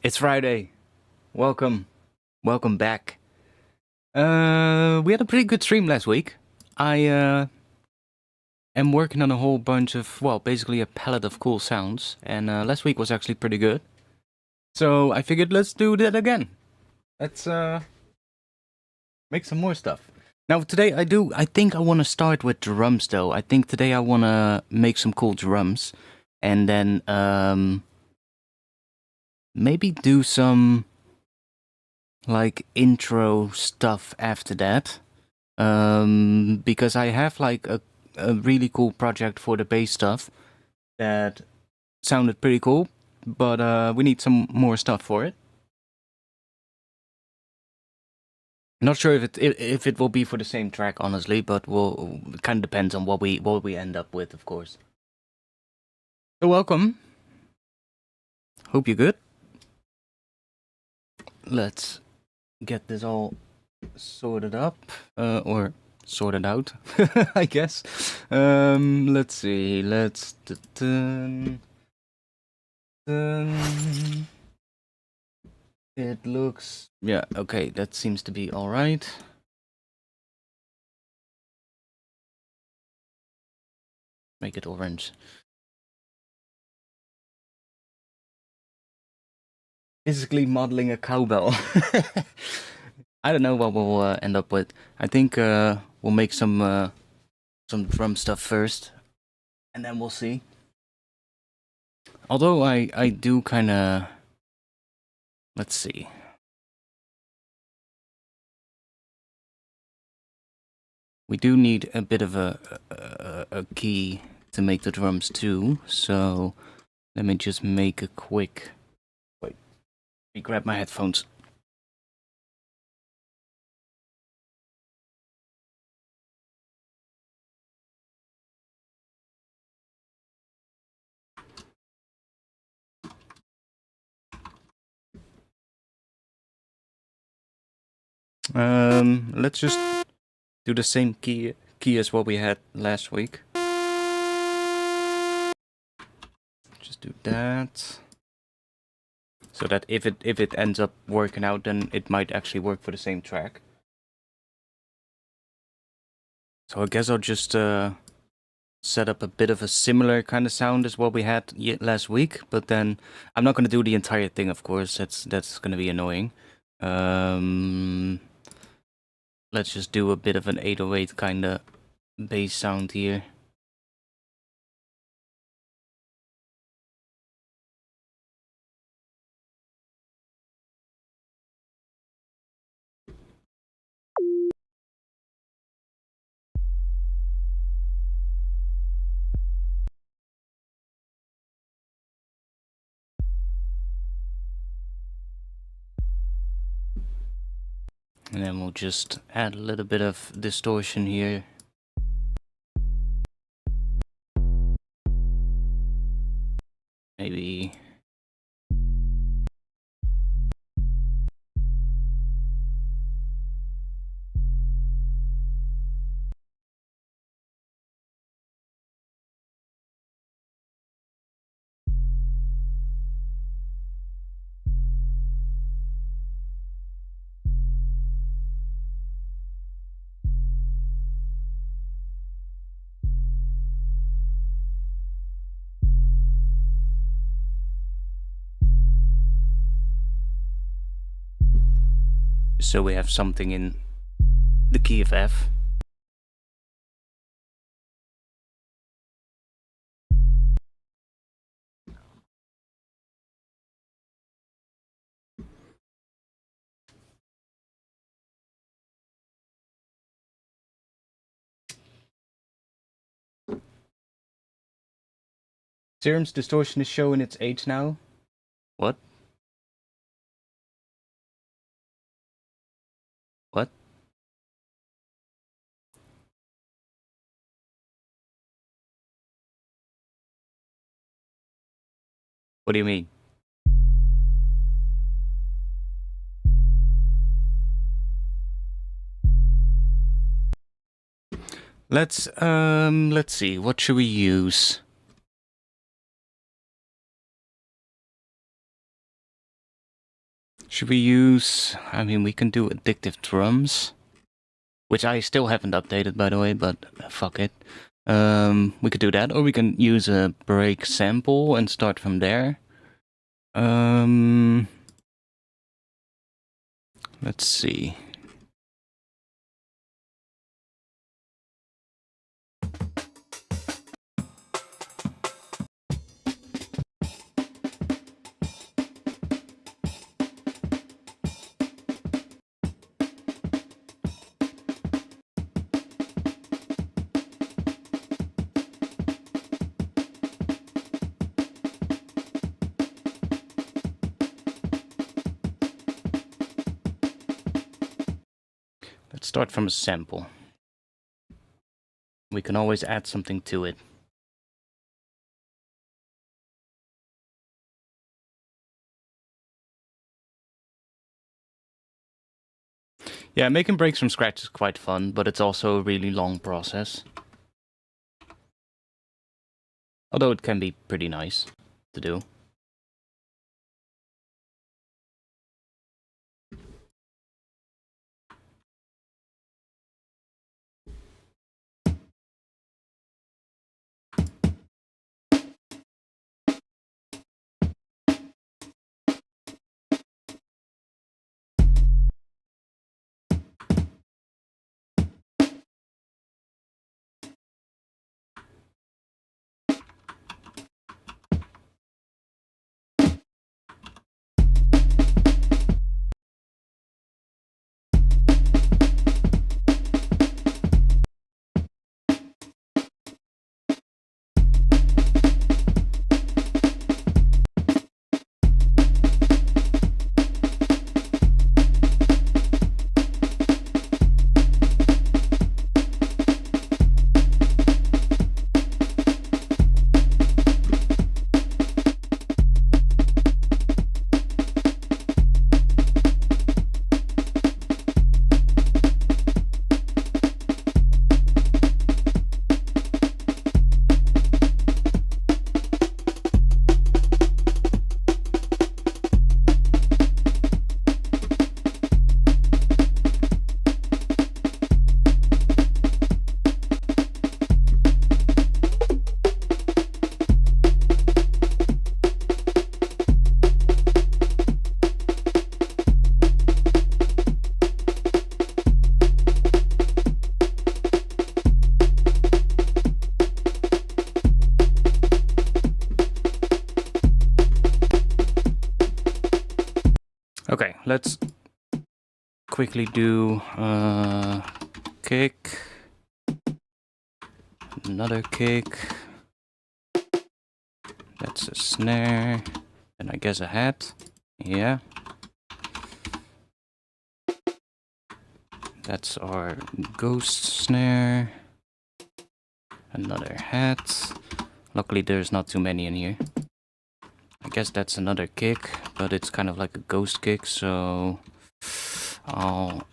It's Friday. Welcome. Welcome back. We had a pretty good stream last week. I am working on a whole bunch of, well, basically a palette of cool sounds, and last week was actually pretty good. So I figured let's do that again. Let's make some more stuff. Now today I think I want to start with drums though. I think today I want to make some cool drums, and then maybe do some like intro stuff after that. Because I have like a really cool project for the bass stuff that sounded pretty cool, but we need some more stuff for it. Not sure if it will be for the same track, honestly, but it kind of depends on what we end up with, of course. So welcome. Hope you're good. Let's get this all sorted up, or sorted out, I guess. Let's see. Let's. It looks. Yeah, okay, that seems to be alright. Make it orange. Physically modeling a cowbell. I don't know what we'll end up with. I think we'll make some drum stuff first, and then we'll see. Although I do kind of. Let's see. We do need a bit of a key to make the drums too, so let me just make a quick. Wait, let me grab my headphones. Let's just do the same key as what we had last week. Just do that. So that if it ends up working out, then it might actually work for the same track. So I guess I'll just set up a bit of a similar kind of sound as what we had last week, but then I'm not going to do the entire thing, of course. That's going to be annoying. Let's just do a bit of an 808 kind of bass sound here. And then we'll just add a little bit of distortion here. Maybe. So we have something in the key of F. Serum's distortion is showing its age now. What? What? What do you mean? Let's see. What should we use? Should we use... I mean, we can do addictive drums. Which I still haven't updated, by the way, but fuck it. We could do that, or we can use a break sample and start from there. Let's see. Let's start from a sample. We can always add something to it. Yeah, making breaks from scratch is quite fun, but it's also a really long process. Although it can be pretty nice to do. Okay, let's quickly do kick, another kick, that's a snare, and I guess a hat, yeah. That's our ghost snare, another hat. Luckily there's not too many in here. I guess that's another kick, but it's kind of like a ghost kick, so I'll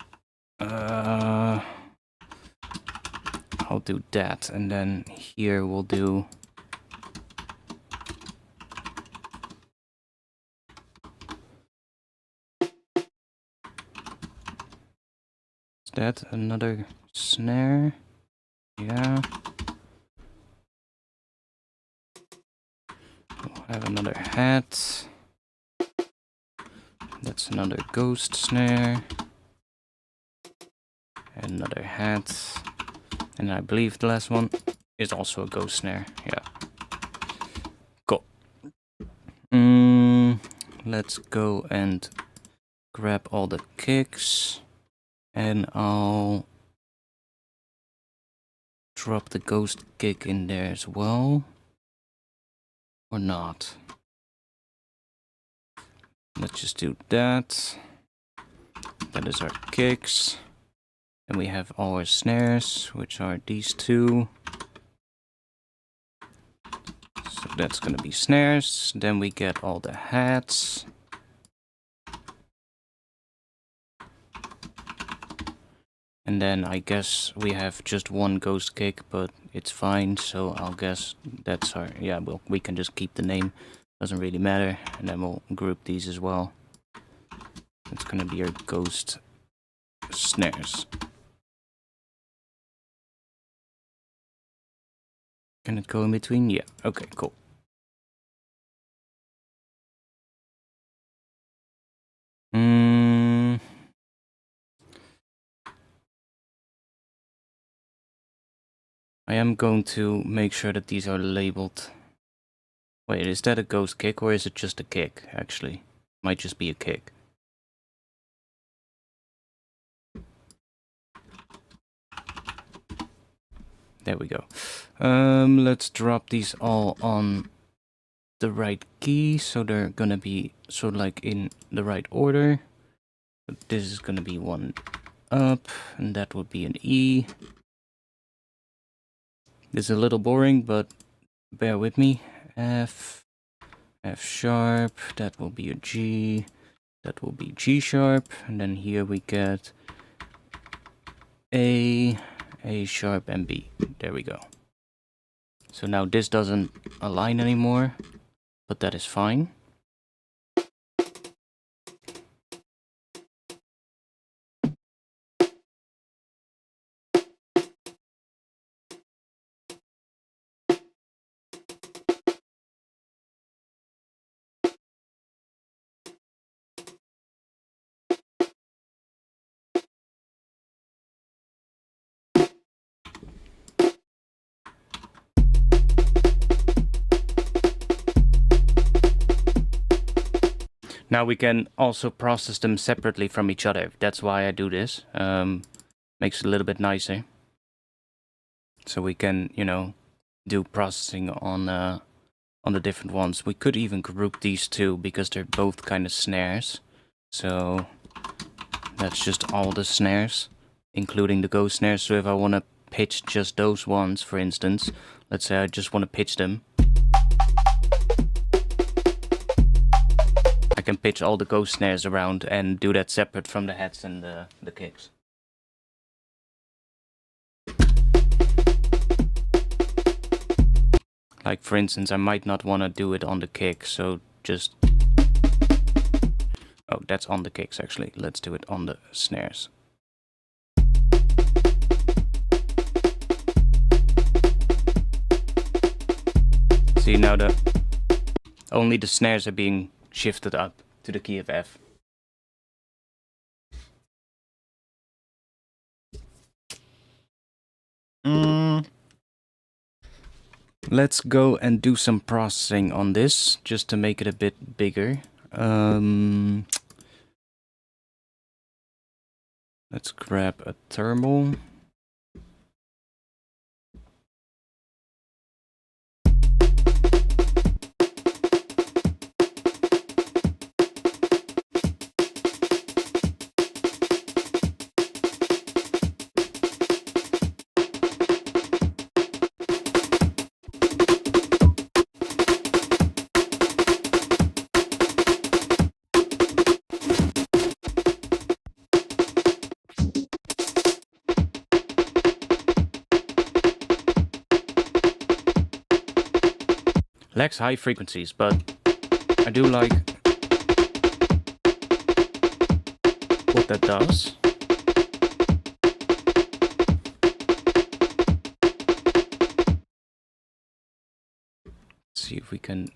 do that, and then here we'll do that, another snare, yeah. We'll have another hat. That's another ghost snare. Another hat. And I believe the last one is also a ghost snare, yeah. Cool. Let's go and grab all the kicks. And I'll drop the ghost kick in there as well. Or not. Let's just do that. That is our kicks. And we have all our snares, which are these two. So that's gonna be snares. Then we get all the hats. And then I guess we have just one ghost kick, but it's fine, so I'll guess that's our... yeah, well, we can just keep the name, doesn't really matter. And then we'll group these as well. It's gonna be our ghost snares. Can it go in between? Yeah, okay, cool. I am going to make sure that these are labeled. Wait, is that a ghost kick or is it just a kick, actually? Might just be a kick. There we go. Let's drop these all on the right key, so they're gonna be sort of like in the right order. This is gonna be one up, and that would be an E. This is a little boring, but bear with me. F, F sharp, that will be a G, that will be G sharp, and then here we get A sharp, and B. There we go. So now this doesn't align anymore, but that is fine. Now we can also process them separately from each other. That's why I do this. Makes it a little bit nicer. So we can, you know, do processing on the different ones. We could even group these two because they're both kind of snares. So that's just all the snares, including the ghost snares. So if I want to pitch just those ones, for instance, let's say I just want to pitch them. I can pitch all the ghost snares around and do that separate from the heads and the kicks. Like for instance, I might not want to do it on the kick, so just... Oh, that's on the kicks actually. Let's do it on the snares. See, now only the snares are being shifted up to the key of F. Let's go and do some processing on this, just to make it a bit bigger. Let's grab a thermal. Lacks high frequencies, but I do like what that does. Let's see if we can...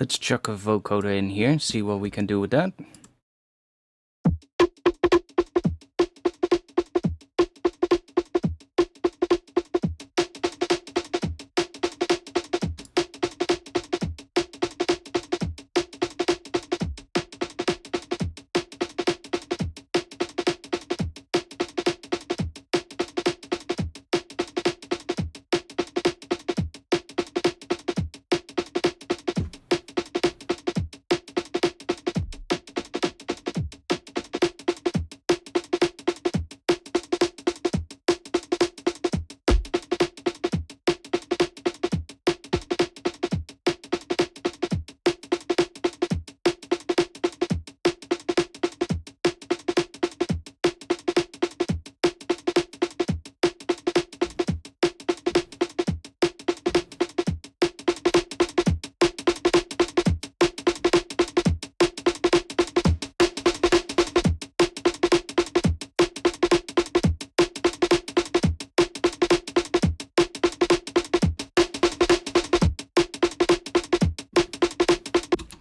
Let's chuck a vocoder in here, see what we can do with that.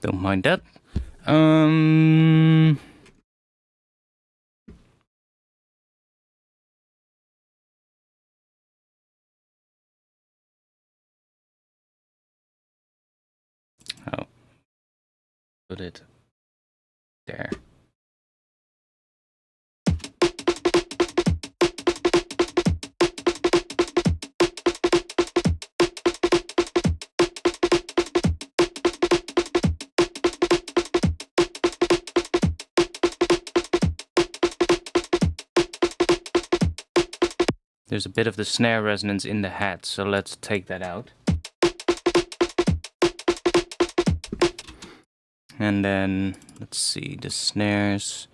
Don't mind that. Oh, put it there. There's a bit of the snare resonance in the hat, so let's take that out. And then, let's see, the snares,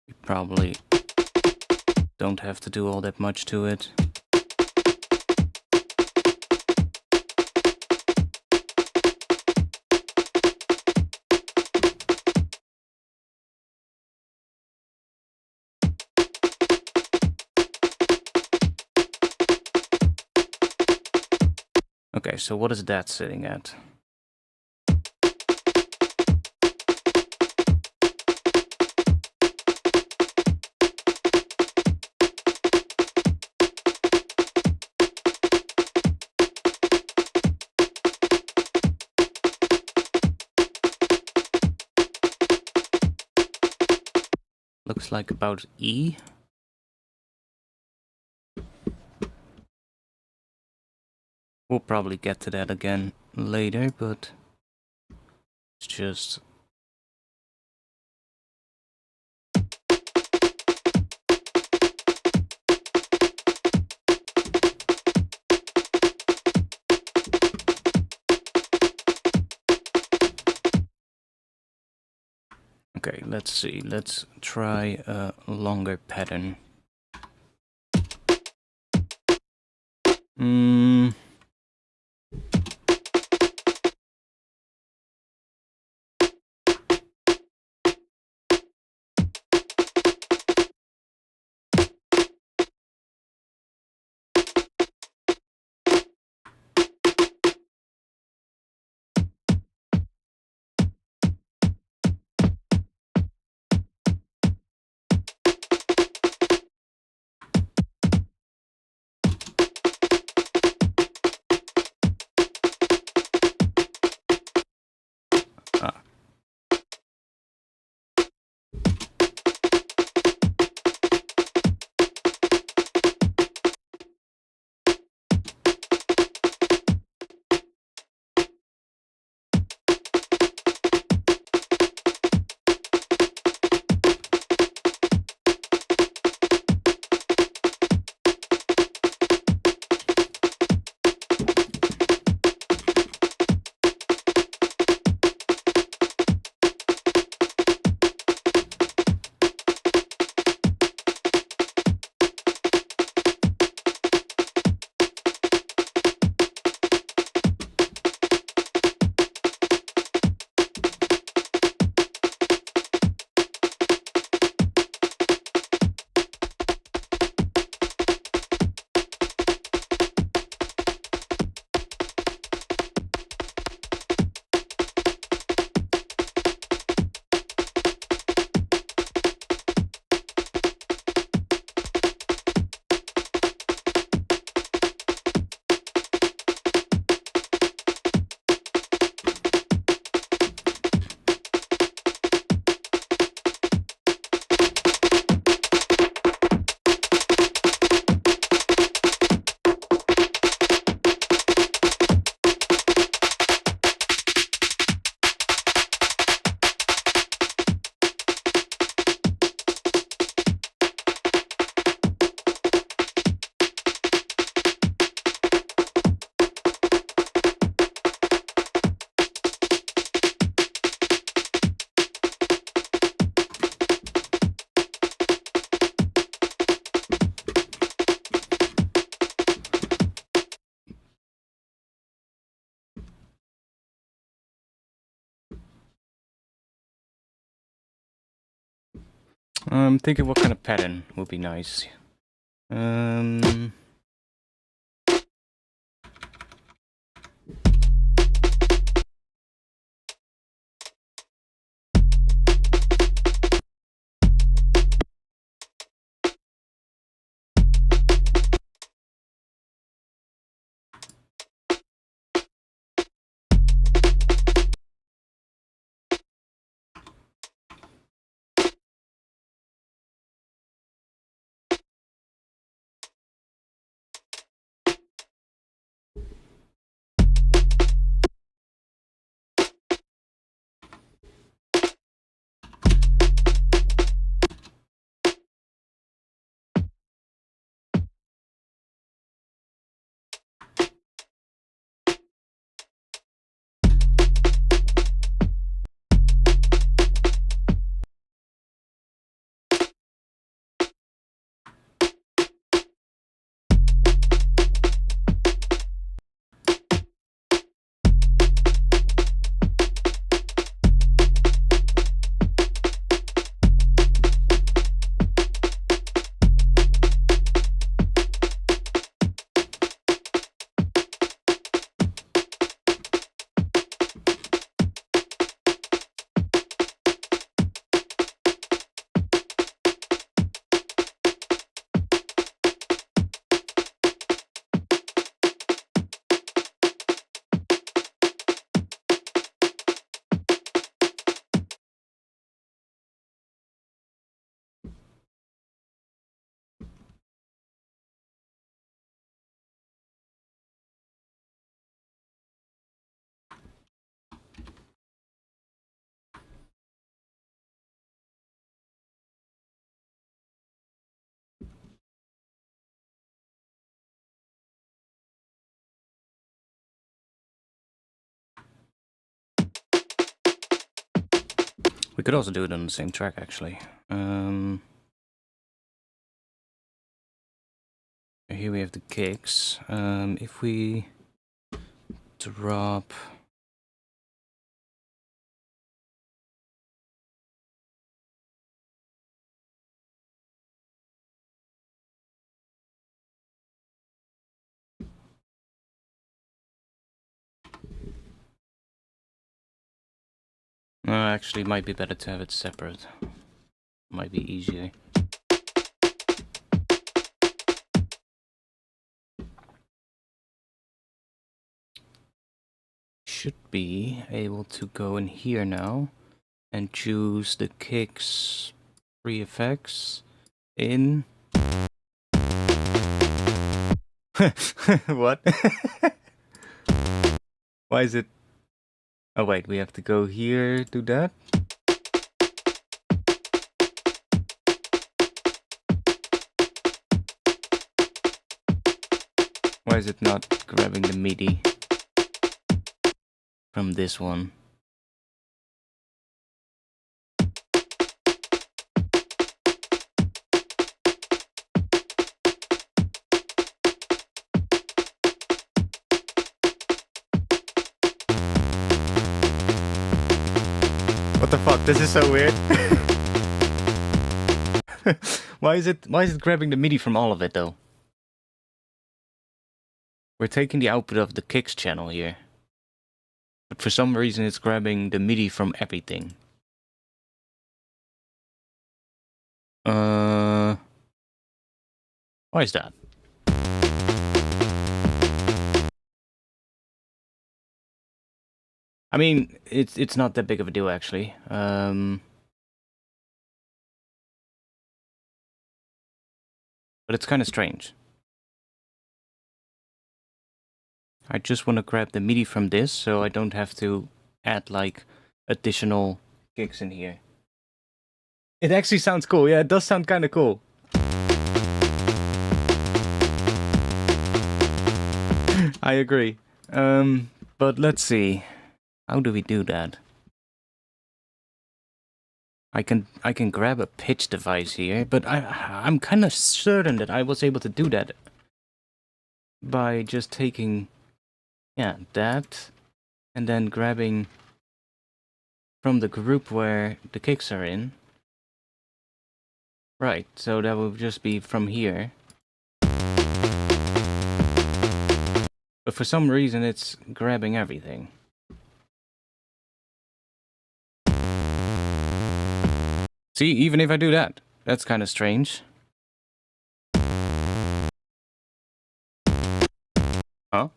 we probably don't have to do all that much to it. Okay, so what is that sitting at? Looks like about E. We'll probably get to that again later, but it's just... Okay, let's see. Let's try a longer pattern. I'm thinking what kind of pattern would be nice. We could also do it on the same track, actually. Here we have the kicks. If we drop... actually, it might be better to have it separate. Might be easier. Should be able to go in here now and choose the kicks pre-effects in... What? Why is it... Oh wait, we have to go here, do that? Why is it not grabbing the MIDI from this one? What the fuck? This is so weird. Why is it grabbing the MIDI from all of it though? We're taking the output of the kicks channel here. But for some reason it's grabbing the MIDI from everything. Why is that? I mean, it's not that big of a deal actually. But it's kind of strange. I just want to grab the MIDI from this so I don't have to add like additional kicks in here. It actually sounds cool. Yeah, it does sound kind of cool. I agree. But let's see. How do we do that? I can grab a pitch device here, but I'm kind of certain that I was able to do that by just taking, yeah, that, and then grabbing from the group where the kicks are in, Right, so that will just be from here. But for some reason it's grabbing everything. See, even if I do that, that's kind of strange. Huh?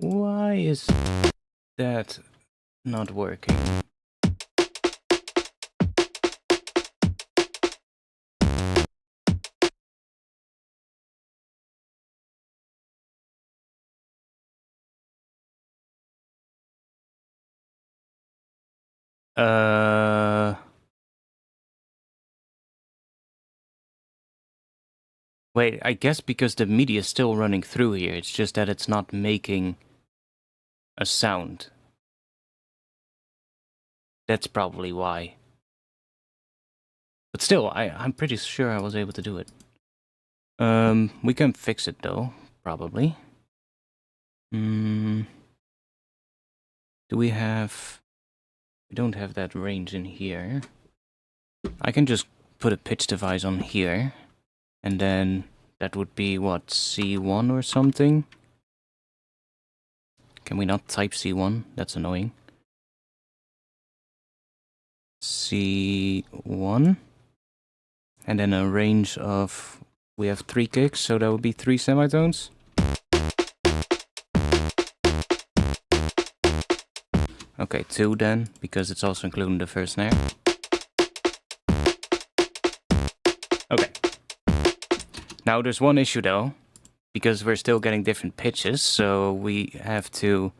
Why is that not working? Wait, I guess because the MIDI is still running through here, it's just that it's not making a sound. That's probably why. But still, I'm pretty sure I was able to do it. We can fix it though, probably. Do we have... We don't have that range in here. I can just put a pitch device on here. And then that would be, what, C1 or something? Can we not type C1? That's annoying. C1. And then a range of... We have 3 kicks, so that would be 3 semitones. Okay, 2 then, because it's also including the first snare. Okay. Now there's one issue though, because we're still getting different pitches, so we have to...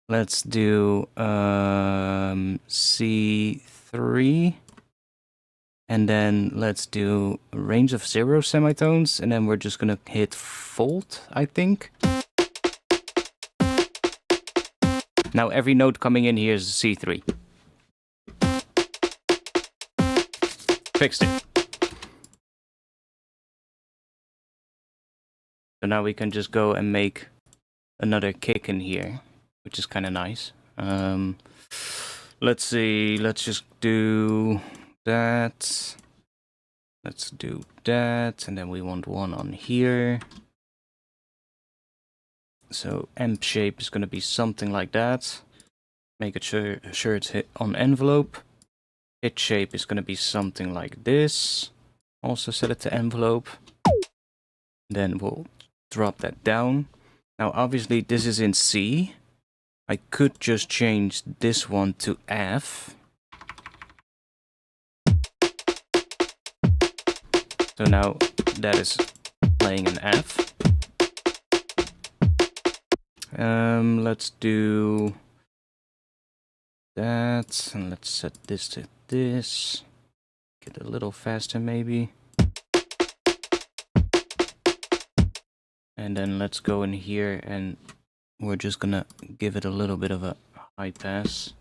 Let's do C3. And then let's do a range of 0 semitones, and then we're just gonna hit fold, I think. Now every note coming in here is a C3. Fixed it. So now we can just go and make another kick in here, which is kind of nice. Let's see, let's just do that. Let's do that, and then we want one on here. So amp shape is going to be something like that. Make it sure it's hit on envelope. Hit shape is going to be something like this. Also set it to envelope. Then we'll drop that down. Now obviously this is in C. I could just change this one to F. So now that is playing an F. Let's do that, and let's set this to this. Get a little faster maybe. And then let's go in here and we're just gonna give it a little bit of a high pass.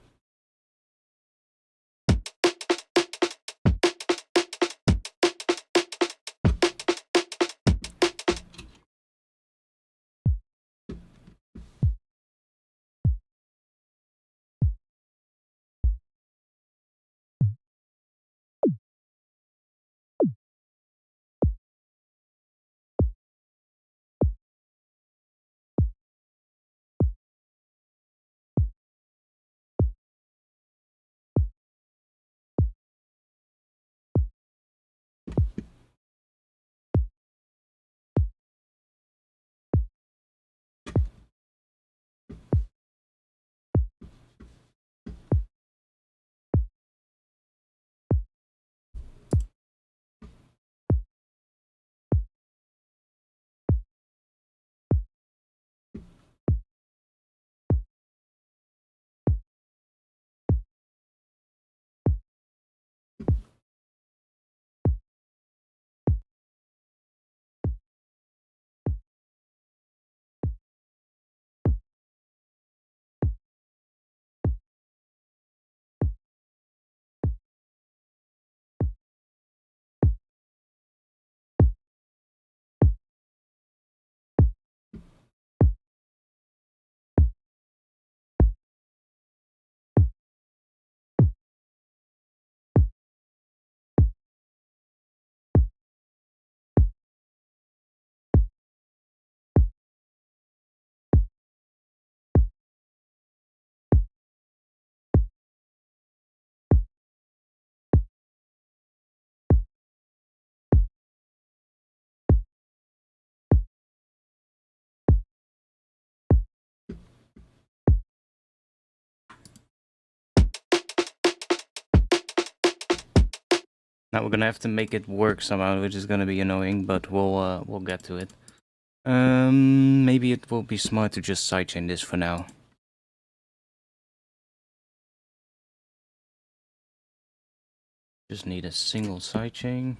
Now we're gonna have to make it work somehow, which is gonna be annoying, but we'll get to it. Maybe it will be smart to just sidechain this for now. Just need a single sidechain.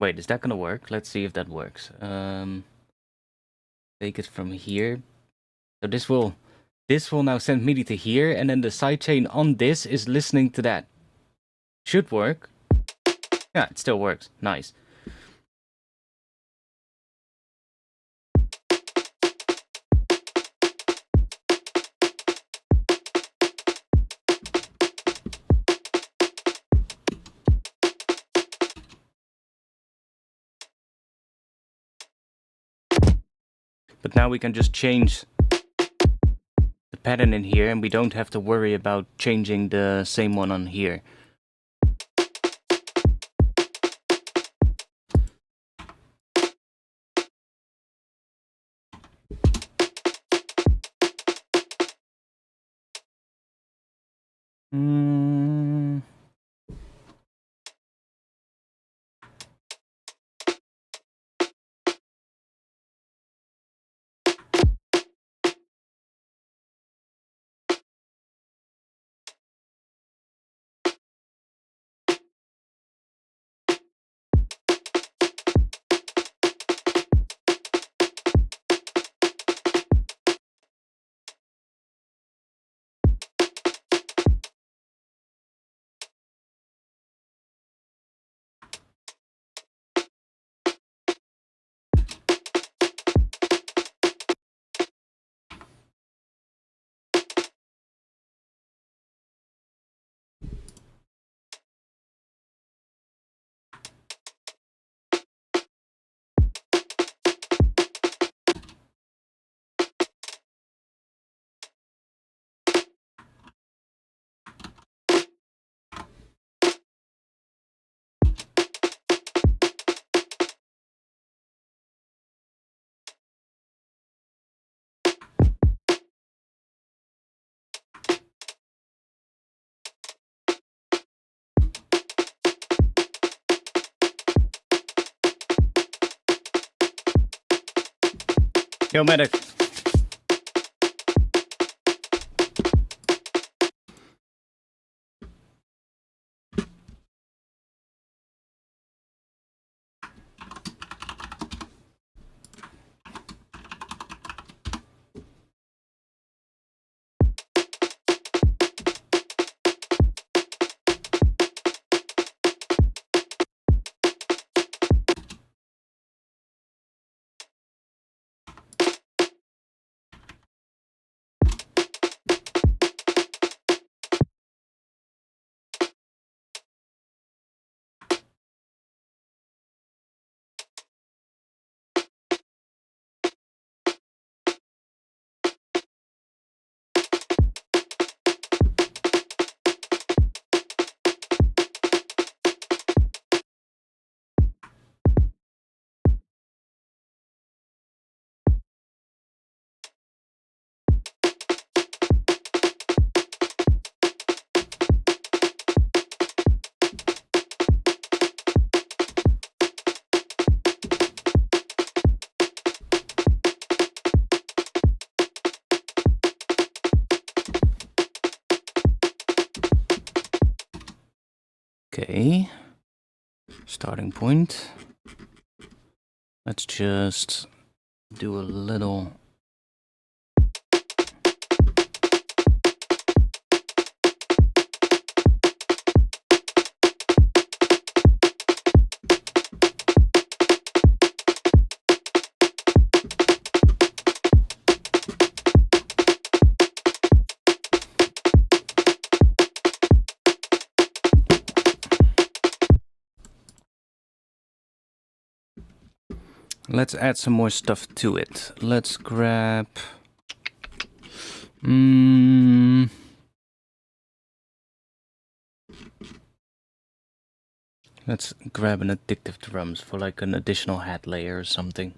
Wait, is that gonna work? Let's see if that works. Take it from here. So this will now send MIDI to here, and then the sidechain on this is listening to that. Should work. Yeah, it still works. Nice. But now we can just change the pattern in here, and we don't have to worry about changing the same one on here. Yo, medic. Okay. Starting point. Let's just do a little. Let's add some more stuff to it. Let's grab... Let's grab an addictive drums for like an additional hat layer or something.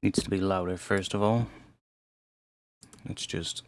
Needs to be louder first of all. Let's just...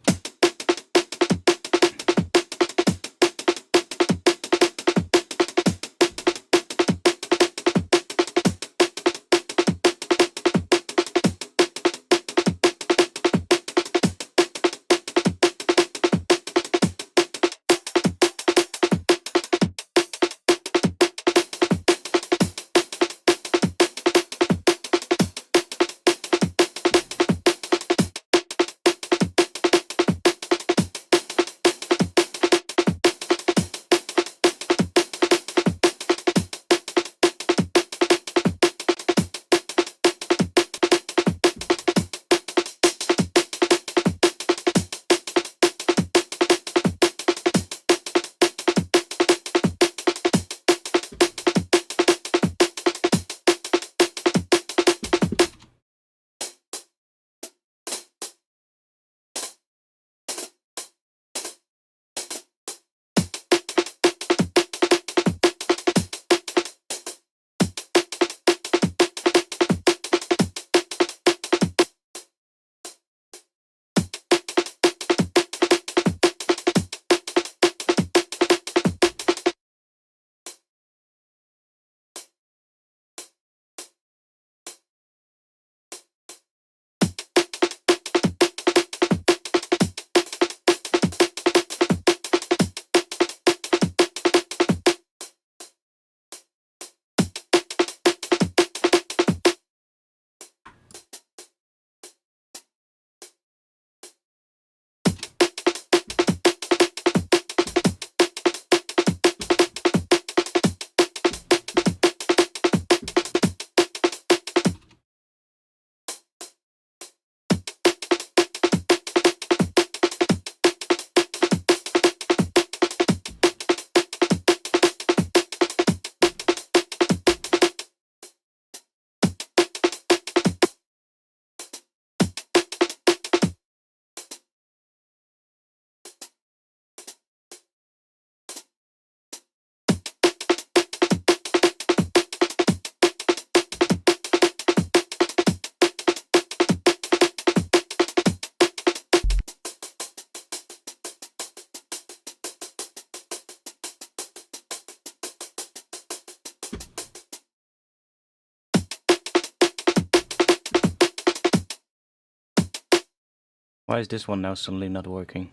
Why is this one now suddenly not working?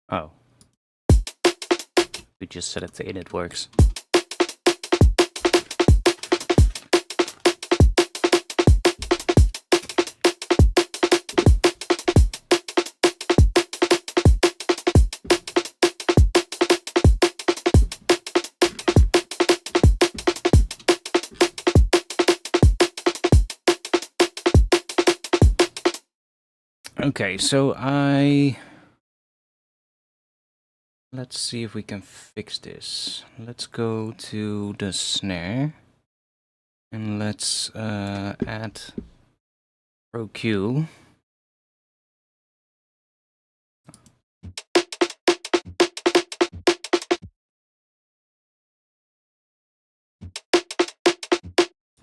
Oh. We just set it to in, it works. Okay, so let's see if we can fix this. Let's go to the snare and let's add Pro Q.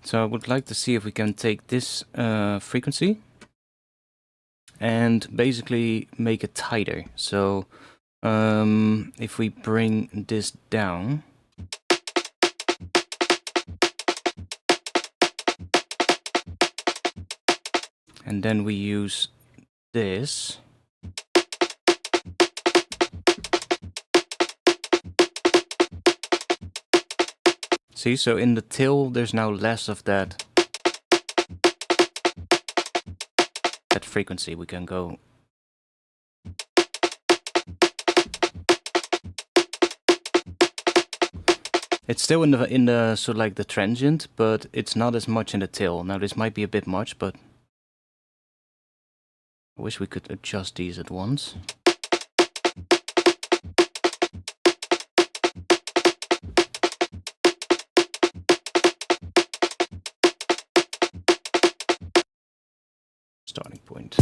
So I would like to see if we can take this frequency and basically make it tighter. So if we bring this down, and then we use this, see, so in the till there's now less of that frequency. We can go it's still in the sort of like the transient, but it's not as much in the till. Now this might be a bit much, but I wish we could adjust these at once. Starting point.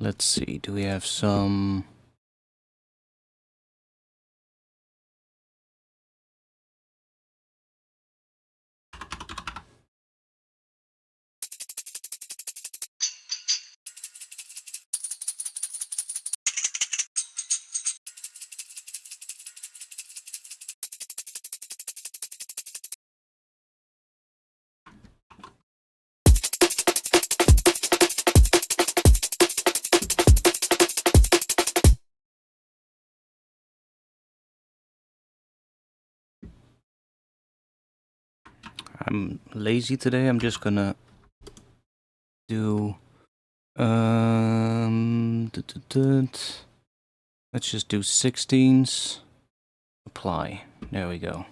Let's see, do we have some... I'm lazy today, I'm just gonna do... Let's just do 16s. Apply. There we go.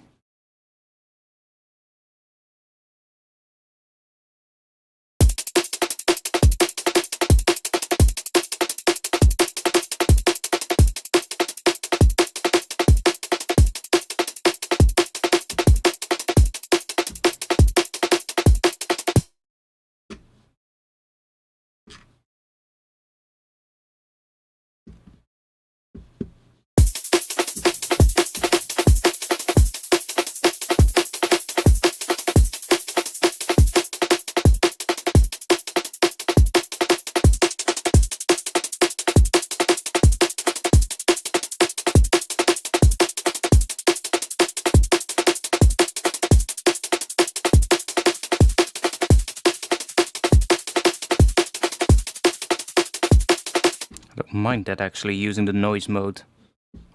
I don't mind that actually, using the noise mode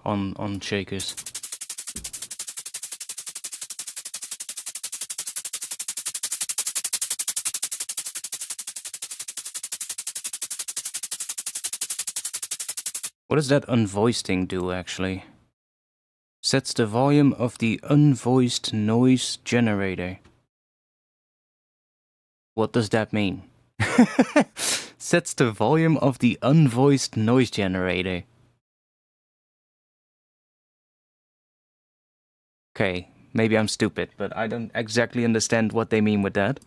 on shakers. What does that unvoiced thing do actually? Sets the volume of the unvoiced noise generator. What does that mean? Sets the volume of the unvoiced noise generator. Okay, maybe I'm stupid, but I don't exactly understand what they mean with that.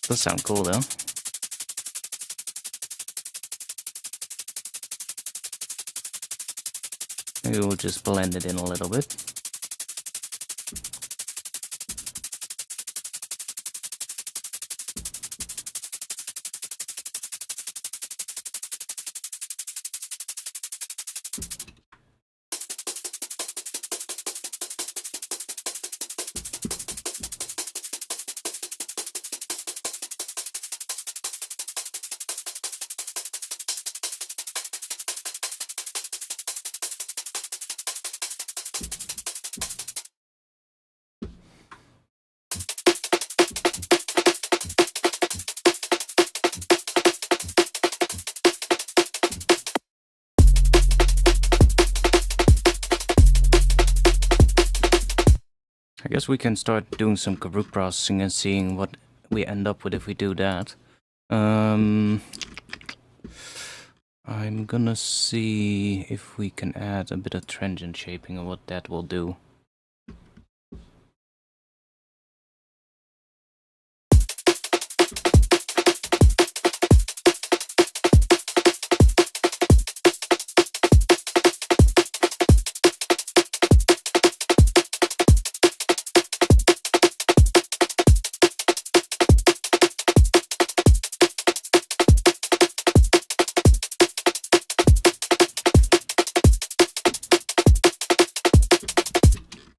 Does sound cool though. Maybe we'll just blend it in a little bit. I guess we can start doing some group processing and seeing what we end up with if we do that. I'm gonna see if we can add a bit of transient shaping and what that will do.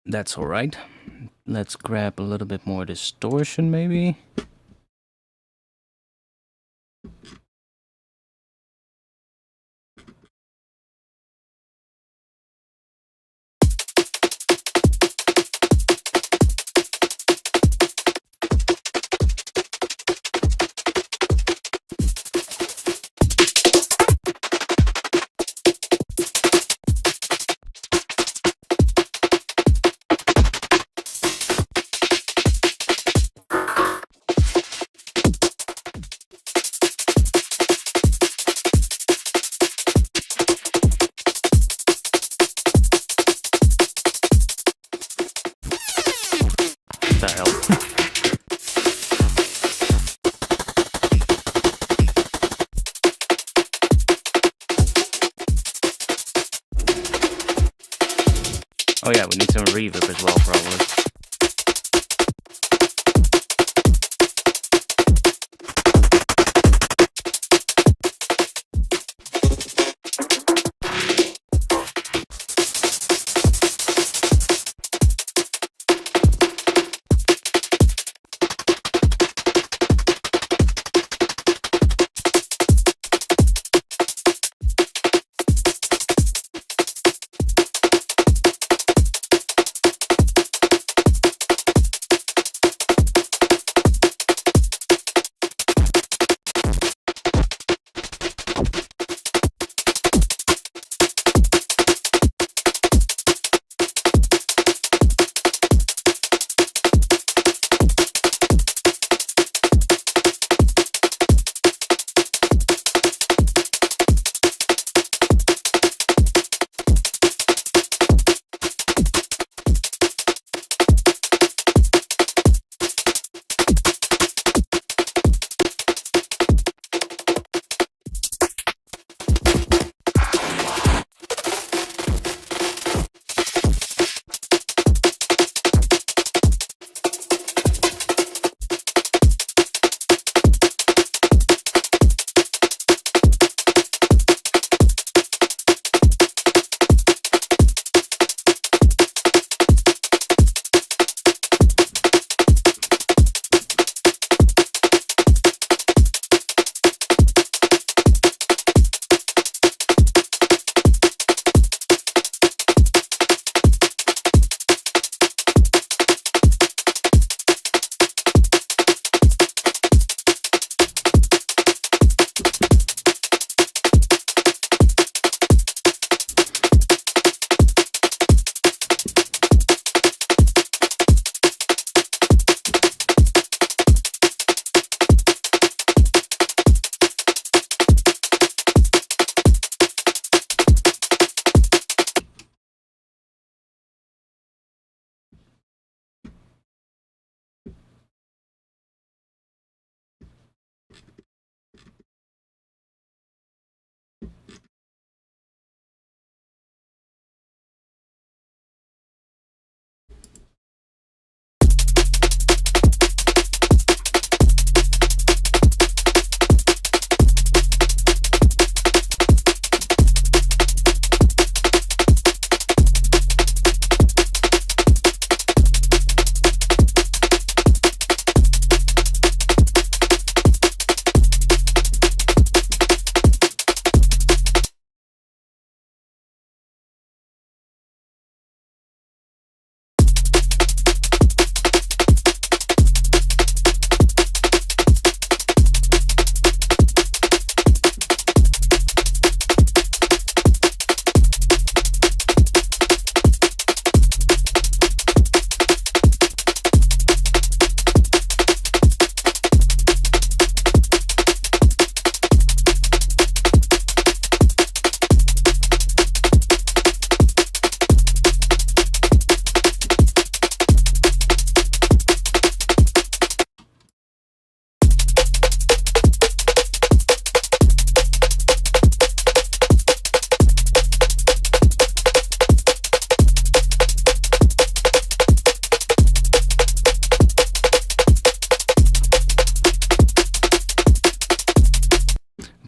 That's alright. Let's grab a little bit more distortion maybe. Oh yeah, we need some reverb as well, probably.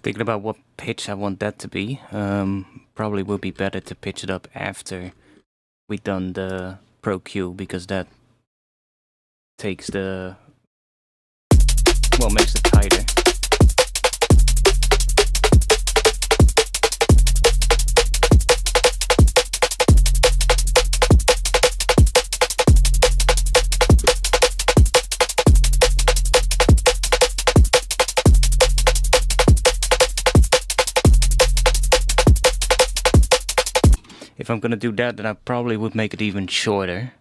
Thinking about what pitch I want that to be. Probably would be better to pitch it up after we done the Pro Q, because that takes the, well, makes it tighter. If I'm gonna do that, then I probably would make it even shorter.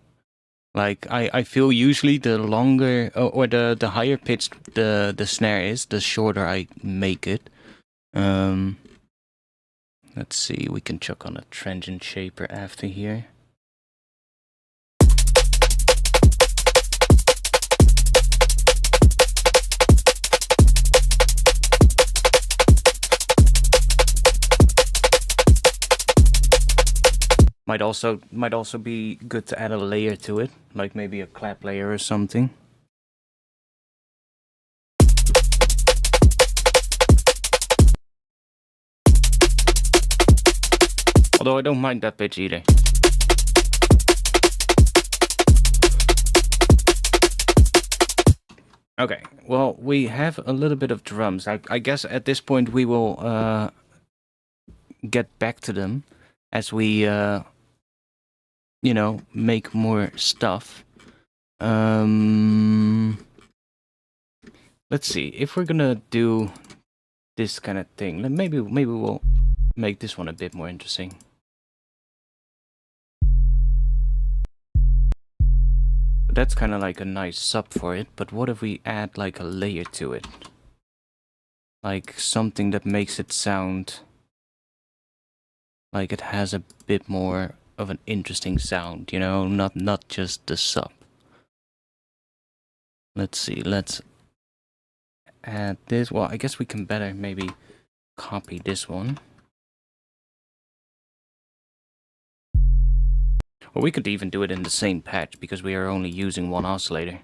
Like, I feel usually the longer, or the higher pitched the snare is, the shorter I make it. Let's see, we can chuck on a transient shaper after here. might also be good to add a layer to it, like maybe a clap layer or something. Although I don't mind that pitch either. Okay, well, we have a little bit of drums. I guess at this point we will get back to them as we, you know, make more stuff. Let's see, if we're gonna do this kind of thing, then maybe we'll make this one a bit more interesting. That's kind of like a nice sub for it, but what if we add like a layer to it? Like something that makes it sound like it has a bit more of an interesting sound, you know, not just the sub. Let's see, let's add this. Well, I guess we can better maybe copy this one. Or we could even do it in the same patch because we are only using one oscillator.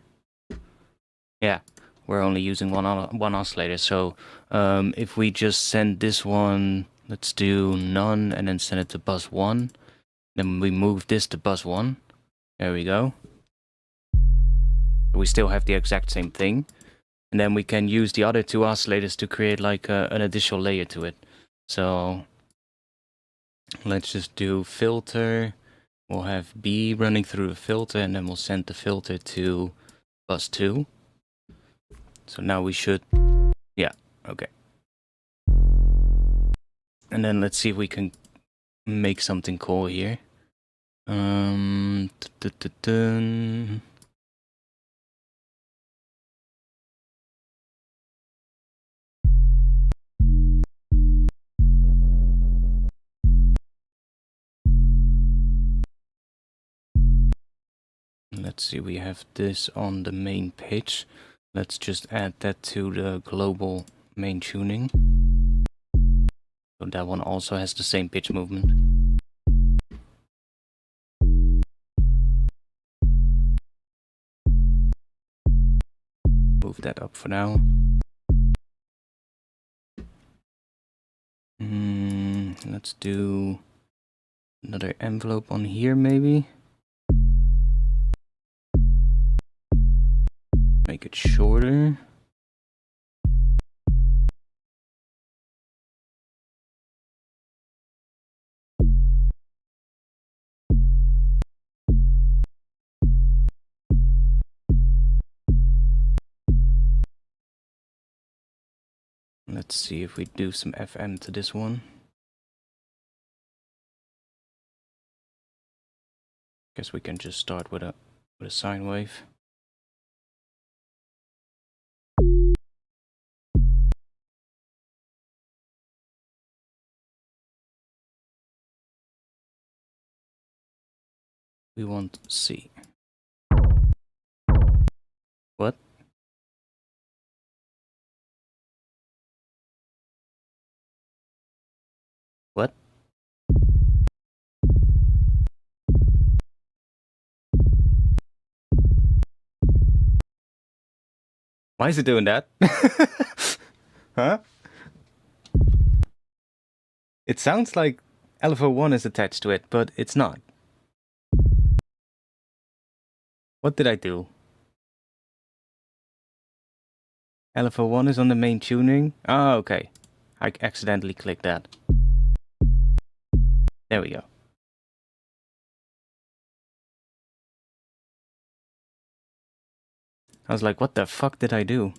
Yeah, we're only using one oscillator. So if we just send this one, let's do none and then send it to bus 1. Then we move this to bus 1. There we go. We still have the exact same thing. And then we can use the other 2 oscillators to create like an additional layer to it. So let's just do filter. We'll have B running through the filter and then we'll send the filter to bus 2. So now we should, yeah, okay. And then let's see if we can make something cool here. Let's see, we have this on the main pitch. Let's just add that to the global main tuning. So that one also has the same pitch movement. Move that up for now. Let's do another envelope on here maybe. Make it shorter. Let's see if we do some FM to this one. Guess we can just start with a sine wave. We want C. What? What? Why is it doing that? Huh? It sounds like LFO1 is attached to it, but it's not. What did I do? LFO1 is on the main tuning. Oh, okay. I accidentally clicked that. There we go. I was like, what the fuck did I do?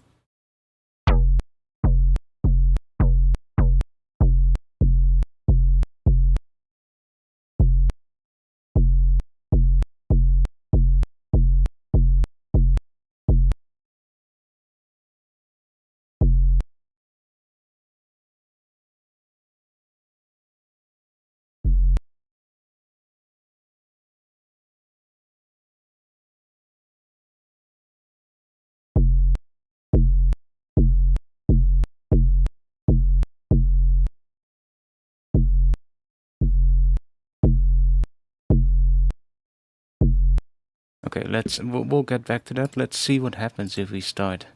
Okay, we'll get back to that. Let's see what happens if we start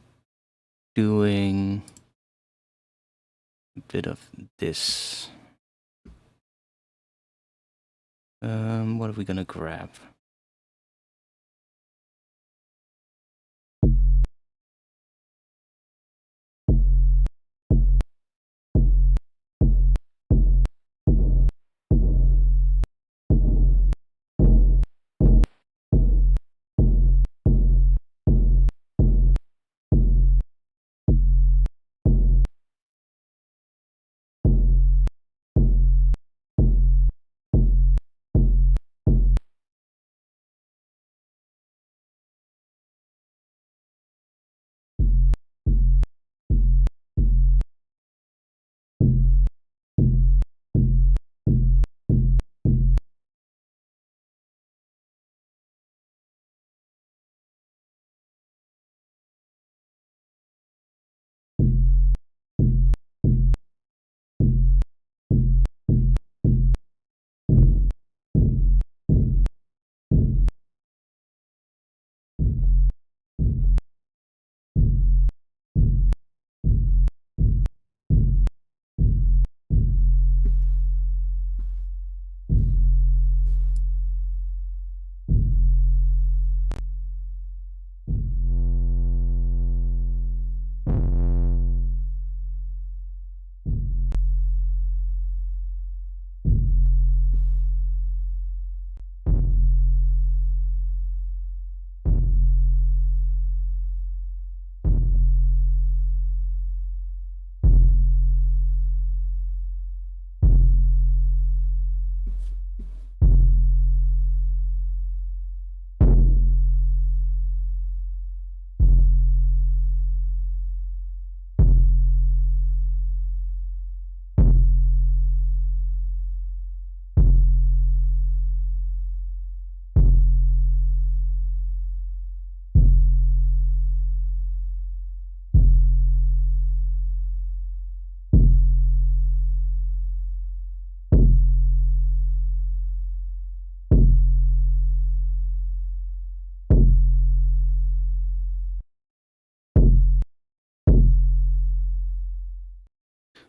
doing a bit of this. What are we gonna grab?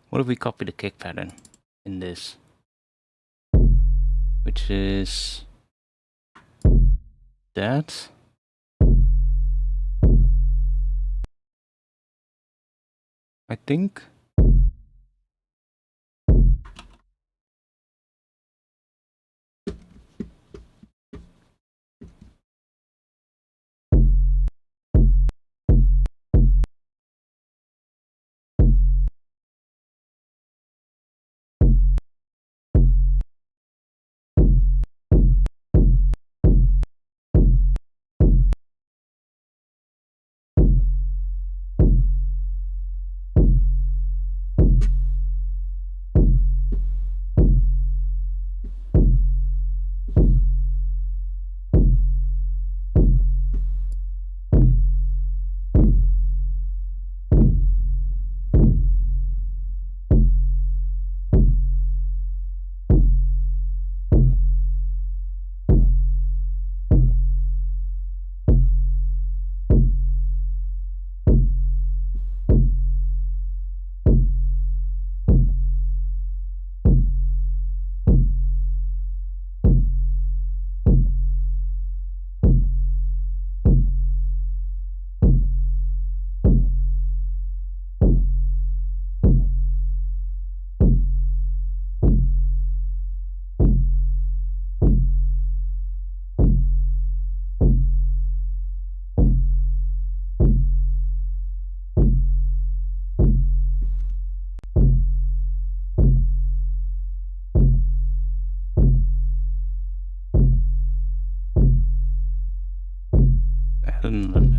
What if we copy the kick pattern in this? Which is that. I think.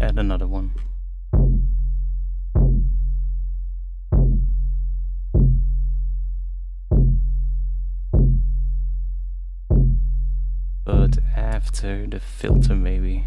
Add another one. But after the filter, maybe.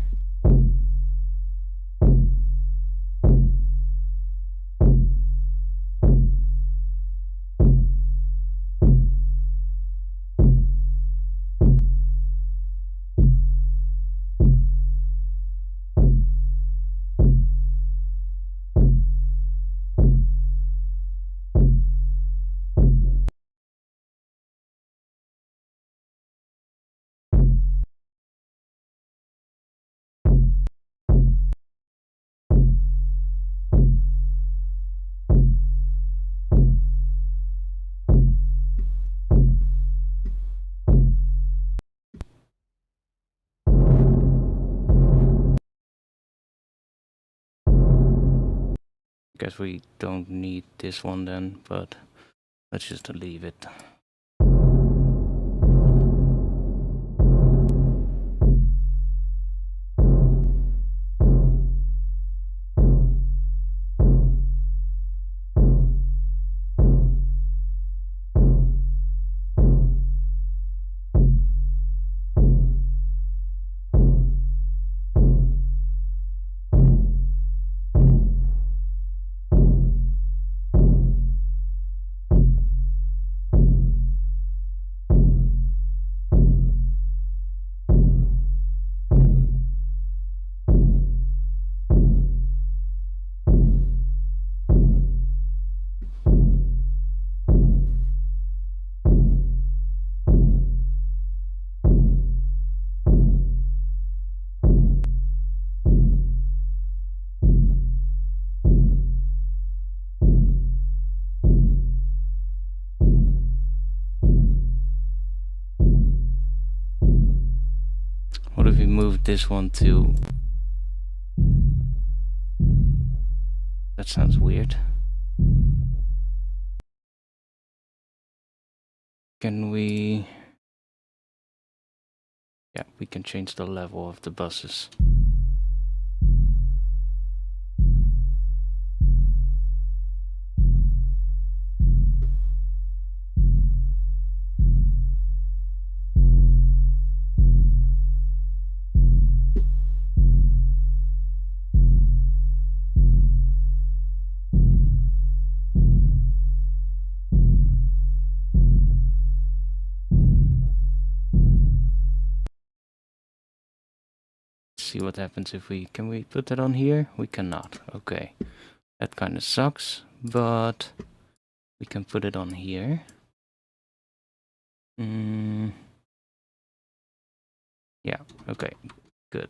guess we don't need this one then, but let's just leave it. What if we move this one to... That sounds weird. Can we... Yeah, we can change the level of the buses. See what happens if we... Can we put that on here? We cannot. Okay. That kind of sucks, but we can put it on here. Yeah, okay. Good.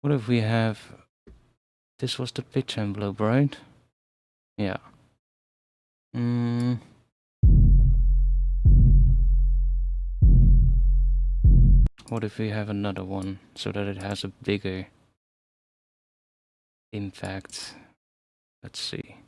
What if we have... This was the pitch envelope, right? Yeah. What if we have another one so that it has a bigger impact? Let's see.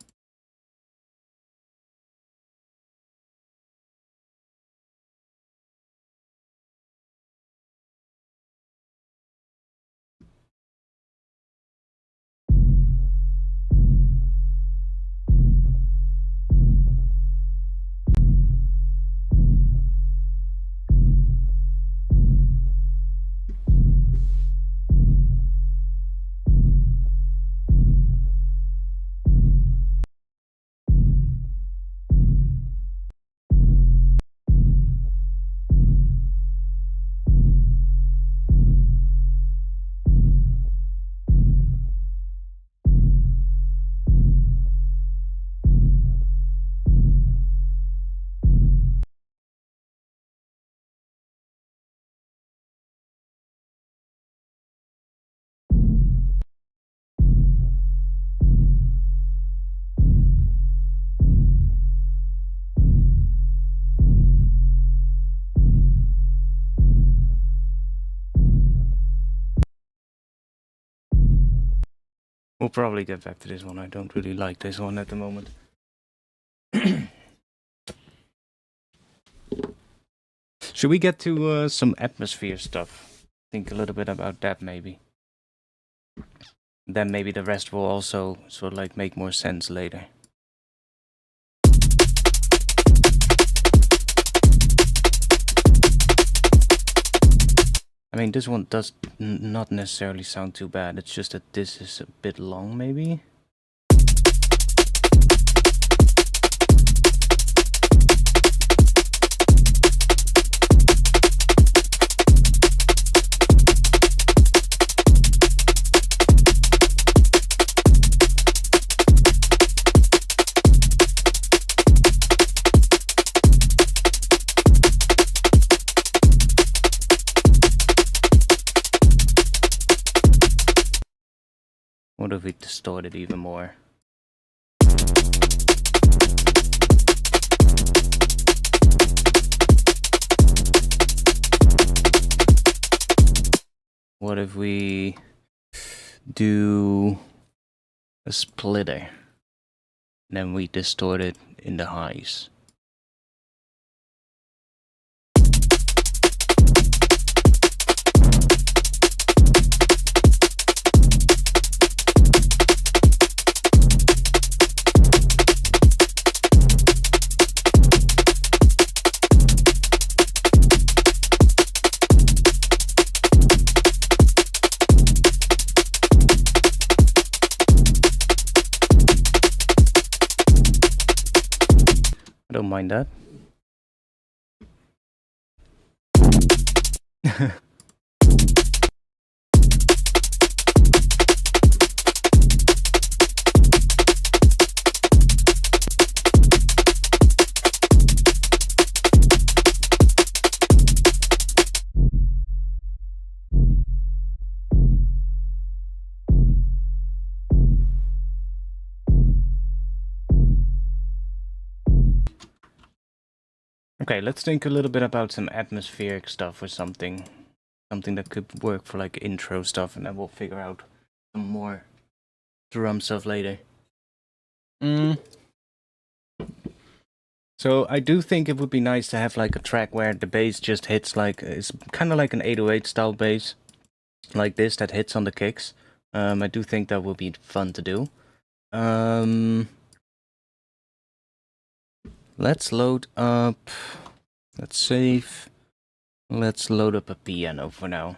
We'll probably get back to this one. I don't really like this one at the moment. Should we get to some atmosphere stuff? Think a little bit about that maybe. Then maybe the rest will also sort of like make more sense later. I mean, this one does not necessarily sound too bad. It's just that this is a bit long, maybe? What if we distort it even more? What if we do a splitter? Then we distort it in the highs. I don't mind that. Okay, let's think a little bit about some atmospheric stuff or something. Something that could work for like intro stuff, and then we'll figure out some more drum stuff later. So I do think it would be nice to have like a track where the bass just hits like, it's kind of like an 808 style bass, like this, that hits on the kicks. I do think that would be fun to do. Let's load up, let's save, let's load up a piano for now.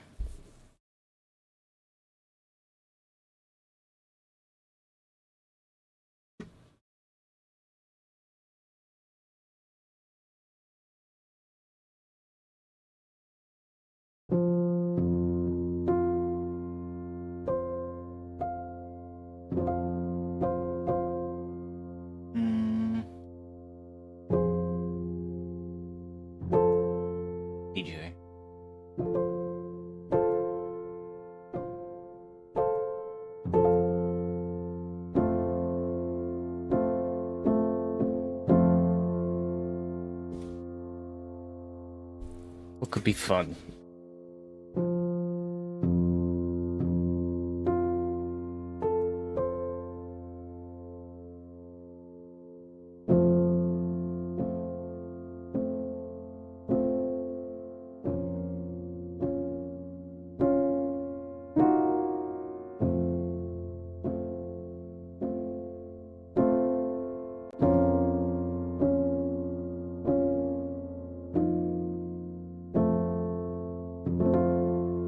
DJ. What could be fun?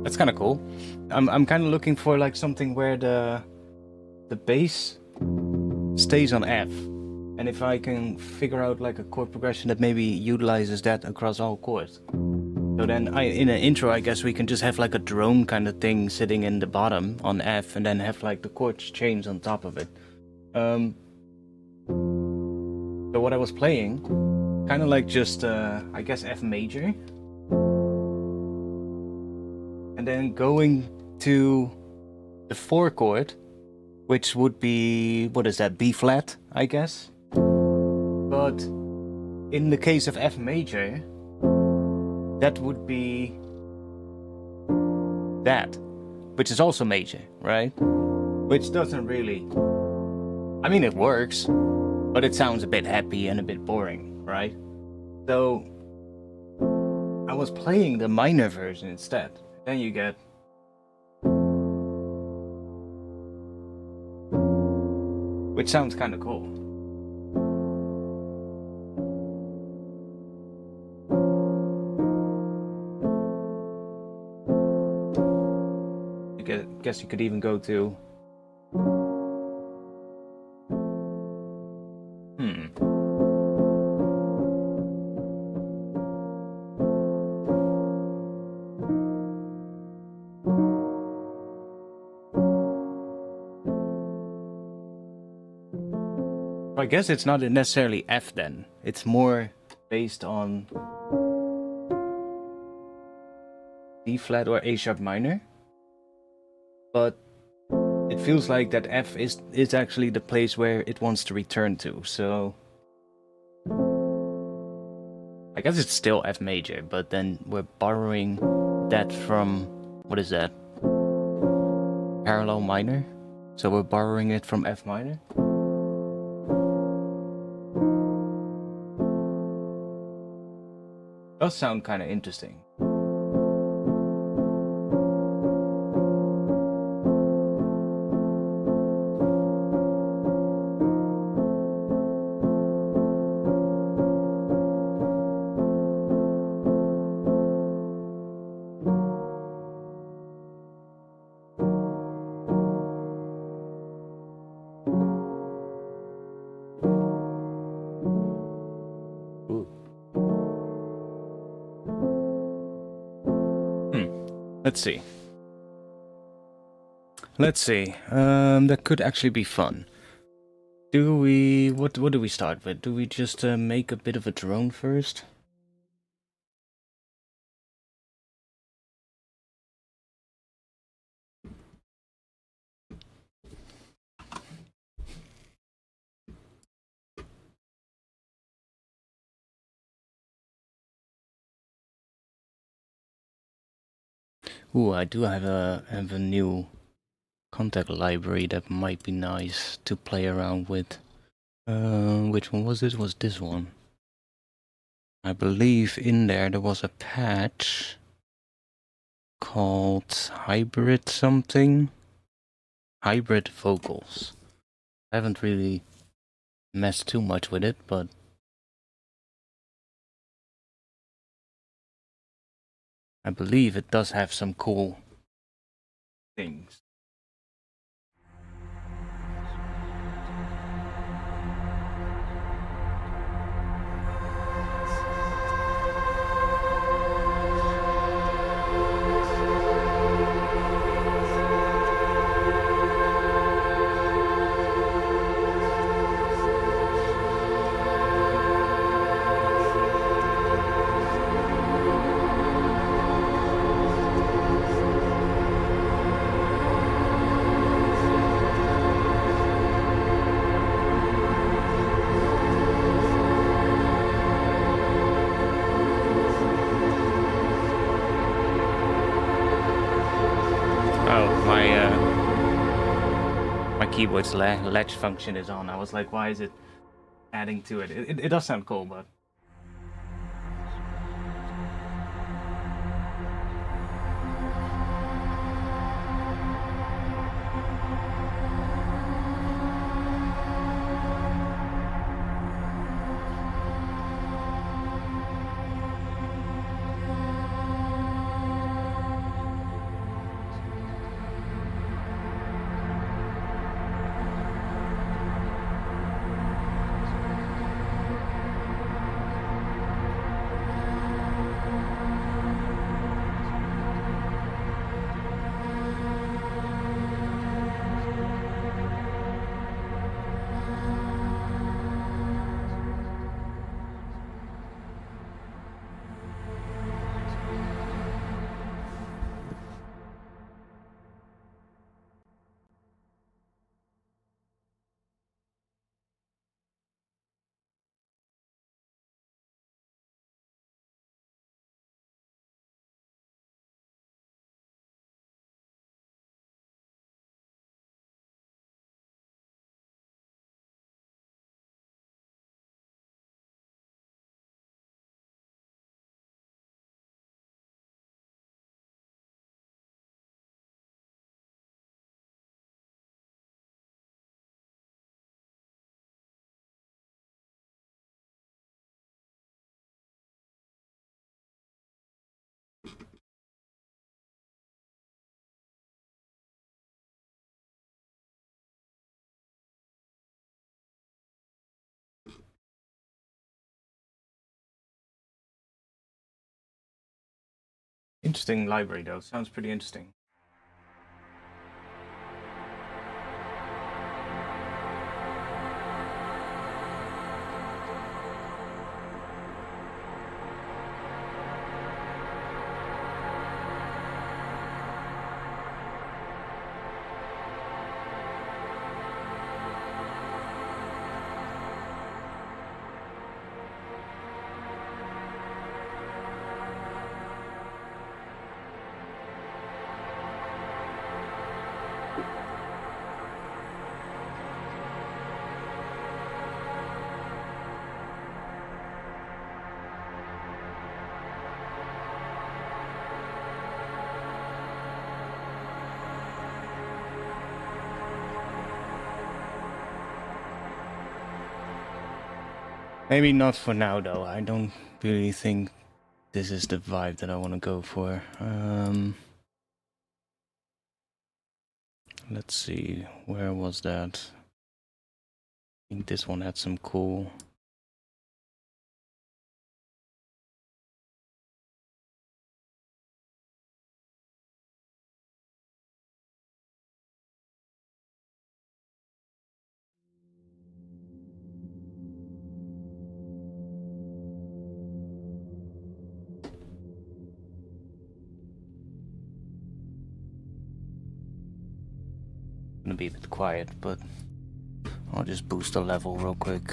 That's kind of cool. I'm kind of looking for like something where the bass stays on F, and if I can figure out like a chord progression that maybe utilizes that across all chords. So then in an intro, I guess we can just have like a drone kind of thing sitting in the bottom on F, and then have like the chords change on top of it. So what I was playing, kind of like just I guess F major. And then going to the 4 chord, which would be, what is that, B flat, I guess? But in the case of F major, that would be that, which is also major, right? Which doesn't really, I mean, it works, but it sounds a bit happy and a bit boring, right? So I was playing the minor version instead. Then you get which sounds kind of cool. I guess you could even go to I guess it's not necessarily F then. It's more based on D flat or A sharp minor. But it feels like that F is actually the place where it wants to return to. So I guess it's still F major, but then we're borrowing that from, what is that? Parallel minor. So we're borrowing it from F minor. Does sound kind of interesting. Let's see. That could actually be fun. What do we start with? Do we just make a bit of a drone first? Ooh, I do have a new contact library that might be nice to play around with. Which one was it? Was this one? I believe in there was a patch called hybrid something. Hybrid vocals. I haven't really messed too much with it, but I believe it does have some cool things. Keyboard's latch function is on. I was like, why is it adding to it? It does sound cool, but interesting library though. Sounds pretty interesting. Maybe not for now, though. I don't really think this is the vibe that I want to go for. Let's see, where was that? I think this one had some cool... Gonna be a bit quiet, but I'll just boost the level real quick.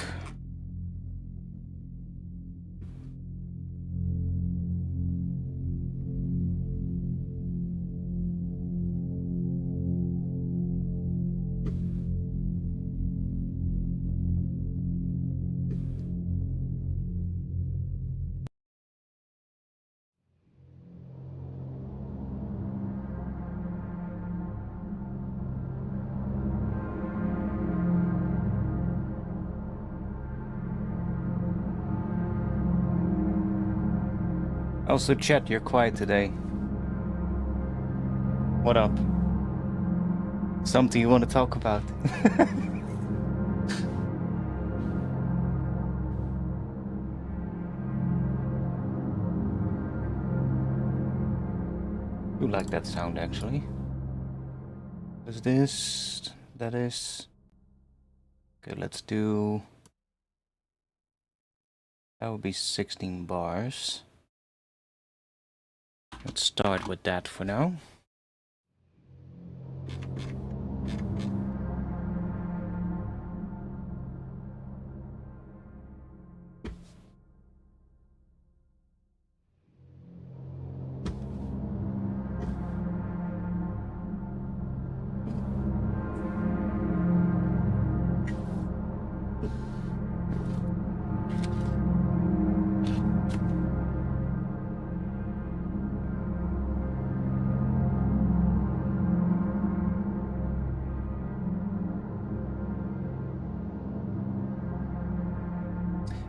Also, chat, you're quiet today. What up? Something you want to talk about? You like that sound, actually. Is this... that is... Okay, let's do... That would be 16 bars. Let's start with that for now.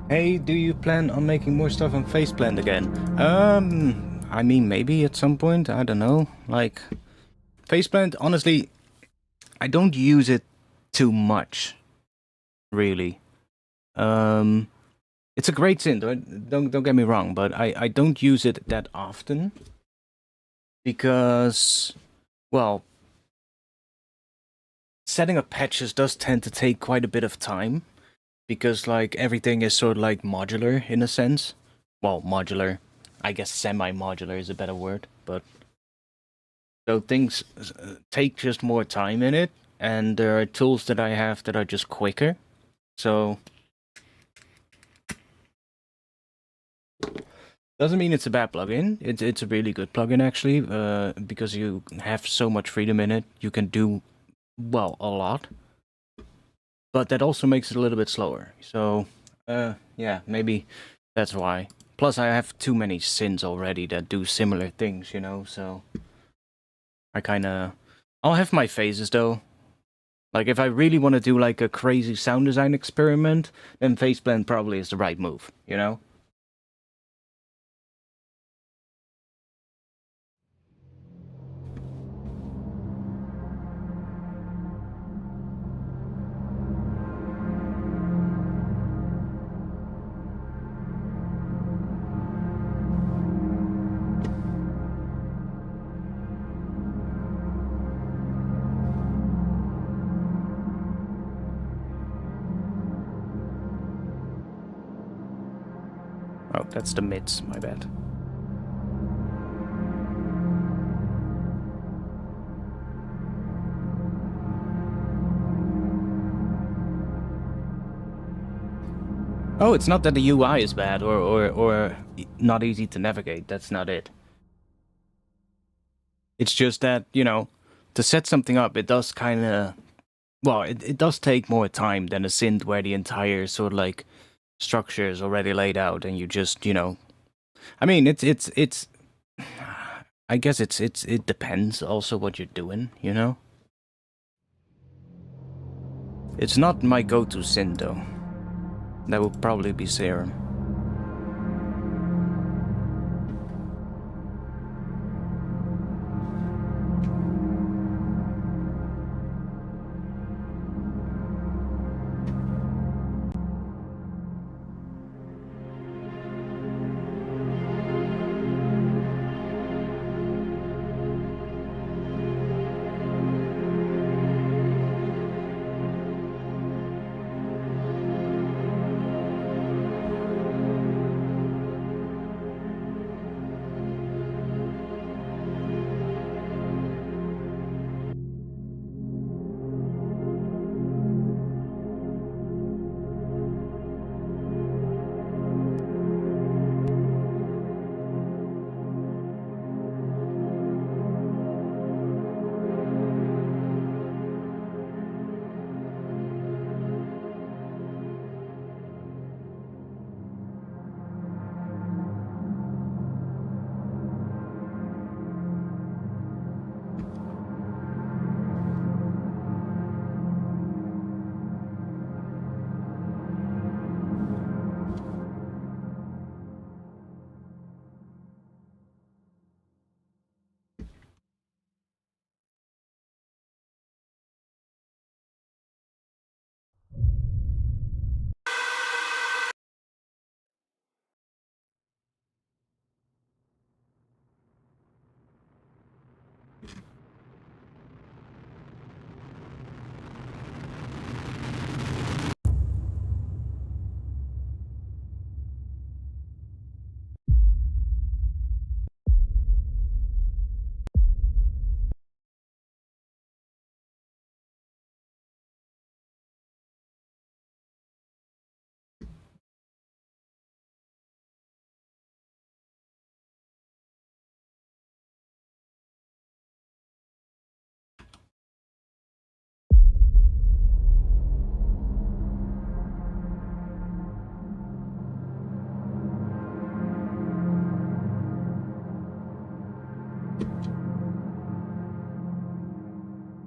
Hey, do you plan on making more stuff on Faceplant again? I mean, maybe at some point, I don't know. Like, Faceplant, honestly, I don't use it too much, really. It's a great synth, don't get me wrong, but I don't use it that often. Because, well, setting up patches does tend to take quite a bit of time. Because, like, everything is sort of, like, modular, in a sense. Well, modular. I guess semi-modular is a better word, but... So things take just more time in it, and there are tools that I have that are just quicker. So... Doesn't mean it's a bad plugin. It's a really good plugin, actually, because you have so much freedom in it. You can do, well, a lot. But that also makes it a little bit slower. So, yeah, maybe that's why. Plus, I have too many synths already that do similar things, you know, so... I kinda... I'll have my phases, though. Like, if I really want to do, like, a crazy sound design experiment, then Faceplant probably is the right move, you know? Oh, that's the mids, my bad. Oh, it's not that the UI is bad or not easy to navigate. That's not it. It's just that, you know, to set something up, it does kind of... Well, it does take more time than a synth where the entire sort of, like, structure is already laid out and you just, you know... I mean, it's... I guess it depends also what you're doing, you know? It's not my go-to synth, though. That would probably be serum.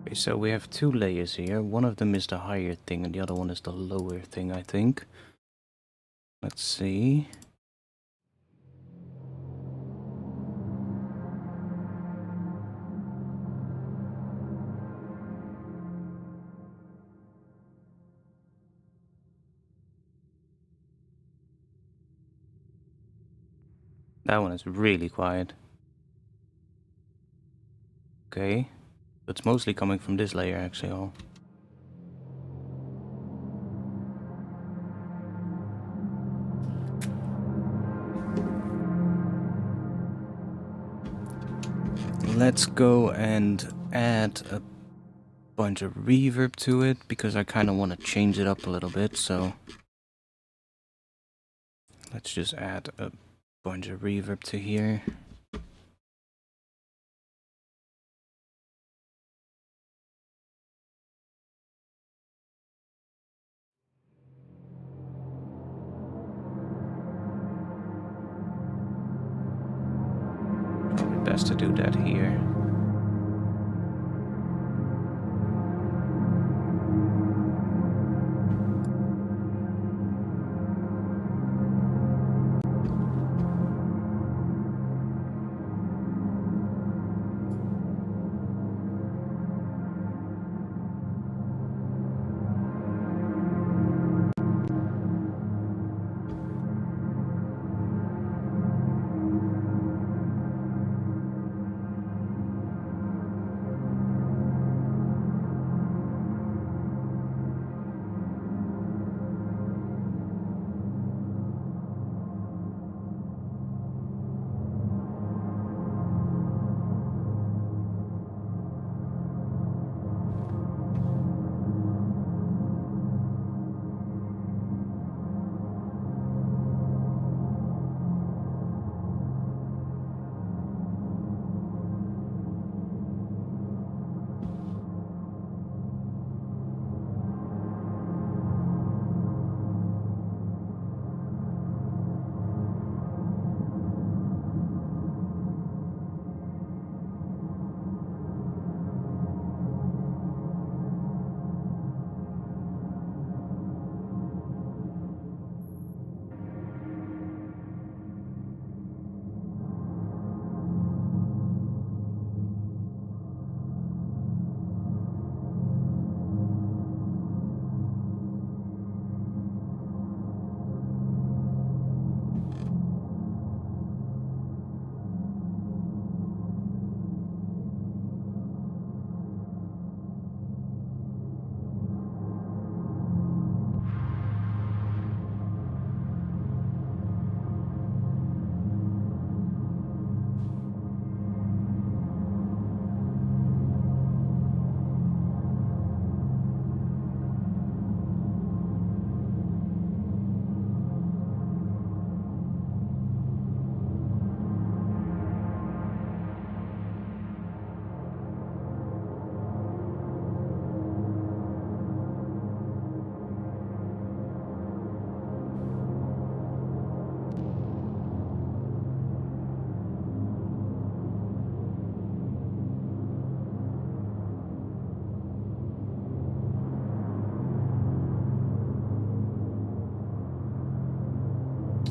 Okay, so we have two layers here. One of them is the higher thing and the other one is the lower thing, I think. Let's see. That one is really quiet. Okay. It's mostly coming from this layer actually. Oh. Let's go and add a bunch of reverb to it because I kind of want to change it up a little bit, so let's just add a bunch of reverb to here. Probably best to do that here.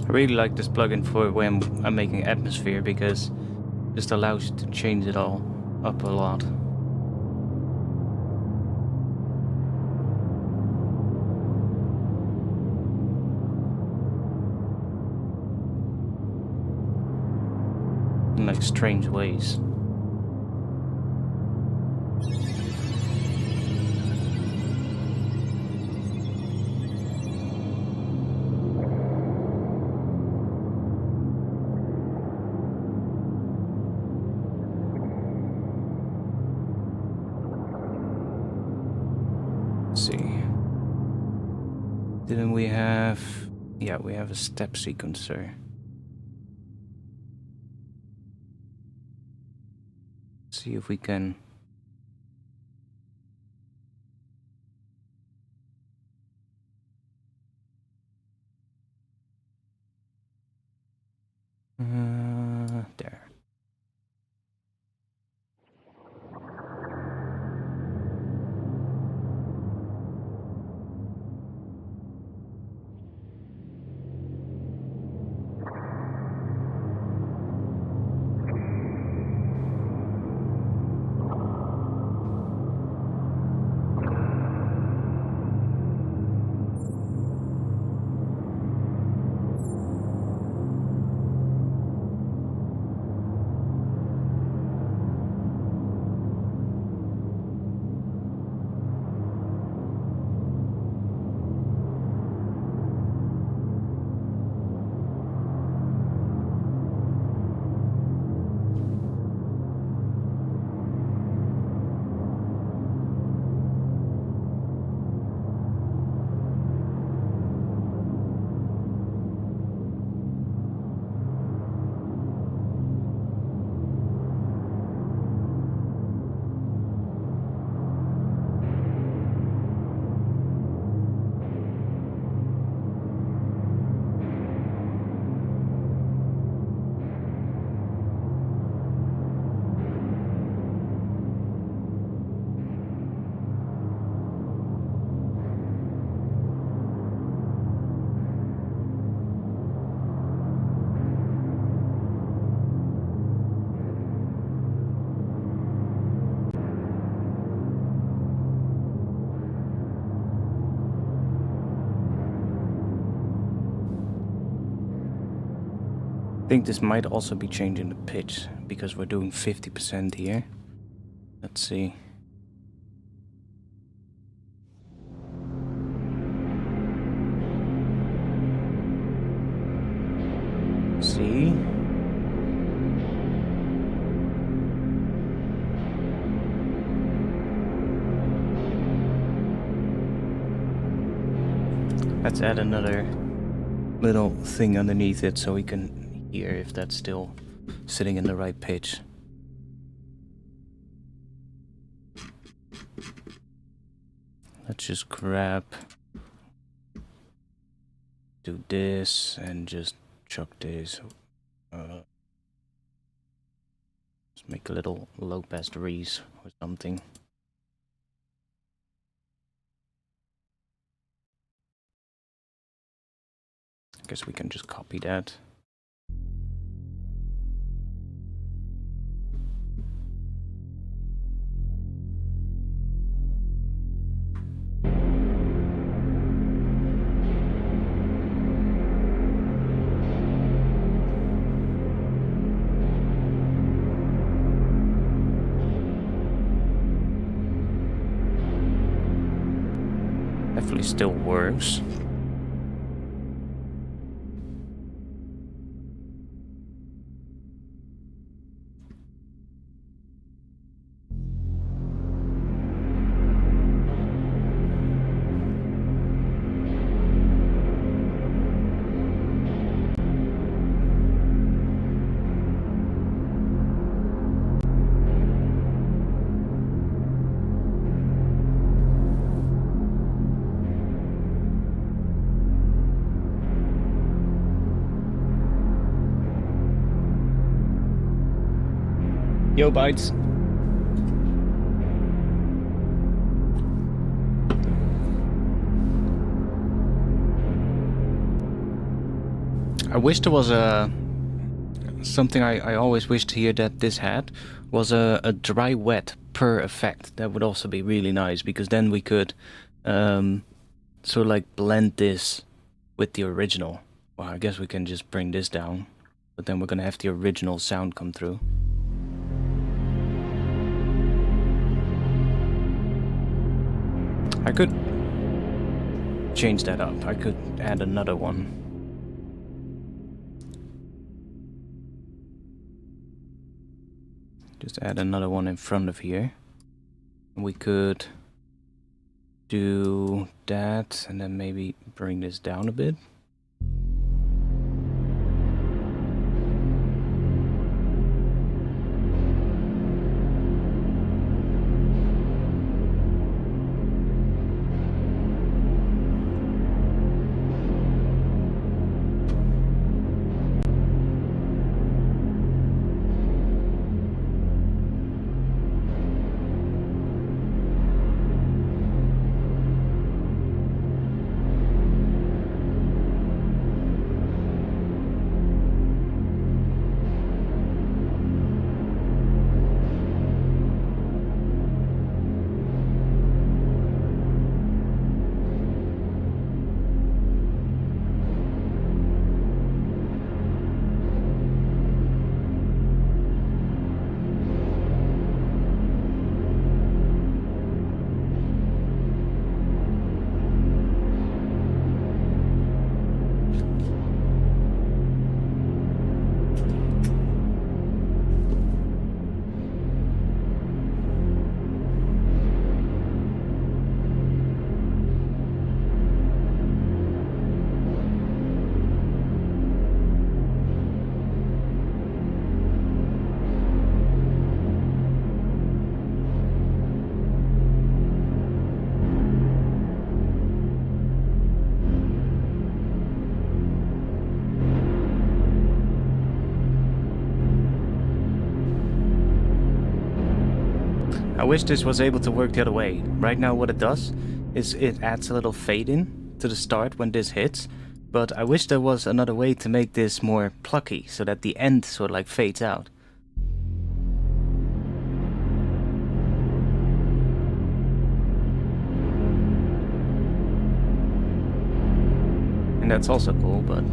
I really like this plugin for when I'm making atmosphere because it just allows you to change it all up a lot. In like strange ways. Didn't we have... Yeah, we have a step sequencer. See if we can... there. I think this might also be changing the pitch because we're doing 50% here. Let's see. See? Let's add another little thing underneath it so we can hear if that's still sitting in the right pitch. Let's just grab, do this, and just chuck this. Let's make a little low pass reese or something. I guess we can just copy that. Definitely still works. Yo, Bites. I wish there was a something I always wished here that this had was a dry wet per effect. That would also be really nice, because then we could sort of like blend this with the original. Well, I guess we can just bring this down, but then we're gonna have the original sound come through. I could change that up. I could add another one. Just add another one in front of here. We could do that and then maybe bring this down a bit. I wish this was able to work the other way. Right now what it does is it adds a little fade in to the start when this hits, but I wish there was another way to make this more plucky so that the end sort of like fades out. And that's also cool, but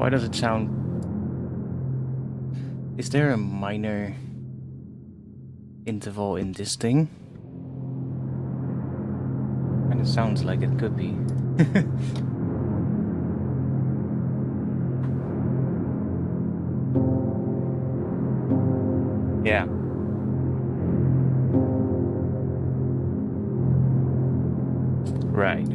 why does it sound... Is there a minor interval in this thing? And it sounds like it could be. Yeah. Right.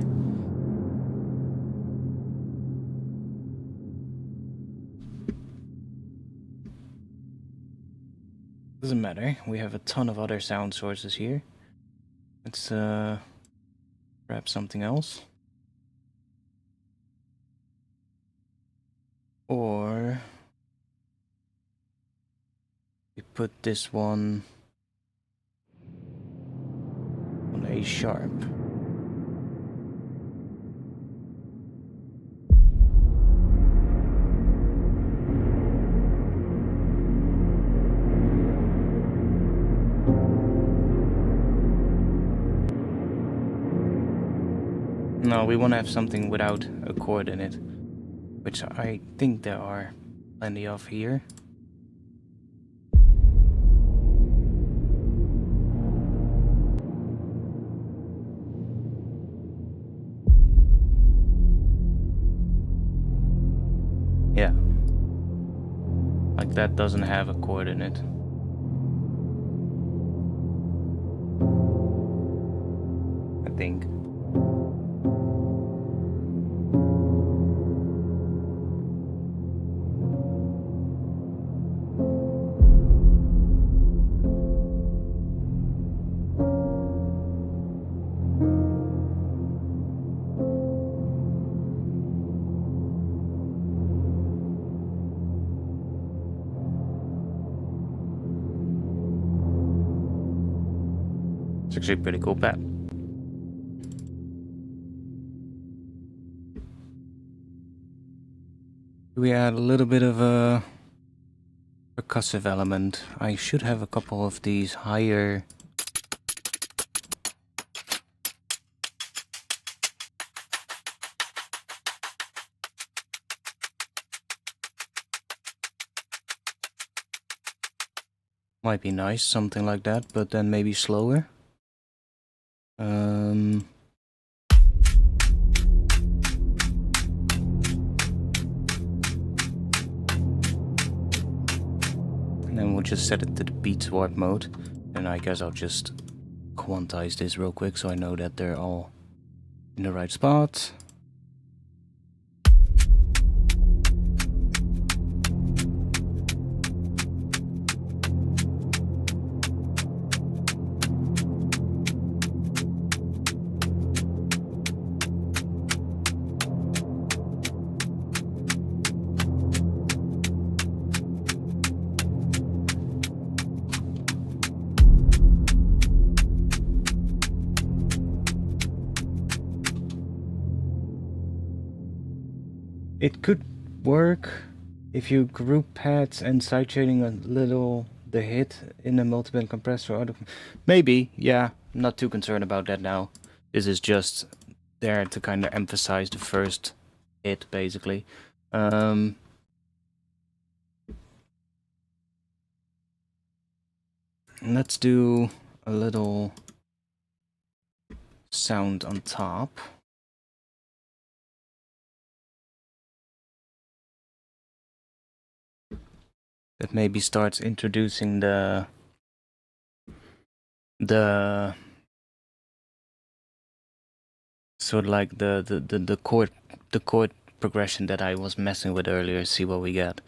Doesn't matter. We have a ton of other sound sources here. Let's grab something else. Or we put this one on A sharp. No, we want to have something without a chord in it, which I think there are plenty of here. Yeah. Like that doesn't have a chord in it. I think. It's actually a pretty cool pad. We add a little bit of a percussive element. I should have a couple of these higher. Might be nice, something like that, but then maybe slower. And then we'll just set it to the beat swap mode. And I guess I'll just quantize this real quick so I know that they're all in the right spot. It could work if you group pads and sideshading a little the hit in a multiband compressor. Maybe, yeah. I'm not too concerned about that now. This is just there to kind of emphasize the first hit, basically. Let's do a little sound on top. That maybe starts introducing the sort of like the chord progression that I was messing with earlier. See what we get.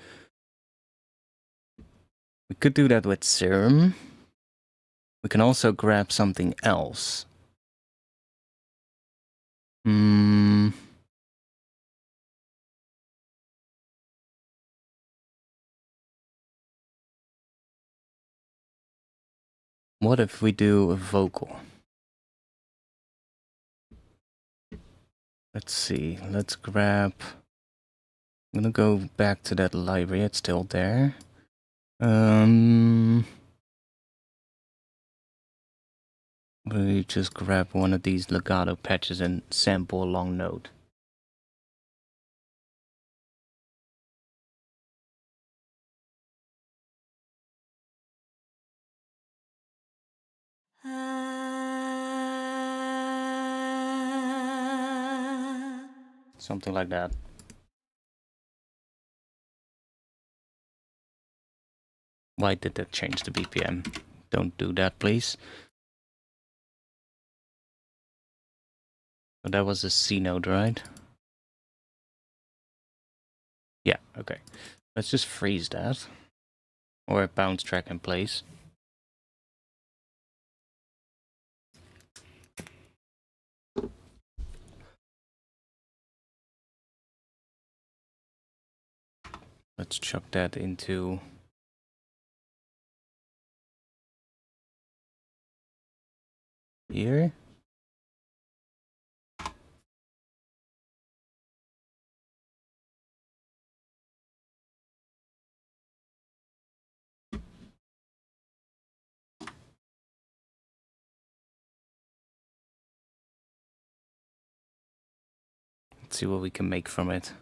We could do that with Serum. We can also grab something else. What if we do a vocal? Let's see. Let's grab. I'm gonna go back to that library. It's still there. We just grab one of these legato patches and sample a long note. Something like that. Why did that change the BPM? Don't do that, please. So that was a C note, right? Yeah, okay. Let's just freeze that. Or a bounce track in place. Let's chuck that into here. Let's see what we can make from it.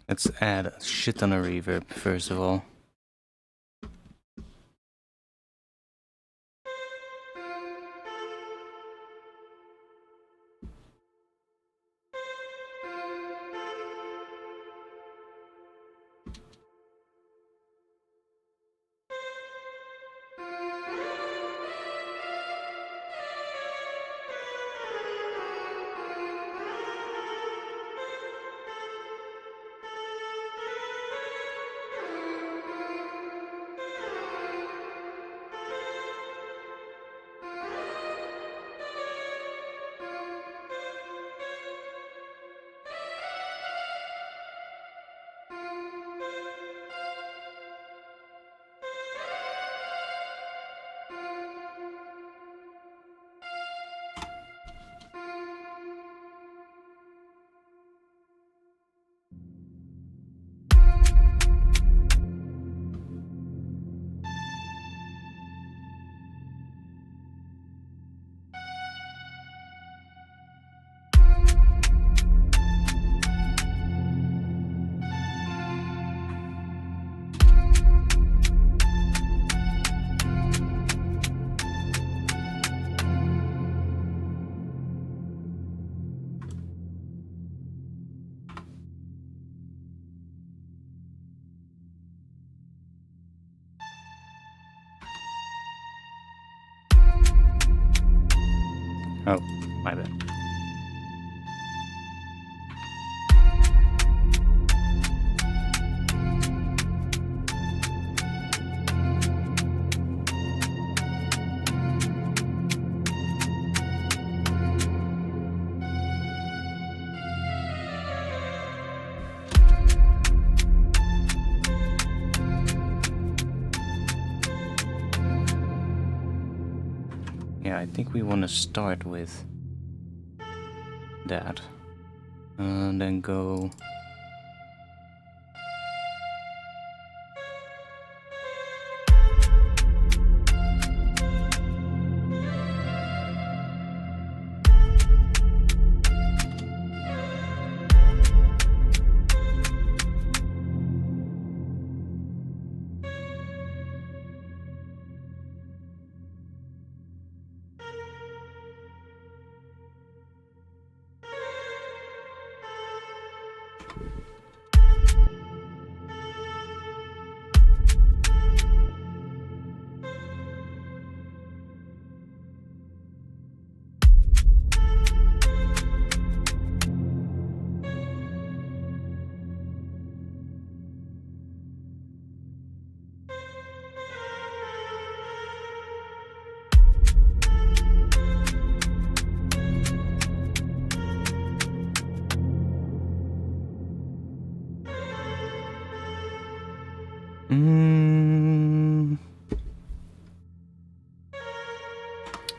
Let's add a shit ton of reverb first of all. Oh, my bad. Yeah, I think we want to start with that. And then go...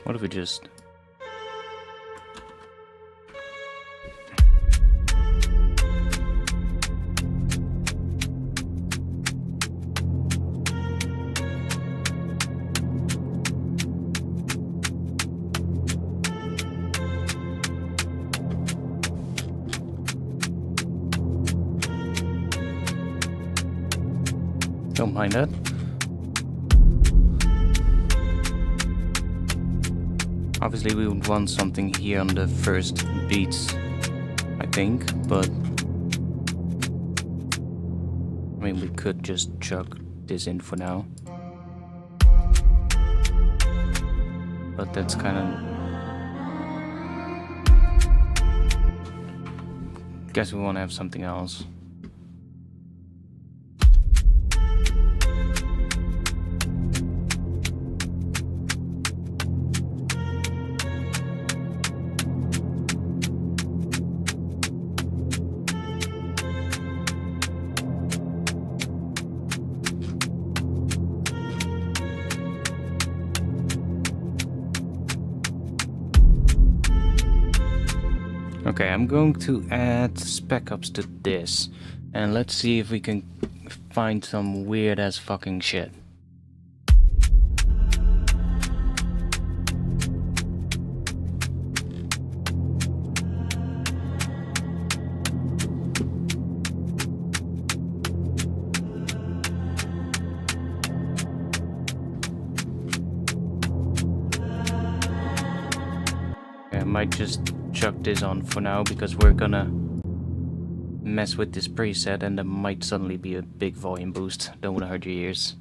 What if we just... Don't mind that. Obviously we would want something here on the first beats, I think, but I mean we could just chuck this in for now. But that's kind of... Guess we want to have something else. Okay, I'm going to add spec ups to this, and let's see if we can find some weird ass fucking shit. Okay, I might just chuck this on for now because we're gonna mess with this preset and there might suddenly be a big volume boost. Don't want to hurt your ears.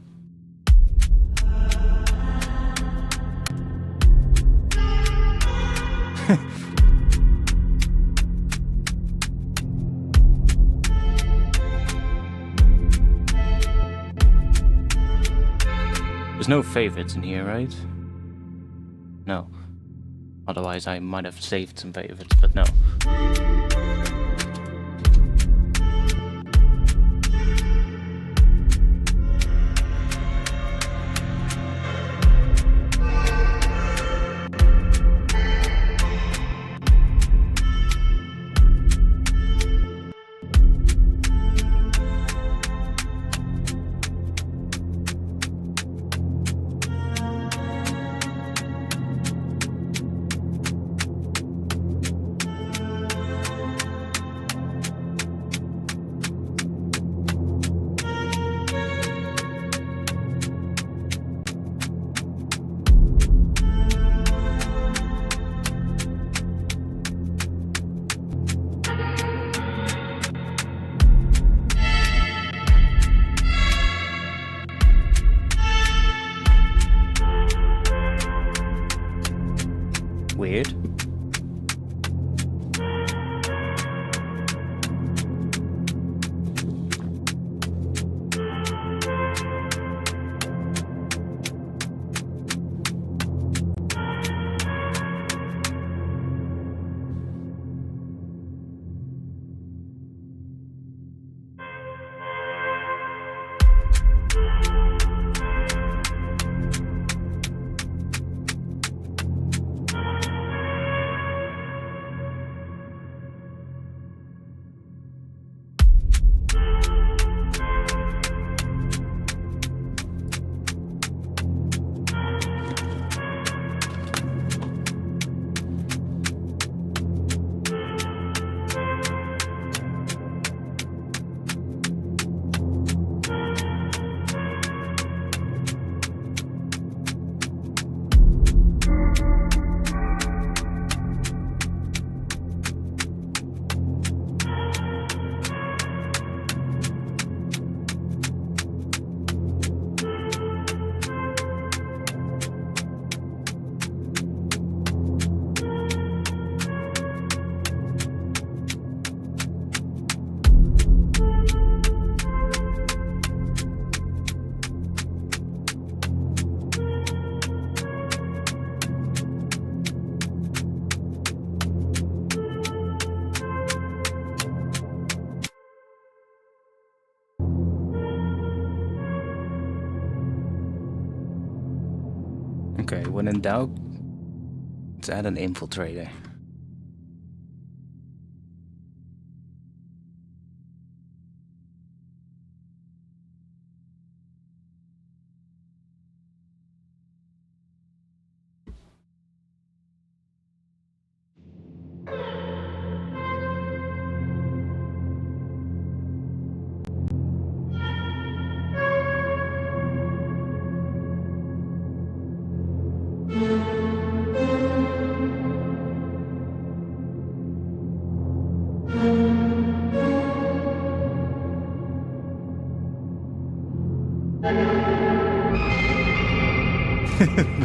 There's no favorites in here, right? No. Otherwise I might have saved some favorites, but no. Okay, when in doubt, let's add an infiltrator.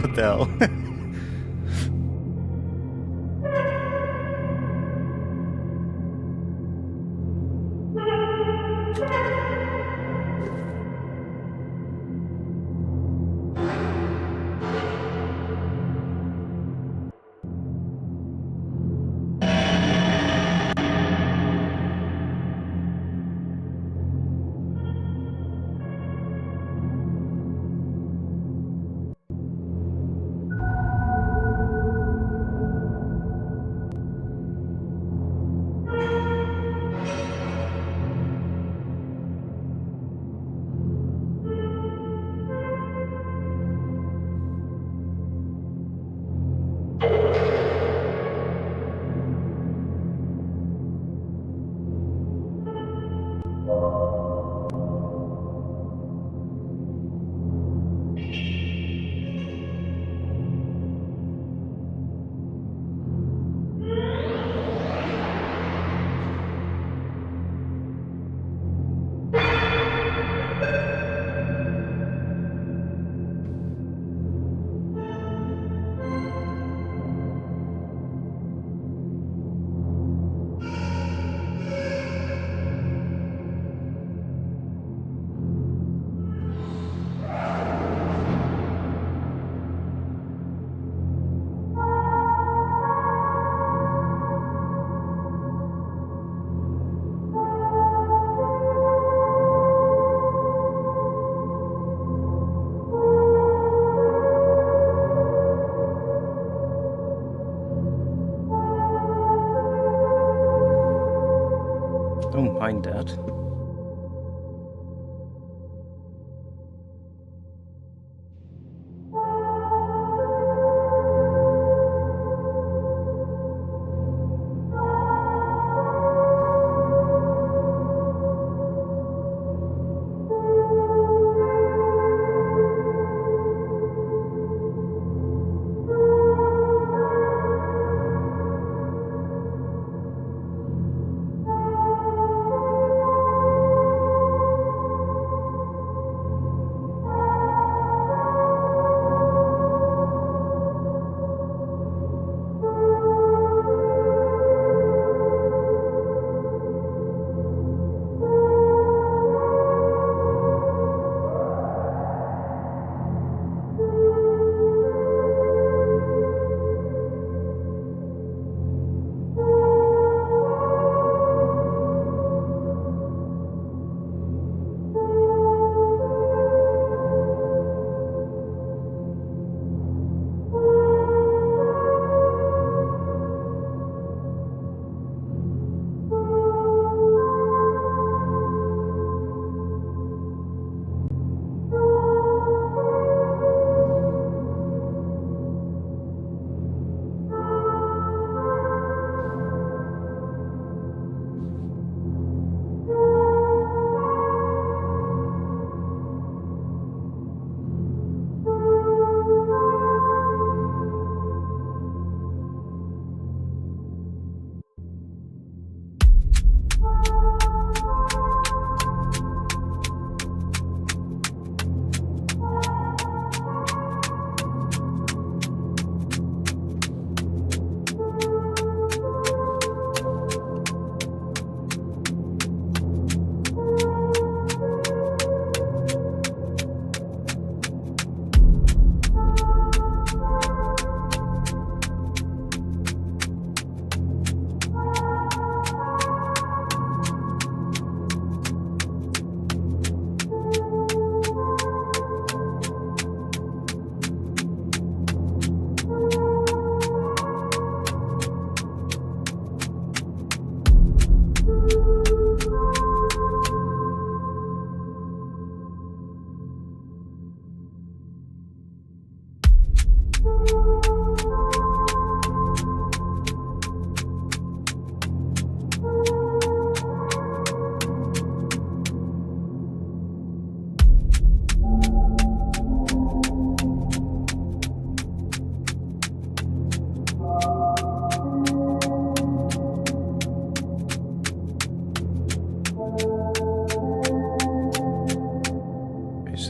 What the hell? Don't mind that.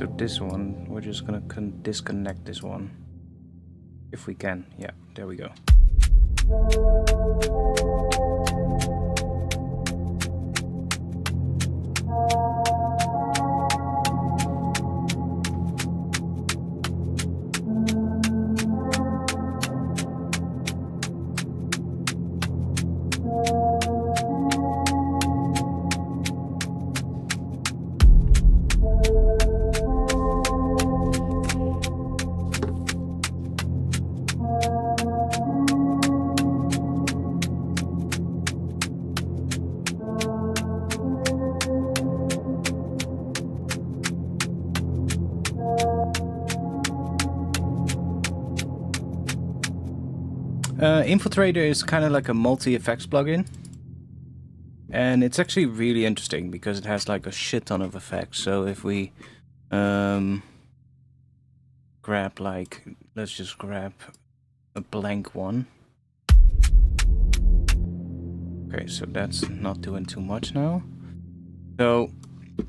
so this one, we're just gonna disconnect this one. If we can. Yeah, there we go. Infiltrator is kind of like a multi-effects plugin, and it's actually really interesting because it has like a shit ton of effects. So if we grab like, let's just grab a blank one. Okay, so that's not doing too much now. So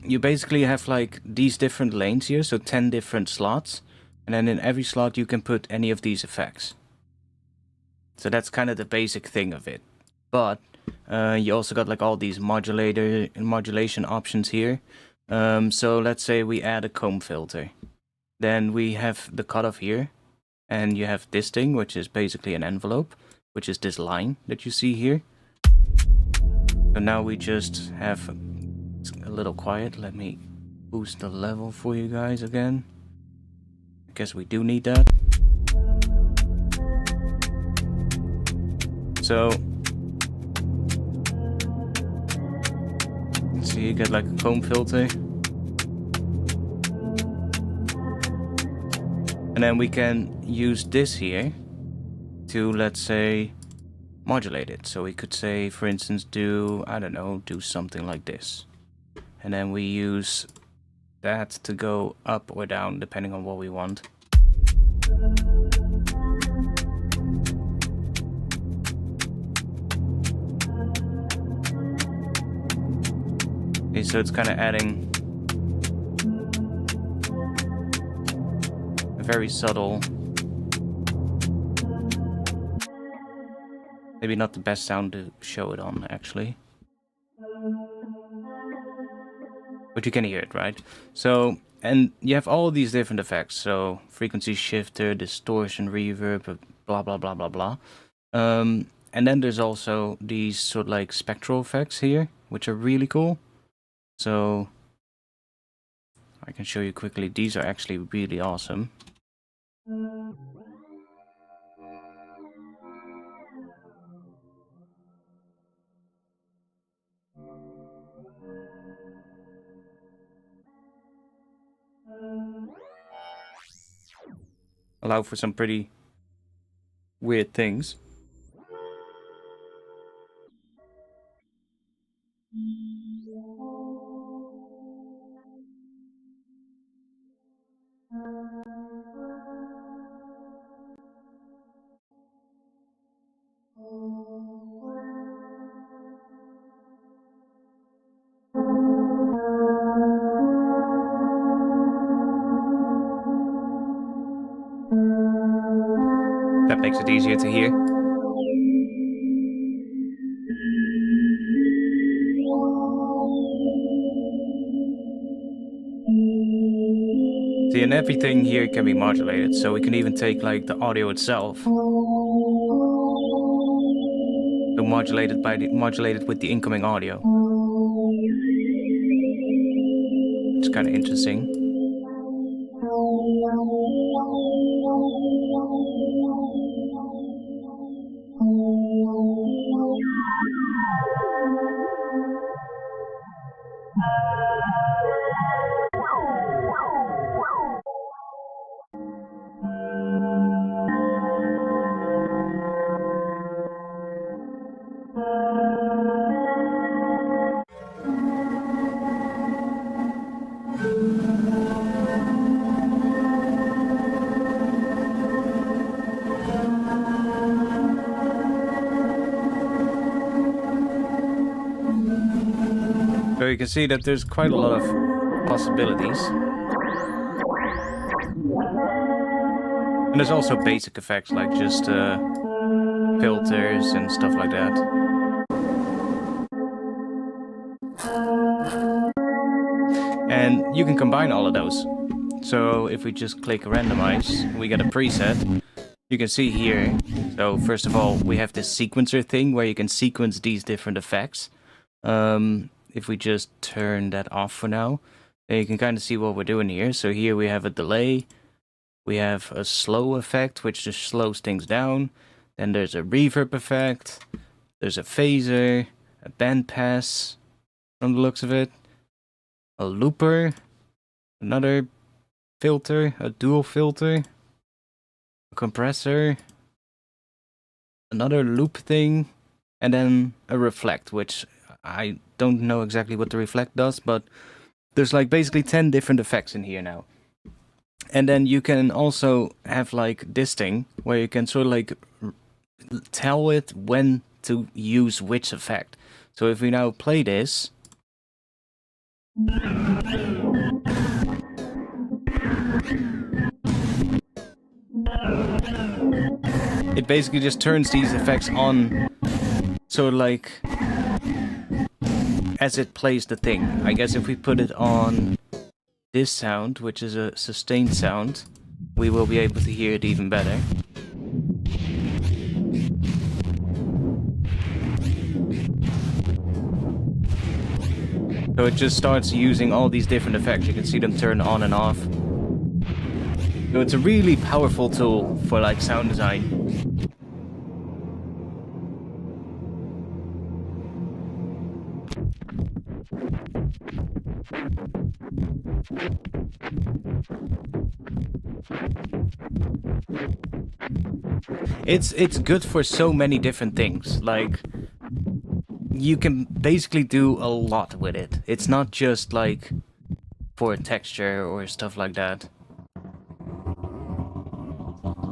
you basically have like these different lanes here, so 10 different slots, and then in every slot you can put any of these effects. So that's kind of the basic thing of it. But you also got like all these modulation options here. So let's say we add a comb filter. Then we have the cutoff here. And you have this thing, which is basically an envelope, which is this line that you see here. So now we just have a little quiet. Let me boost the level for you guys again. I guess we do need that. So, see, you get like a comb filter. And then we can use this here to, let's say, modulate it. So we could say, for instance, do, I don't know, do something like this. And then we use that to go up or down depending on what we want. Okay, so it's kind of adding a very subtle, maybe not the best sound to show it on actually, but you can hear it, right? So, and you have all these different effects, so frequency shifter, distortion, reverb, blah blah blah blah blah. And then there's also these sort of like spectral effects here, which are really cool. So I can show you quickly. These are actually really awesome. Allow for some pretty weird things. That makes it easier to hear. See, and everything here can be modulated, so we can even take like the audio itself, so modulate it with the incoming audio. It's kind of interesting. So you can see that there's quite a lot of possibilities. And there's also basic effects like just filters and stuff like that. And you can combine all of those. So if we just click randomize, we get a preset. You can see here, so first of all, we have this sequencer thing where you can sequence these different effects. If we just turn that off for now, then you can kind of see what we're doing here. So here we have a delay, we have a slow effect, which just slows things down. Then there's a reverb effect, there's a phaser, a bandpass, from the looks of it, a looper, another filter, a dual filter, a compressor, another loop thing, and then a reflect, which I don't know exactly what the reflect does, but there's like basically 10 different effects in here now. And then you can also have like this thing where you can sort of like tell it when to use which effect. So if we now play this, it basically just turns these effects on, so like as it plays the thing. I guess if we put it on this sound, which is a sustained sound, we will be able to hear it even better. So it just starts using all these different effects. You can see them turn on and off. So it's a really powerful tool for like sound design. It's good for so many different things. Like, you can basically do a lot with it. It's not just like for texture or stuff like that.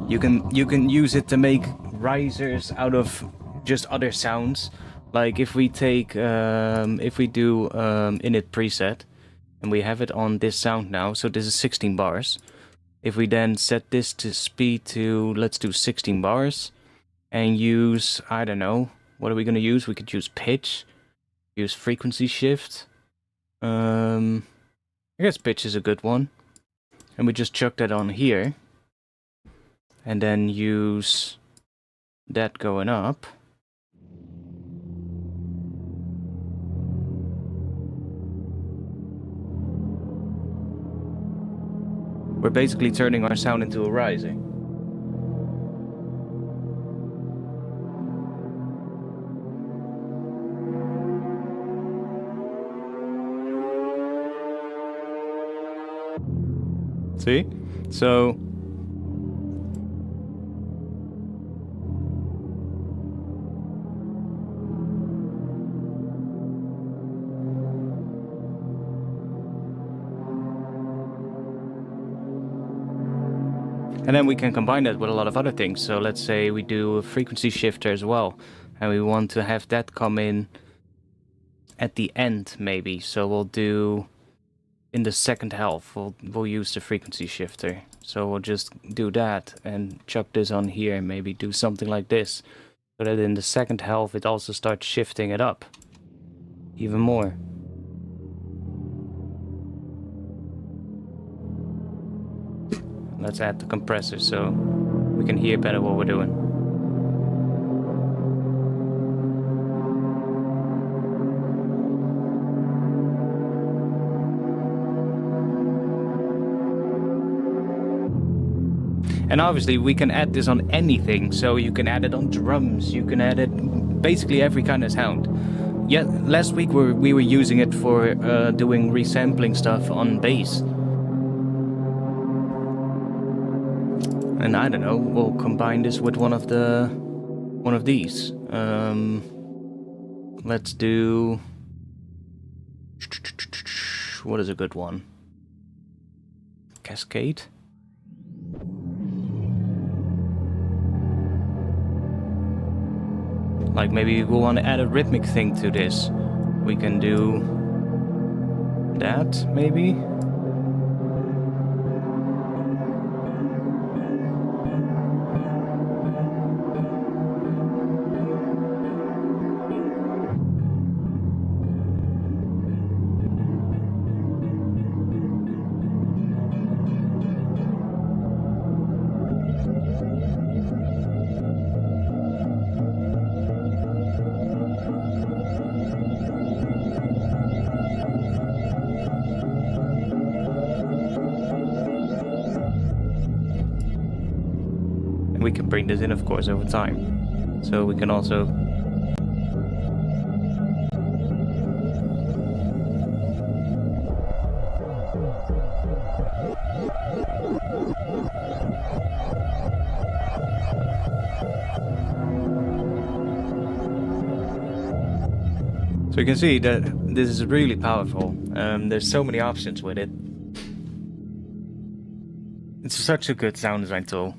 You can use it to make risers out of just other sounds. Like if we take if we do init preset and we have it on this sound now, so this is 16 bars. If we then set this to speed to, let's do 16 bars and use, I don't know, what are we going to use? We could use pitch, use frequency shift. I guess pitch is a good one. And we just chuck that on here. And then use that going up. We're basically turning our sound into a riser. See? So and then we can combine that with a lot of other things. So let's say we do a frequency shifter as well, and we want to have that come in at the end maybe. So we'll do in the second half, we'll use the frequency shifter. So we'll just do that and chuck this on here and maybe do something like this. So that in the second half it also starts shifting it up even more. Let's add the compressor so we can hear better what we're doing. And obviously we can add this on anything, so you can add it on drums, you can add it basically every kind of sound. Yeah, last week we were using it for doing resampling stuff on bass. And I don't know, we'll combine this with one of these. Let's do, what is a good one? Cascade? Like maybe we want to add a rhythmic thing to this. We can do that, maybe? we can bring this in, of course, over time. So we can also... So you can see that this is really powerful. There's so many options with it. It's such a good sound design tool.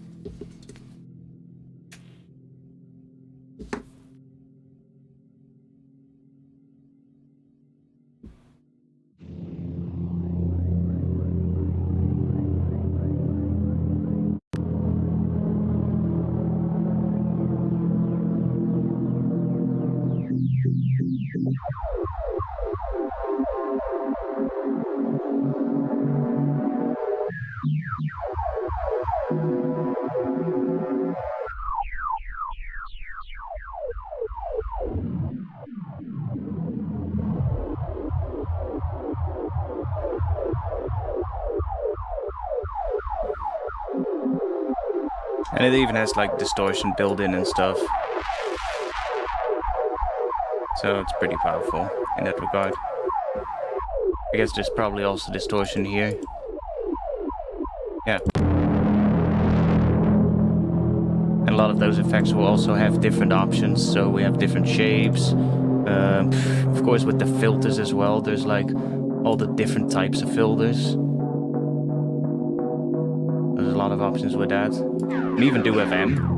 And it even has like distortion built in and stuff. So it's pretty powerful in that regard. I guess there's probably also distortion here. Yeah. And a lot of those effects will also have different options, so we have different shapes. Of course with the filters as well, there's like all the different types of filters. There's a lot of options with that. We even do FM.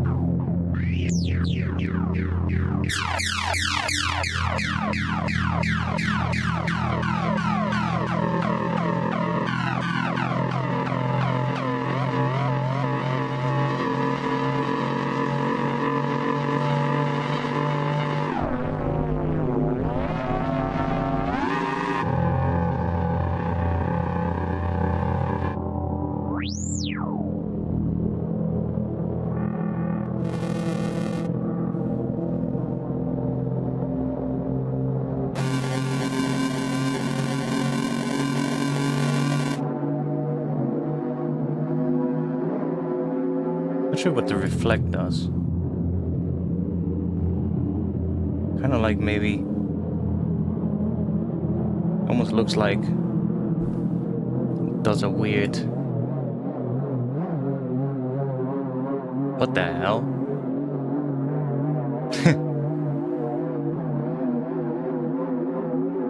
Not sure what the reflect does. Kind of like maybe... almost looks like... does a weird... What the hell?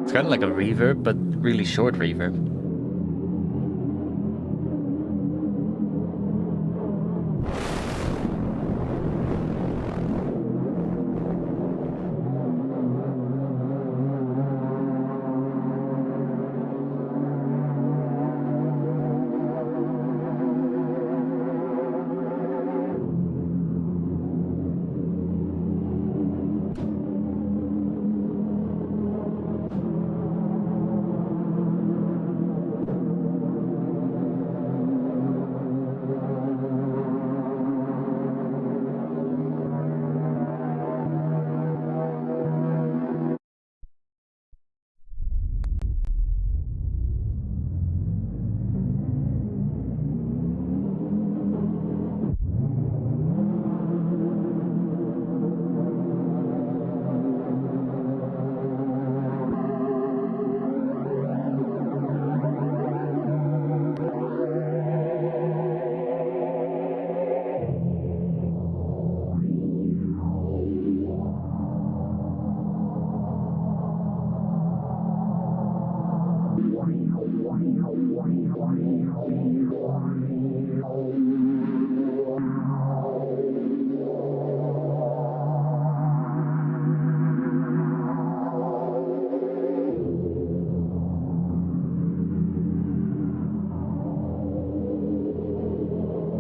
It's kind of like a reverb, but really short reverb.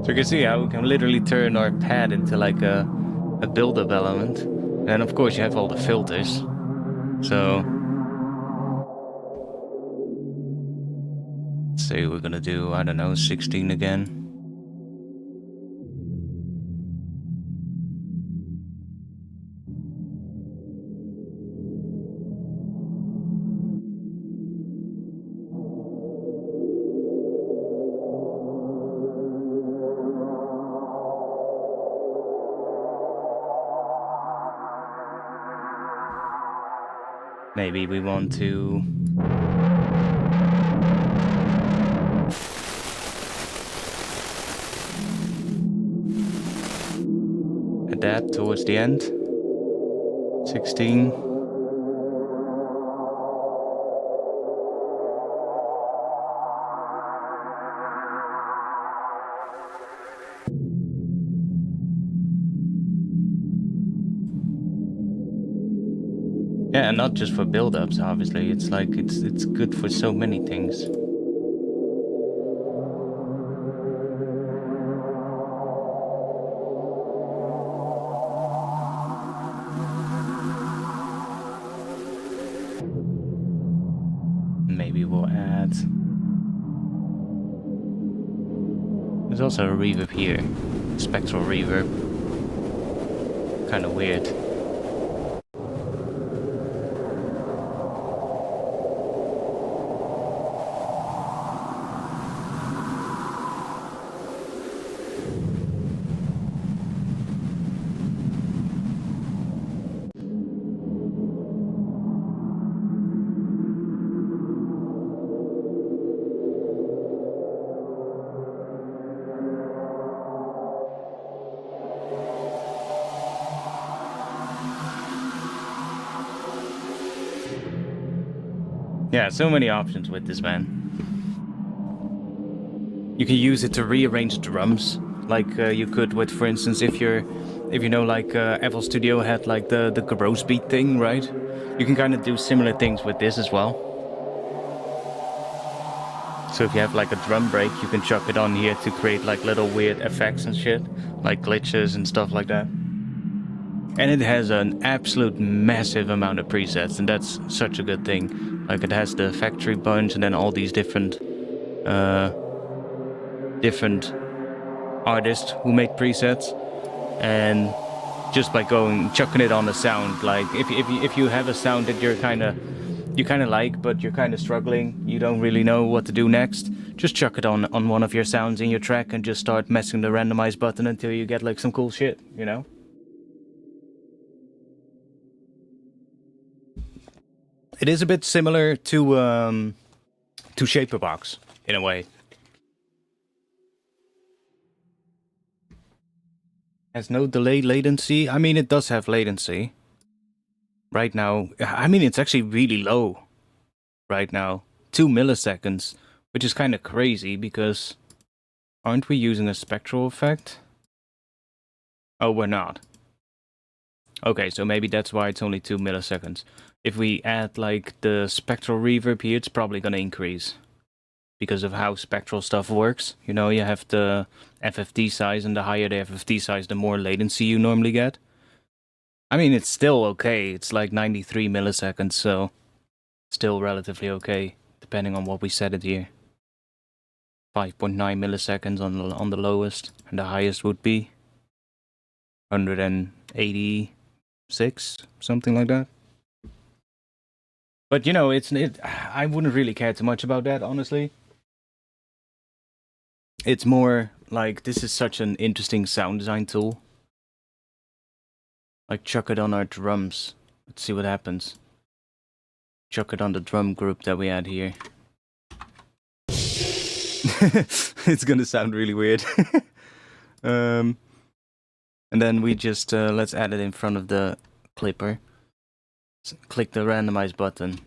So you can see how we can literally turn our pad into like a build-up element. And of course you have all the filters. So... let's say we're gonna do, I don't know, 16 again. Maybe we want to add that towards the end. 16. Yeah, and not just for build-ups, obviously. It's like it's good for so many things. Maybe we'll add. There's also a reverb here, spectral reverb. Kind of weird. Yeah, so many options with this, man. You can use it to rearrange drums, like you could with, for instance, if you know, like FL Studio had like the gross beat thing, right? You can kind of do similar things with this as well. So if you have like a drum break, you can chuck it on here to create like little weird effects and shit, like glitches and stuff like that. And it has an absolute massive amount of presets, and that's such a good thing. Like it has the factory bunch and then all these different artists who make presets. And just by chucking it on the sound, like if you have a sound that you kind of like, but you're kind of struggling, you don't really know what to do next, just chuck it on one of your sounds in your track and just start messing the randomize button until you get like some cool shit, you know? It is a bit similar to Shaperbox in a way. Has no delay latency. I mean, it does have latency. Right now, I mean, it's actually really low. Right now, 2 milliseconds, which is kind of crazy because aren't we using a spectral effect? Oh, we're not. Okay, so maybe that's why it's only 2 milliseconds. If we add like the spectral reverb here, it's probably gonna increase because of how spectral stuff works. You know, you have the FFT size, and the higher the FFT size, the more latency you normally get. I mean, it's still okay. It's like 93 milliseconds, so still relatively okay, depending on what we set it here. 5.9 milliseconds on the lowest, and the highest would be 186, something like that. But you know, I wouldn't really care too much about that, honestly. It's more like this is such an interesting sound design tool. Like chuck it on our drums. Let's see what happens. Chuck it on the drum group that we had here. It's gonna sound really weird. And then we just let's add it in front of the clipper. Click the randomize button.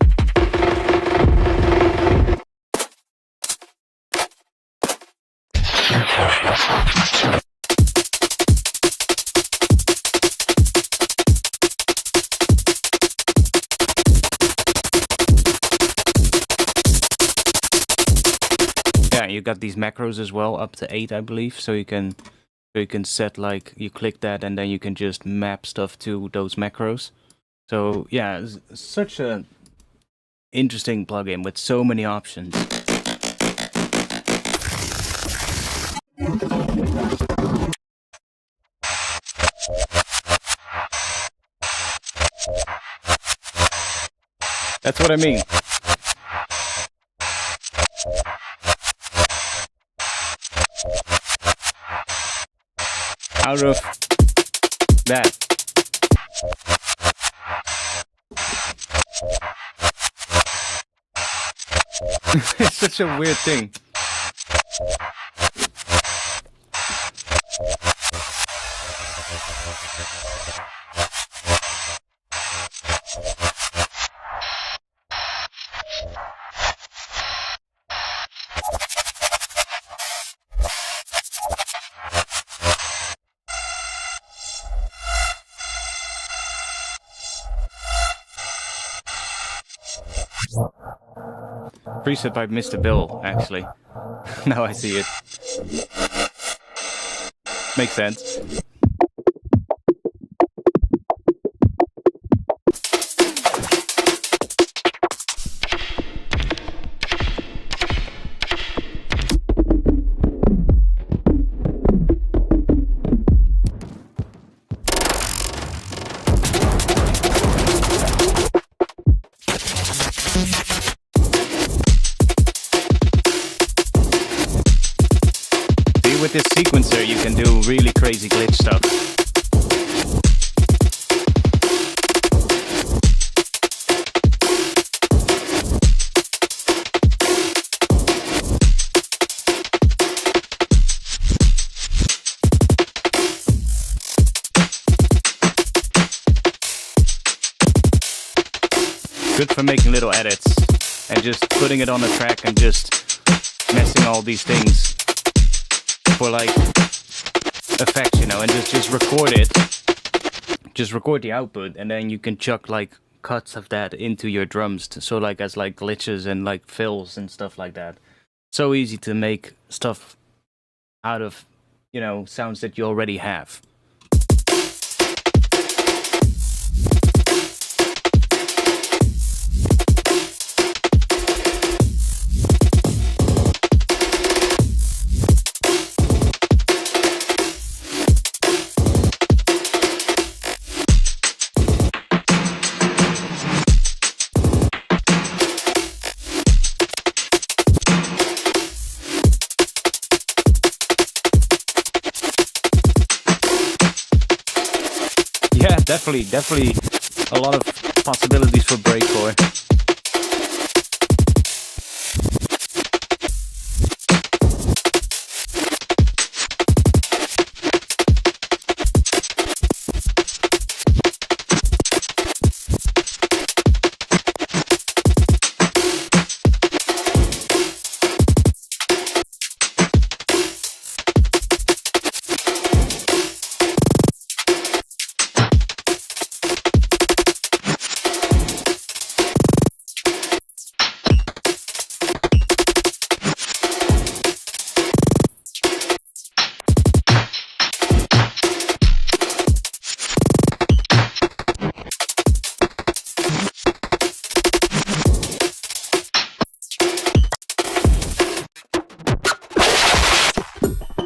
Yeah, you got these macros as well, up to 8, I believe, so you can set, like, you click that and then you can just map stuff to those macros. So yeah, it's such a interesting plugin with so many options. That's what I mean. Out of that. It's such a weird thing. Preset by Mr. Bill, actually. Now I see it. Makes sense. With this sequencer you can do really crazy glitch stuff. Good for making little edits and just putting it on the track and just messing all these things for like effects, you know, and just record it. Just record the output and then you can chuck like cuts of that into your drums, so like as like glitches and like fills and stuff like that. So easy to make stuff out of, you know, sounds that you already have. Yeah, definitely a lot of possibilities for breakcore.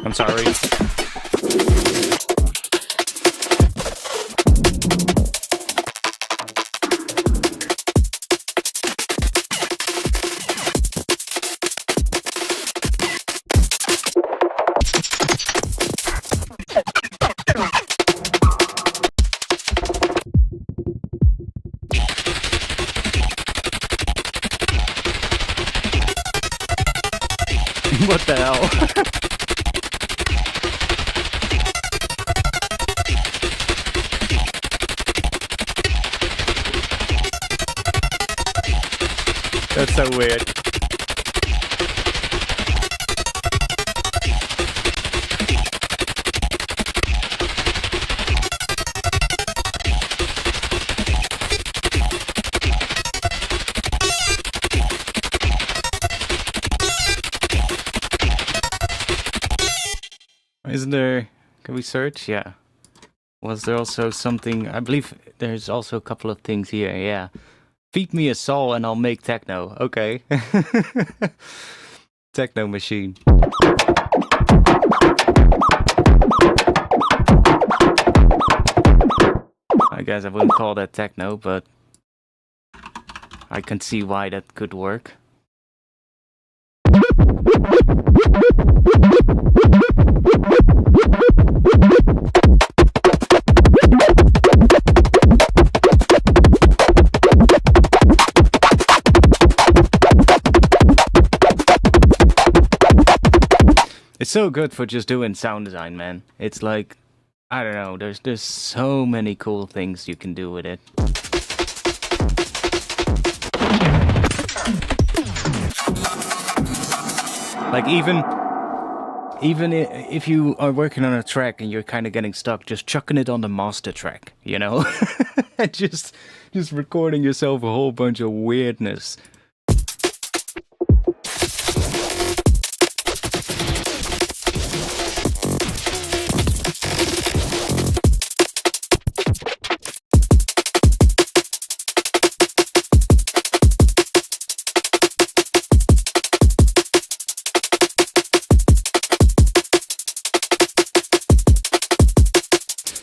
I'm sorry. What the hell? That's so weird. Isn't there... Can we search? Yeah. Was there also something... I believe there's also a couple of things here, yeah. Feed me a soul and I'll make techno. Okay. Techno machine. I guess I wouldn't call that techno, but I can see why that could work. It's so good for just doing sound design, man. It's like, I don't know, there's so many cool things you can do with it. Like even if you are working on a track and you're kind of getting stuck, just chucking it on the master track, you know? And just recording yourself a whole bunch of weirdness.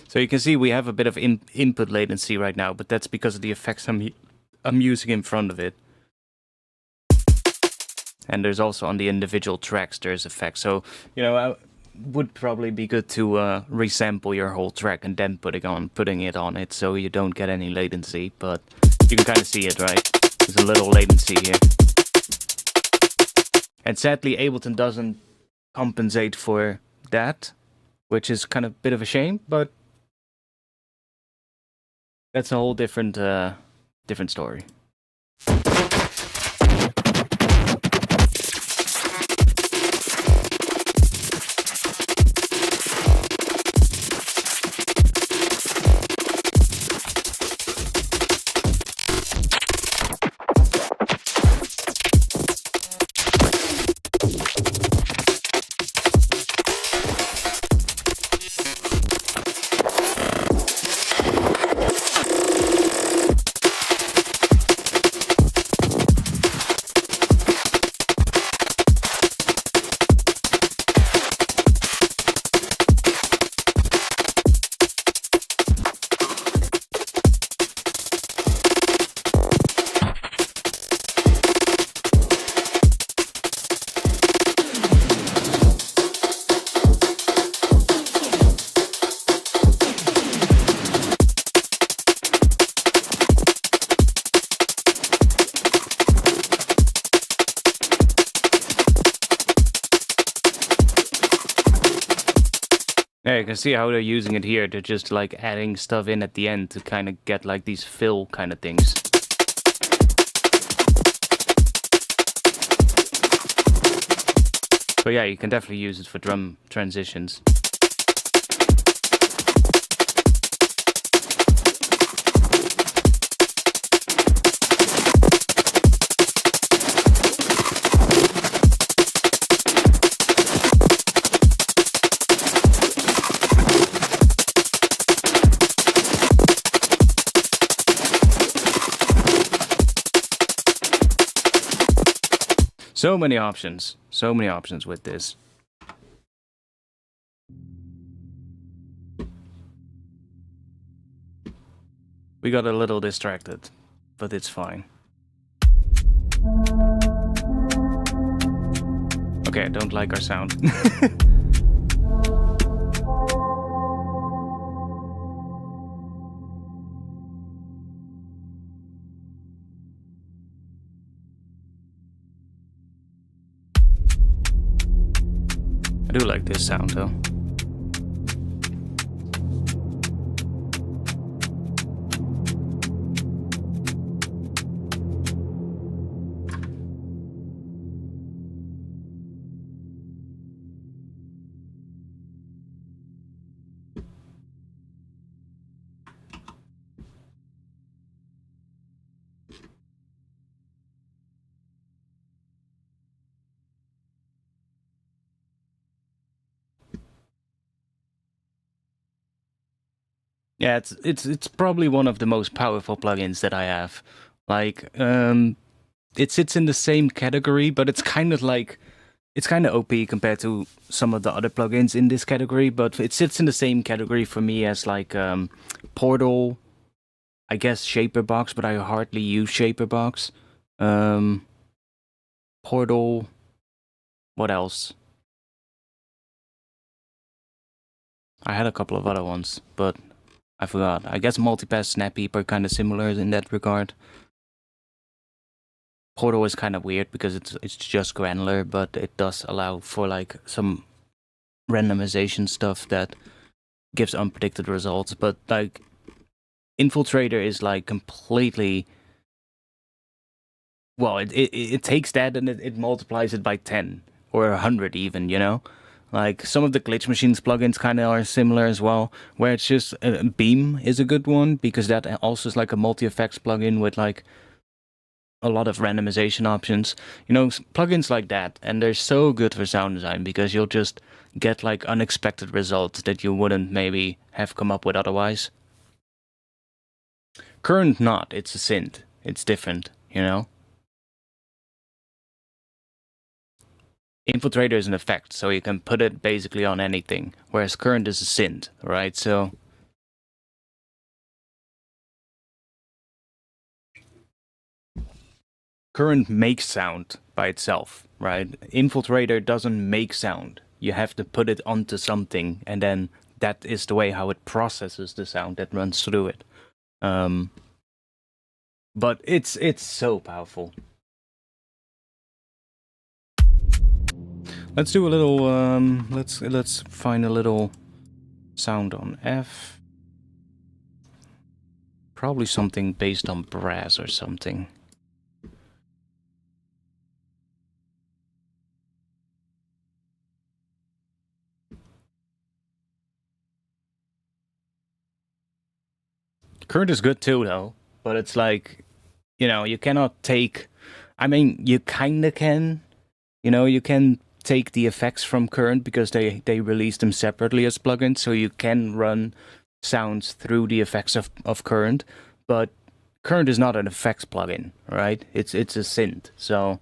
So you can see we have a bit of input latency right now, but that's because of the effects I'm using in front of it. And there's also on the individual tracks there's effects. So, you know, I would probably be good to resample your whole track and then putting it on it so you don't get any latency. But you can kind of see it, right? There's a little latency here. And sadly, Ableton doesn't compensate for that, which is kind of a bit of a shame, but that's a whole different story. Yeah, you can see how they're using it here. They're just like adding stuff in at the end to kind of get like these fill kind of things. But yeah, you can definitely use it for drum transitions. So many options with this. We got a little distracted, but it's fine. Okay, I don't like our sound. I do like this sound though. Yeah, it's probably one of the most powerful plugins that I have. Like, it sits in the same category, but it's kind of OP compared to some of the other plugins in this category. But it sits in the same category for me as like Portal, I guess Shaperbox, but I hardly use Shaperbox. Portal, what else? I had a couple of other ones, but I forgot. I guess Multipass, Snapheap are kind of similar in that regard. Portal is kind of weird because it's just granular, but it does allow for like some randomization stuff that gives unpredicted results, but like Infiltrator is like completely, well, it takes that and it multiplies it by 10 or 100 even, you know? Like some of the Glitch Machines plugins kind of are similar as well, where it's just Beam is a good one because that also is like a multi-effects plugin with like a lot of randomization options, you know, plugins like that. And they're so good for sound design because you'll just get like unexpected results that you wouldn't maybe have come up with otherwise. Current not, it's a synth. It's different, you know? Infiltrator is an effect, so you can put it basically on anything, whereas current is a synth, right? So current makes sound by itself, right? Infiltrator doesn't make sound. You have to put it onto something, and then that is the way how it processes the sound that runs through it. But it's so powerful. Let's do a little. Let's find a little sound on F. Probably something based on brass or something. Current is good too, though. But it's like, you know, you cannot take. I mean, you kinda can. You know, you can take the effects from Current because they release them separately as plugins, so you can run sounds through the effects of Current, but Current is not an effects plugin, right? It's a synth, so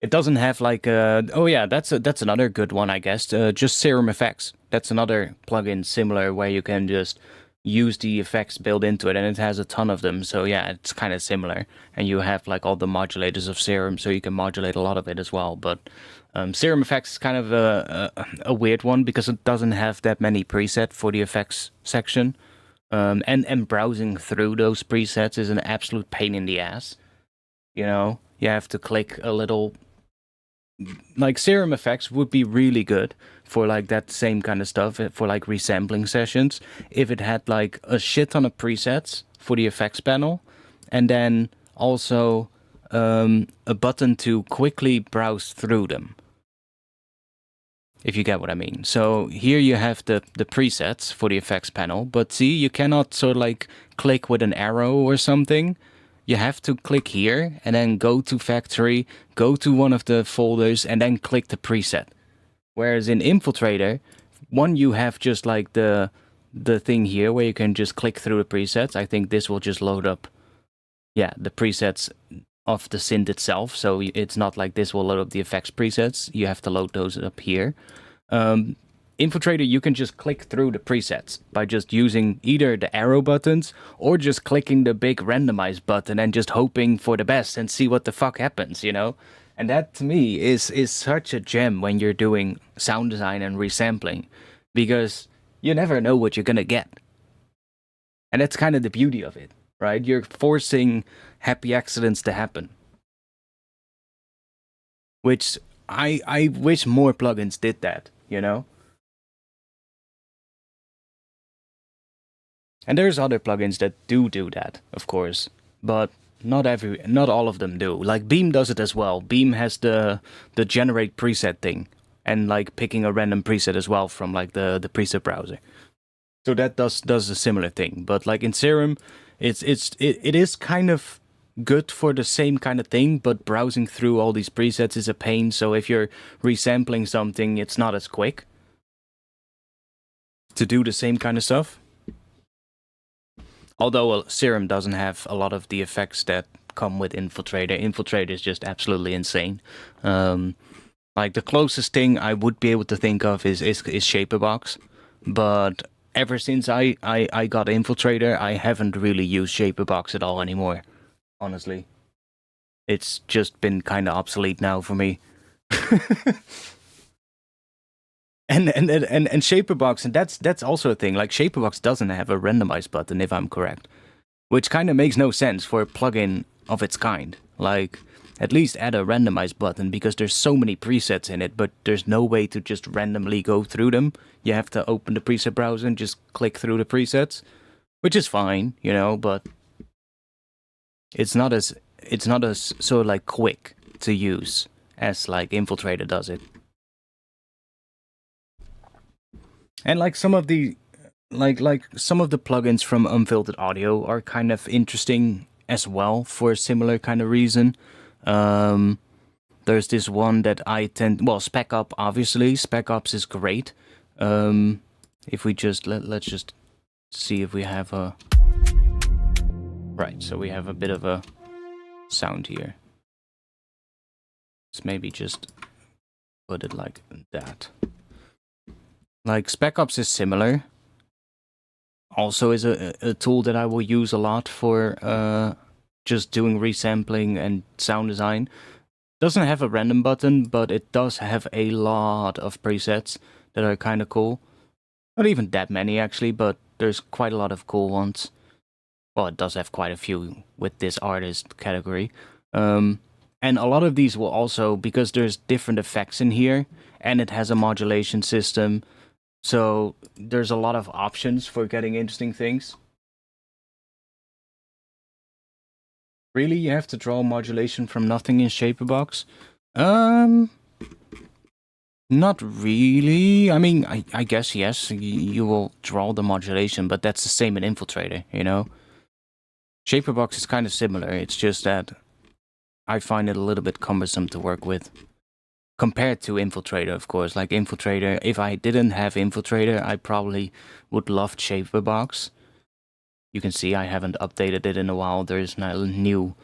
it doesn't have like a. Oh yeah, that's another good one, I guess. Just Serum Effects. That's another plugin similar where you can just use the effects built into it, and it has a ton of them, so yeah, it's kind of similar. And you have like all the modulators of Serum, so you can modulate a lot of it as well. But Serum Effects is kind of a weird one because it doesn't have that many presets for the effects section, and browsing through those presets is an absolute pain in the ass. You know, you have to click a little. Like Serum Effects would be really good for like that same kind of stuff, for like resampling sessions, if it had like a shit ton of presets for the effects panel, and then also a button to quickly browse through them, if you get what I mean. So here you have the presets for the effects panel, but see, you cannot sort of like click with an arrow or something. You have to click here and then go to factory, go to one of the folders, and then click the preset. Whereas in Infiltrator, one, you have just like the thing here where you can just click through the presets. I think this will just load up, yeah, the presets of the synth itself. So it's not like this will load up the effects presets. You have to load those up here. Infiltrator, you can just click through the presets by just using either the arrow buttons or just clicking the big randomize button and just hoping for the best and see what the fuck happens, you know? And that to me is such a gem when you're doing sound design and resampling, because you never know what you're gonna get. And that's kind of the beauty of it, right? You're forcing happy accidents to happen. Which I wish more plugins did that, you know? And there's other plugins that do that, of course, but not all of them do. Like Beam does it as well. Beam has the generate preset thing, and like picking a random preset as well from like the preset browser. So that does a similar thing. But like in Serum, it is kind of good for the same kind of thing, but browsing through all these presets is a pain. So if you're resampling something, it's not as quick to do the same kind of stuff. Although Serum doesn't have a lot of the effects that come with Infiltrator. Infiltrator is just absolutely insane. Like the closest thing I would be able to think of is Shaperbox. But ever since I got Infiltrator, I haven't really used Shaperbox at all anymore. Honestly. It's just been kind of obsolete now for me. And Shaperbox, and that's also a thing. Like Shaperbox doesn't have a randomize button, if I'm correct, which kind of makes no sense for a plugin of its kind. Like at least add a randomize button, because there's so many presets in it, but there's no way to just randomly go through them. You have to open the preset browser and just click through the presets, which is fine, you know, but it's not as sort of like quick to use as like Infiltrator does it. And like some of the some of the plugins from Unfiltered Audio are kind of interesting as well for a similar kind of reason. There's this one that I tend, well, Spec Up, obviously. Spec Ops is great. If we just let's just see if we have a right. So we have a bit of a sound here. Let's maybe just put it like that. Like Spec Ops is similar. Also is a tool that I will use a lot for just doing resampling and sound design. Doesn't have a random button, but it does have a lot of presets that are kind of cool. Not even that many actually, but there's quite a lot of cool ones. Well, it does have quite a few with this artist category. And a lot of these will also, because there's different effects in here, and it has a modulation system, so there's a lot of options for getting interesting things. Really, you have to draw modulation from nothing in Shaperbox? Not really. I mean, I guess yes, you will draw the modulation, but that's the same in Infiltrator, you know? Shaperbox is kind of similar, it's just that I find it a little bit cumbersome to work with. Compared to Infiltrator, of course. Like Infiltrator, if I didn't have Infiltrator, I probably would love Shaperbox. You can see I haven't updated it in a while. There's now new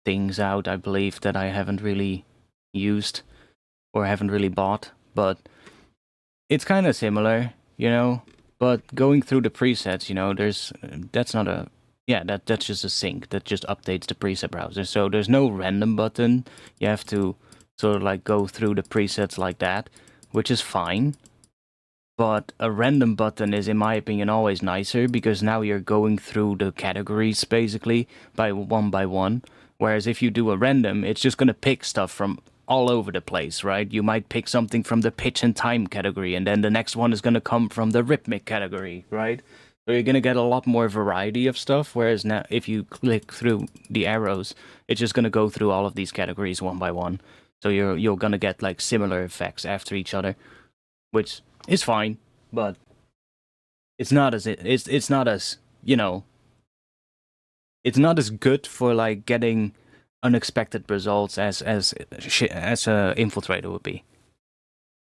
things out, I believe, that I haven't really used or haven't really bought. But it's kind of similar, you know? But going through the presets, you know, that's not a... Yeah, that's just a sync that just updates the preset browser. So there's no random button. You have to sort of like go through the presets like that, which is fine. But a random button is, in my opinion, always nicer, because now you're going through the categories basically by one. Whereas if you do a random, it's just going to pick stuff from all over the place, right? You might pick something from the pitch and time category, and then the next one is going to come from the rhythmic category, right? So you're going to get a lot more variety of stuff, whereas now if you click through the arrows, it's just going to go through all of these categories one by one. So you're going to get like similar effects after each other, which is fine, but it's not as you know, it's not as good for like getting unexpected results as a Infiltrator would be.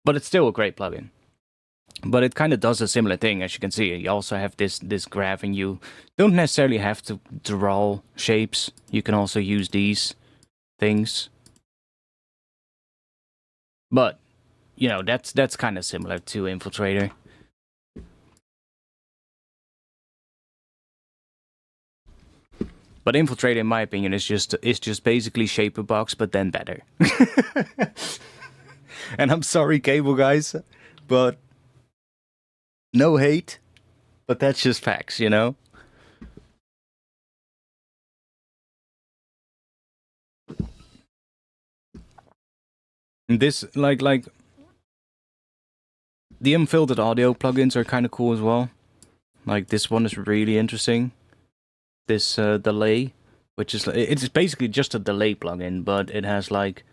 But it's still a great plugin. But it kind of does a similar thing, as you can see. You also have this graph, and you don't necessarily have to draw shapes. You can also use these things. But, you know, that's kind of similar to Infiltrator. But Infiltrator, in my opinion, is just basically Shaperbox, but then better. And I'm sorry, cable guys, but no hate, but that's just facts, you know? And this, like the unfiltered audio plugins are kind of cool as well. Like this one is really interesting. This delay, which is, it's basically just a delay plugin, but it has like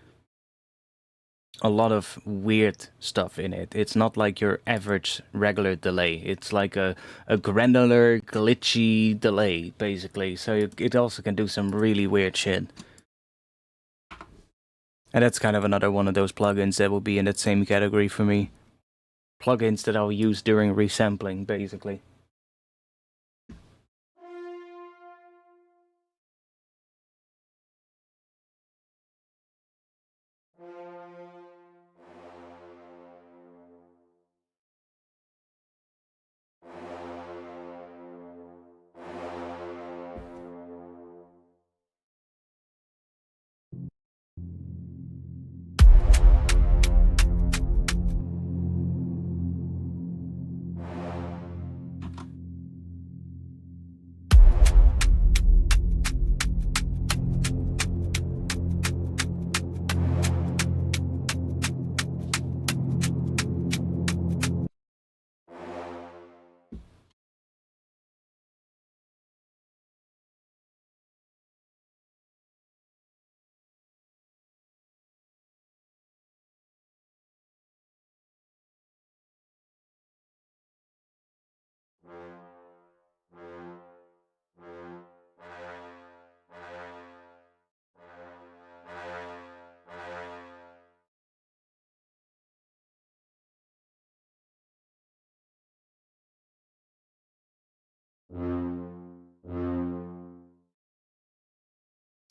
a lot of weird stuff in it. It's not like your average regular delay. It's like a granular, glitchy delay, basically. So it also can do some really weird shit. And that's kind of another one of those plugins that will be in that same category for me. Plugins that I'll use during resampling, basically.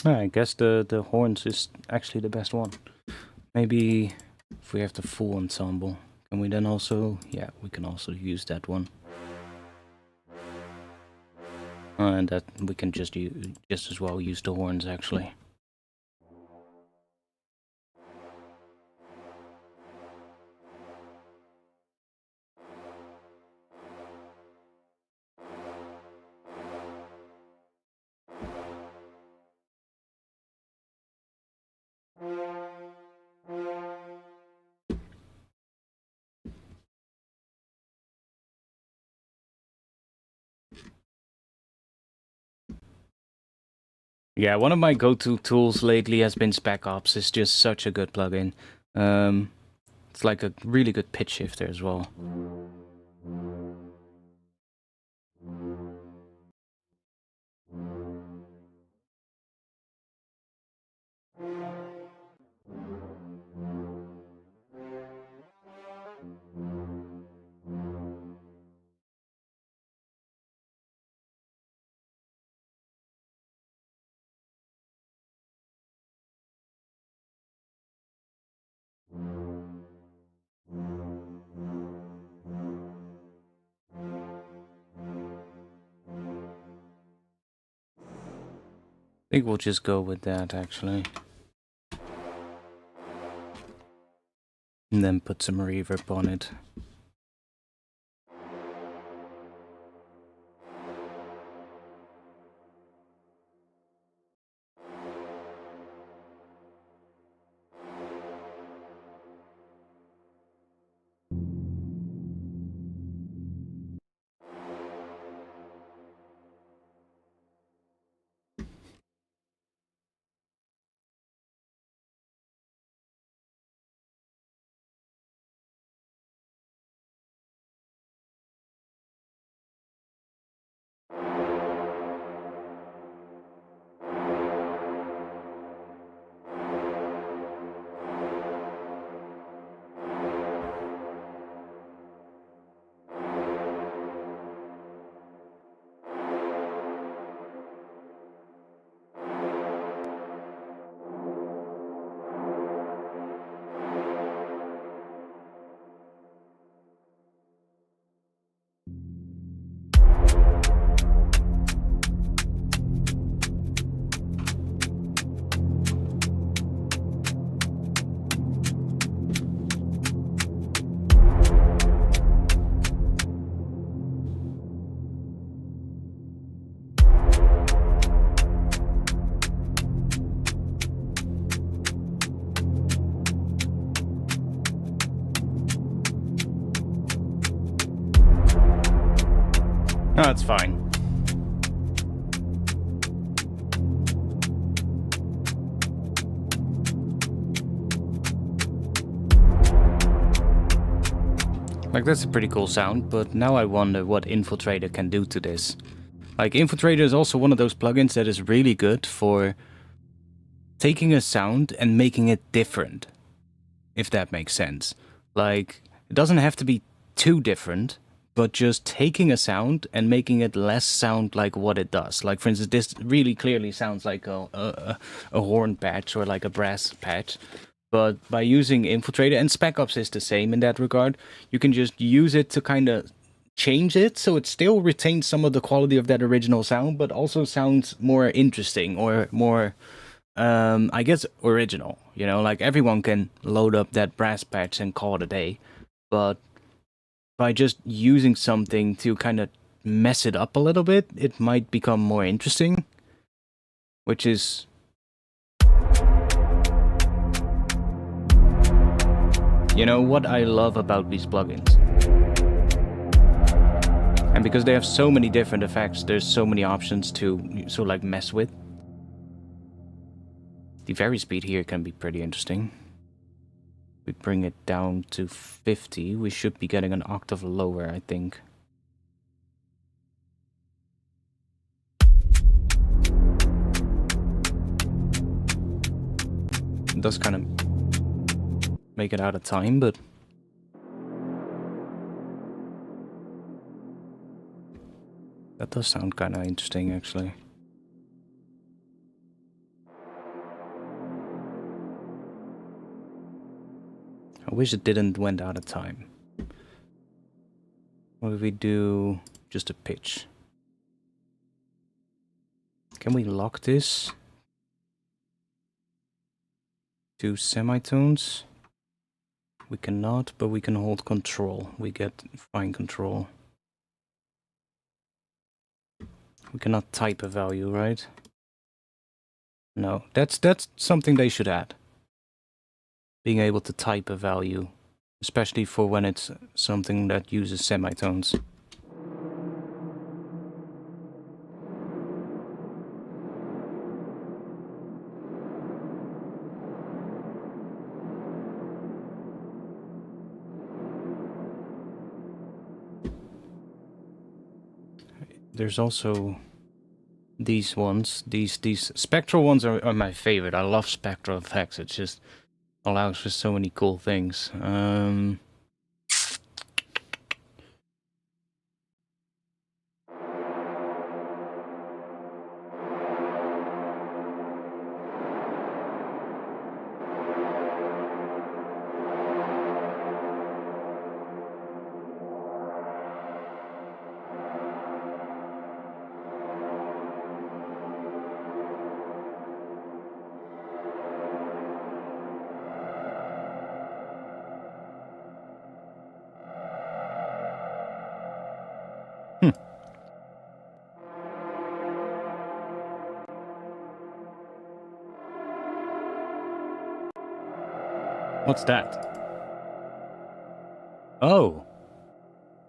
I guess the horns is actually the best one. Maybe if we have the full ensemble, can we then also... Yeah, we can also use that one. And that we can just as well use the horns, actually. Yeah, one of my go-to tools lately has been Spec Ops. It's just such a good plugin. It's like a really good pitch shifter as well. I think we'll just go with that, actually. And then put some reverb on it. No, it's fine. Like, that's a pretty cool sound, but now I wonder what Infiltrator can do to this. Like, Infiltrator is also one of those plugins that is really good for taking a sound and making it different, if that makes sense. Like, it doesn't have to be too different, but just taking a sound and making it less sound like what it does. Like, for instance, this really clearly sounds like a horn patch or like a brass patch. But by using Infiltrator, and Spec Ops is the same in that regard, you can just use it to kind of change it so it still retains some of the quality of that original sound, but also sounds more interesting or more, I guess, original. You know, like everyone can load up that brass patch and call it a day. But by just using something to kind of mess it up a little bit, it might become more interesting, which is... You know what I love about these plugins. And because they have so many different effects, there's so many options to like mess with. The vary speed here can be pretty interesting. We bring it down to 50, we should be getting an octave lower, I think. It does kind of make it out of time, but that does sound kind of interesting, actually. I wish it didn't went out of time. What if we do just a pitch? Can we lock this to semitones? We cannot, but we can hold control. We get fine control. We cannot type a value, right? No, that's something they should add. Being able to type a value, especially for when it's something that uses semitones. There's also these ones. These spectral ones are my favorite. I love spectral effects. It just allows for so many cool things. What's that? Oh.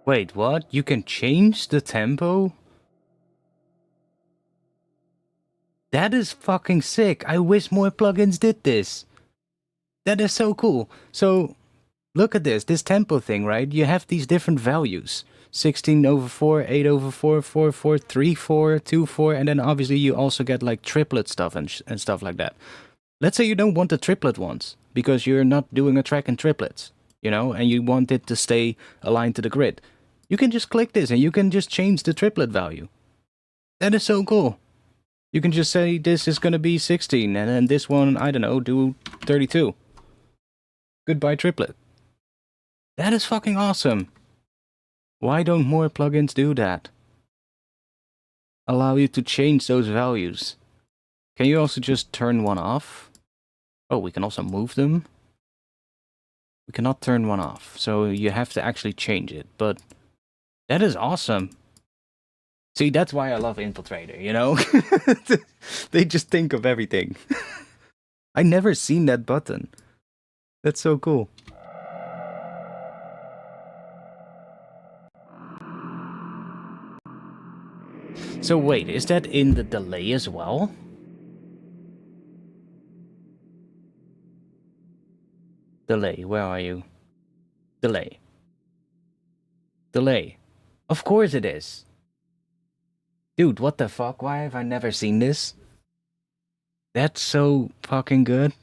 Wait, what? You can change the tempo? That is fucking sick. I wish more plugins did this. That is so cool. So, look at this tempo thing, right? You have these different values. 16/4, 8/4, 4/4, 3/4, 2/4, and then obviously you also get like triplet stuff and stuff like that. Let's say you don't want the triplet ones, because you're not doing a track in triplets, you know, and you want it to stay aligned to the grid. You can just click this and you can just change the triplet value. That is so cool. You can just say this is going to be 16 and then this one, I don't know, do 32. Goodbye triplet. That is fucking awesome. Why don't more plugins do that? Allow you to change those values. Can you also just turn one off? Oh, we can also move them. We cannot turn one off, so you have to actually change it, but that is awesome. See, that's why I love Infiltrator, you know? They just think of everything. I never seen that button. That's so cool. So wait, is that in the delay as well? Delay, where are you? Delay. Delay. Of course it is. Dude, what the fuck? Why have I never seen this? That's so fucking good.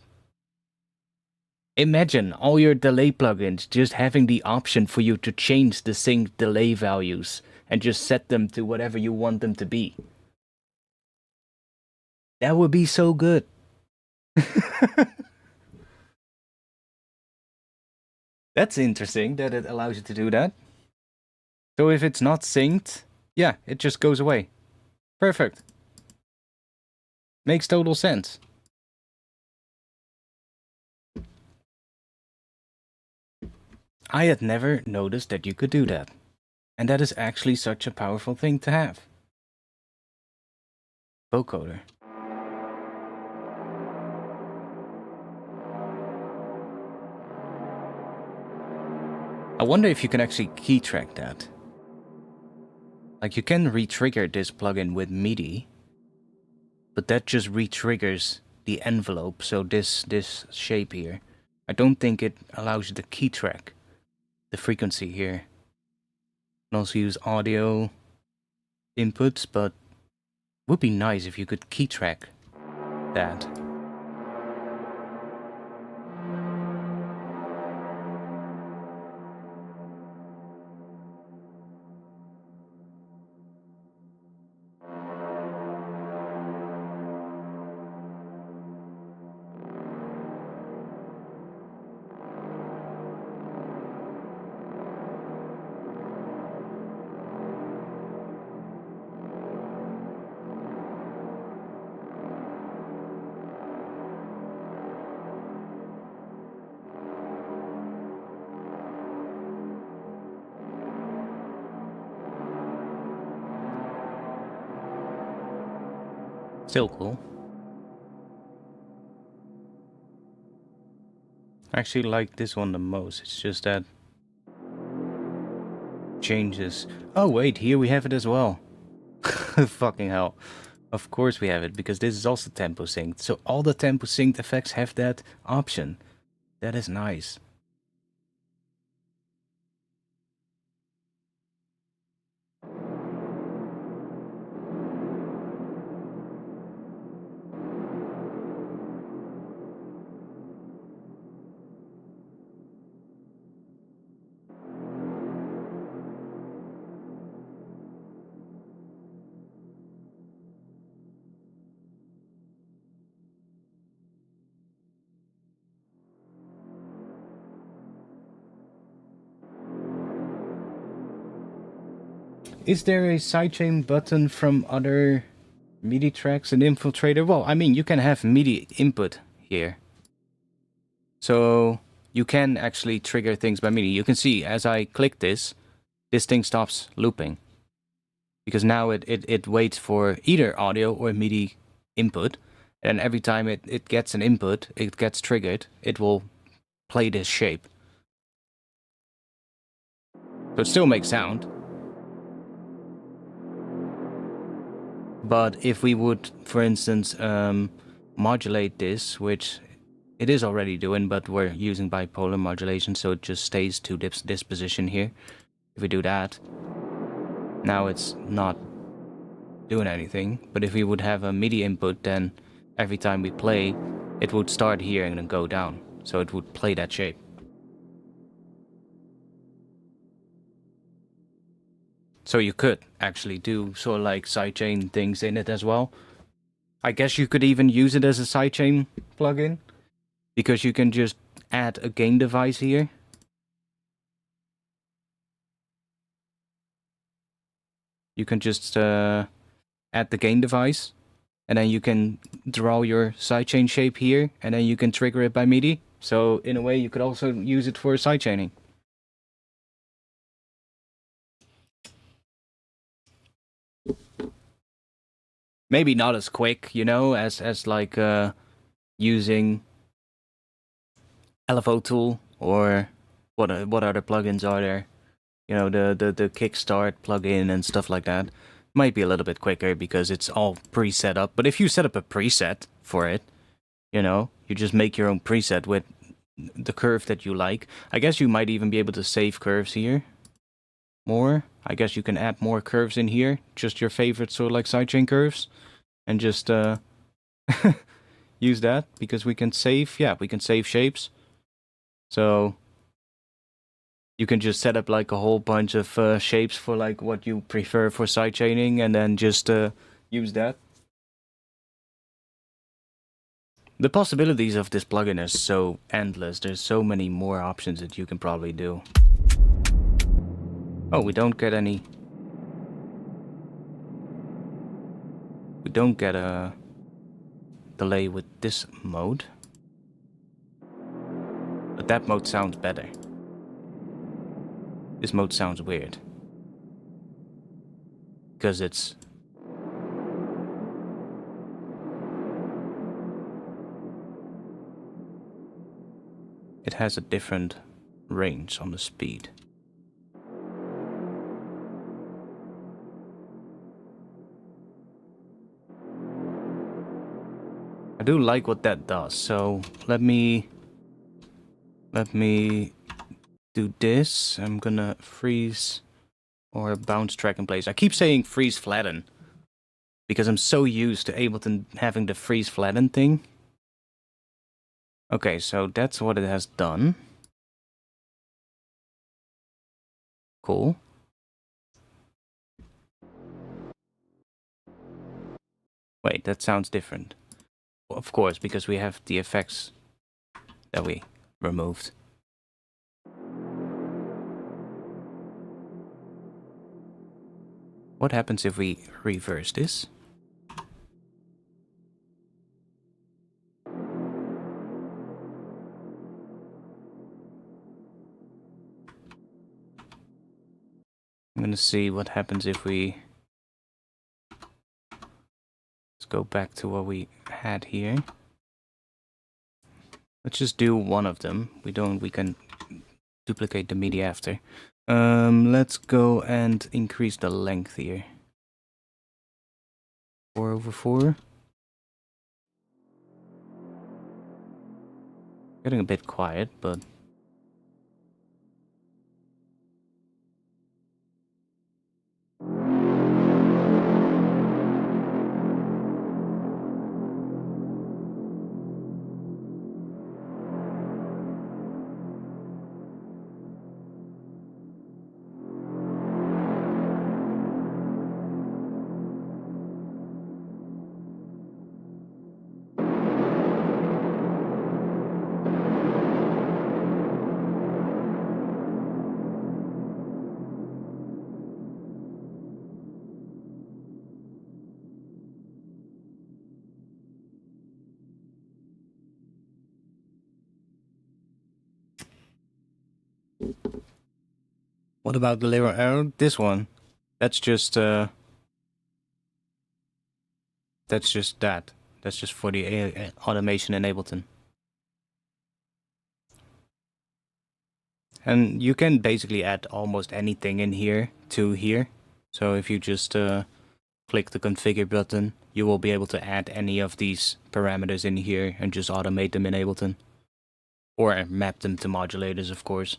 Imagine all your delay plugins just having the option for you to change the sync delay values and just set them to whatever you want them to be. That would be so good. That's interesting that it allows you to do that. So if it's not synced, yeah, it just goes away. Perfect. Makes total sense. I had never noticed that you could do that. And that is actually such a powerful thing to have. Vocoder. I wonder if you can actually key track that. Like, you can re-trigger this plugin with MIDI, but that just re-triggers the envelope, so this shape here. I don't think it allows you to key track the frequency here. You can also use audio inputs, but it would be nice if you could key track that. Still cool. I actually like this one the most. It's just that changes. Oh wait, here we have it as well. Fucking hell. Of course we have it, because this is also tempo synced. So all the tempo synced effects have that option. That is nice. Is there a sidechain button from other MIDI tracks in Infiltrator? Well, I mean, you can have MIDI input here. So you can actually trigger things by MIDI. You can see as I click this thing stops looping. Because now it waits for either audio or MIDI input. And every time it gets an input, it gets triggered, it will play this shape. So it still makes sound. But if we would, for instance, modulate this, which it is already doing, but we're using bipolar modulation, so it just stays to this position here. If we do that, now it's not doing anything. But if we would have a MIDI input, then every time we play, it would start here and then go down. So it would play that shape. So you could actually do sort of like sidechain things in it as well. I guess you could even use it as a sidechain plugin, because you can just add a gain device here. You can just add the gain device, and then you can draw your sidechain shape here, and then you can trigger it by MIDI. So in a way, you could also use it for sidechaining. Maybe not as quick, you know, as like using LFO Tool, or what other plugins are there? You know, the Kickstart plugin and stuff like that. Might be a little bit quicker because it's all pre-set up. But if you set up a preset for it, you know, you just make your own preset with the curve that you like. I guess you might even be able to save curves here. More. I guess you can add more curves in here. Just your favorite sort of like sidechain curves. And just use that, because we can save, yeah, we can save shapes. So you can just set up like a whole bunch of shapes for like what you prefer for sidechaining, and then just use that. The possibilities of this plugin are so endless. There's so many more options that you can probably do. Oh, we don't get any... We don't get a delay with this mode. But that mode sounds better. This mode sounds weird. Because it's... It has a different range on the speed. I do like what that does, so let me do this. I'm gonna freeze or bounce track in place. I keep saying freeze flatten because I'm so used to Ableton having the freeze flatten thing. Okay, so that's what it has done. Cool. Wait, that sounds different. Of course, because we have the effects that we removed. What happens if we reverse this? I'm gonna see what happens if we... Let's go back to what we had here. Let's just do one of them. We can duplicate the MIDI after. Let's go and increase the length here. 4/4. Getting a bit quiet, but what about the little arrow? This one. That's just that. That's just for the automation in Ableton. And you can basically add almost anything in here to here. So if you just click the configure button, you will be able to add any of these parameters in here and just automate them in Ableton. Or map them to modulators, of course.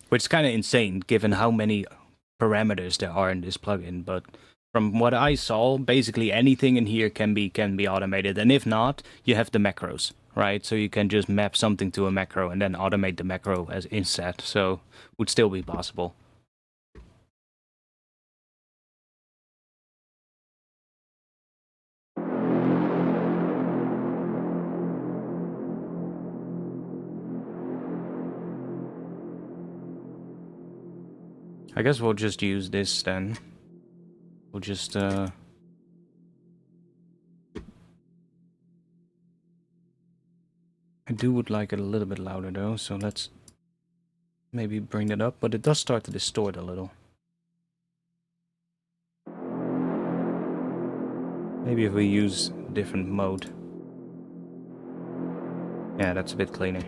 Which is kind of insane, given how many parameters there are in this plugin. But from what I saw, basically anything in here can be automated. And if not, you have the macros, right? So you can just map something to a macro and then automate the macro as inset. So would still be possible. I guess we'll just use this then. We'll just I would like it a little bit louder though, so let's maybe bring it up, but it does start to distort a little. Maybe if we use different mode. Yeah, that's a bit cleaner.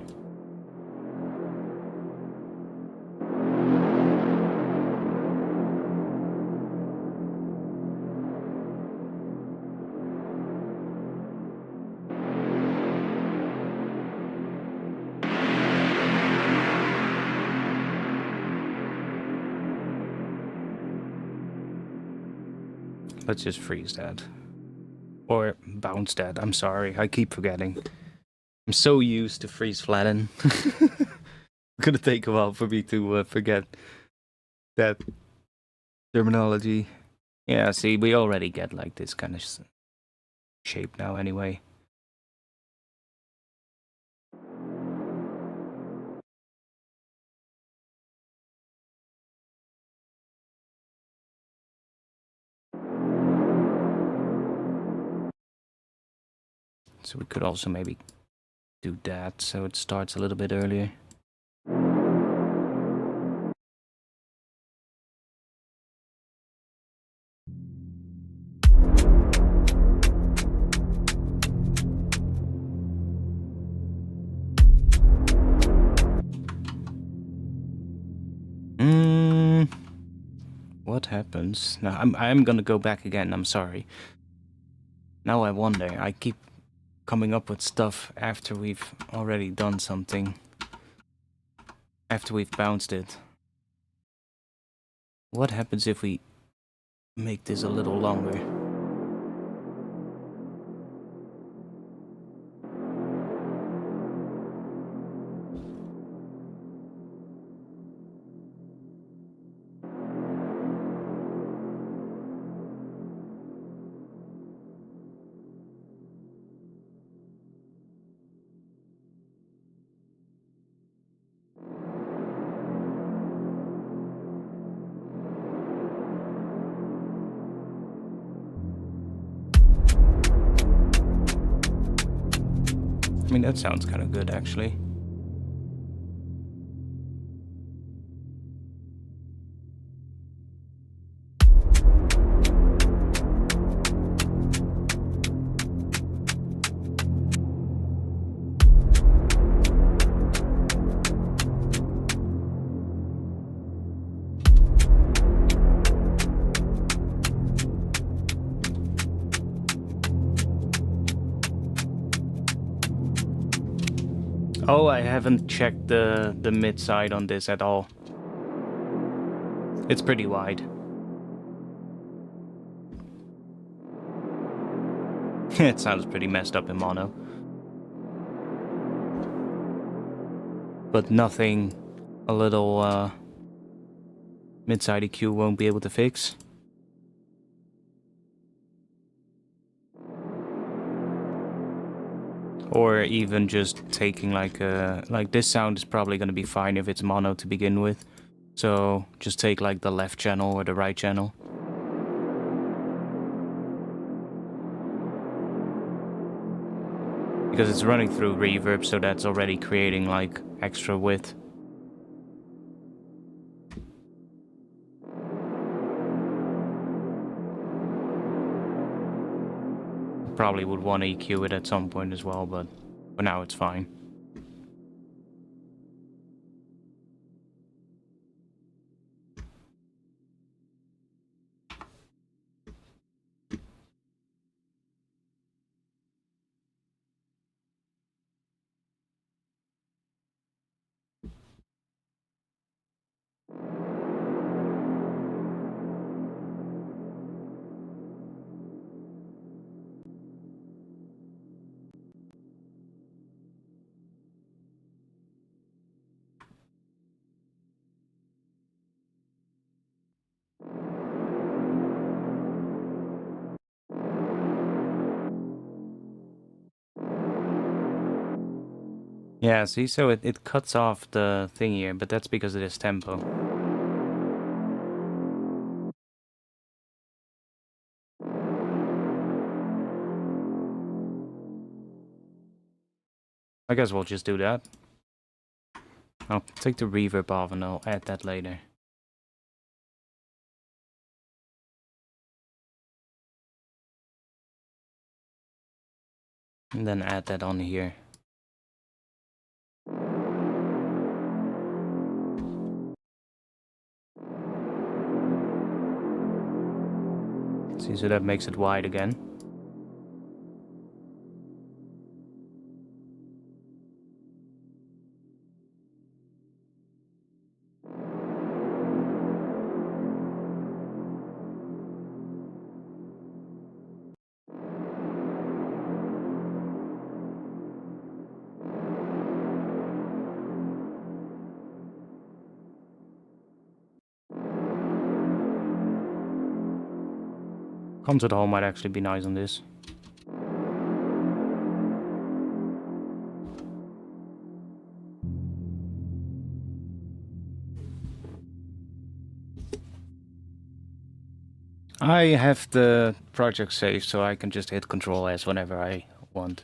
Let's just freeze that. Or bounce that, I'm sorry, I keep forgetting. I'm so used to freeze flatten. It's gonna take a while for me to forget that terminology. Yeah, see, we already get like this kind of shape now anyway. So we could also maybe do that so it starts a little bit earlier. What happens? Now I'm gonna go back again, I'm sorry. Now I wonder, I keep coming up with stuff after we've already done something. After we've bounced it. What happens if we make this a little longer? I mean, that sounds kind of good, actually. Oh, I haven't checked the mid side on this at all. It's pretty wide. It sounds pretty messed up in mono. But nothing a little mid-side EQ won't be able to fix. Or even just taking like this sound is probably going to be fine if it's mono to begin with. So just take like the left channel or the right channel. Because it's running through reverb, so that's already creating like extra width. Probably would want to EQ it at some point as well, but for now it's fine. Yeah, see, so it cuts off the thing here, but that's because of this tempo. I guess we'll just do that. I'll take the reverb off and I'll add that later. And then add that on here. See, so that makes it wide again. Concert hall might actually be nice on this. I have the project saved, so I can just hit Control S whenever I want.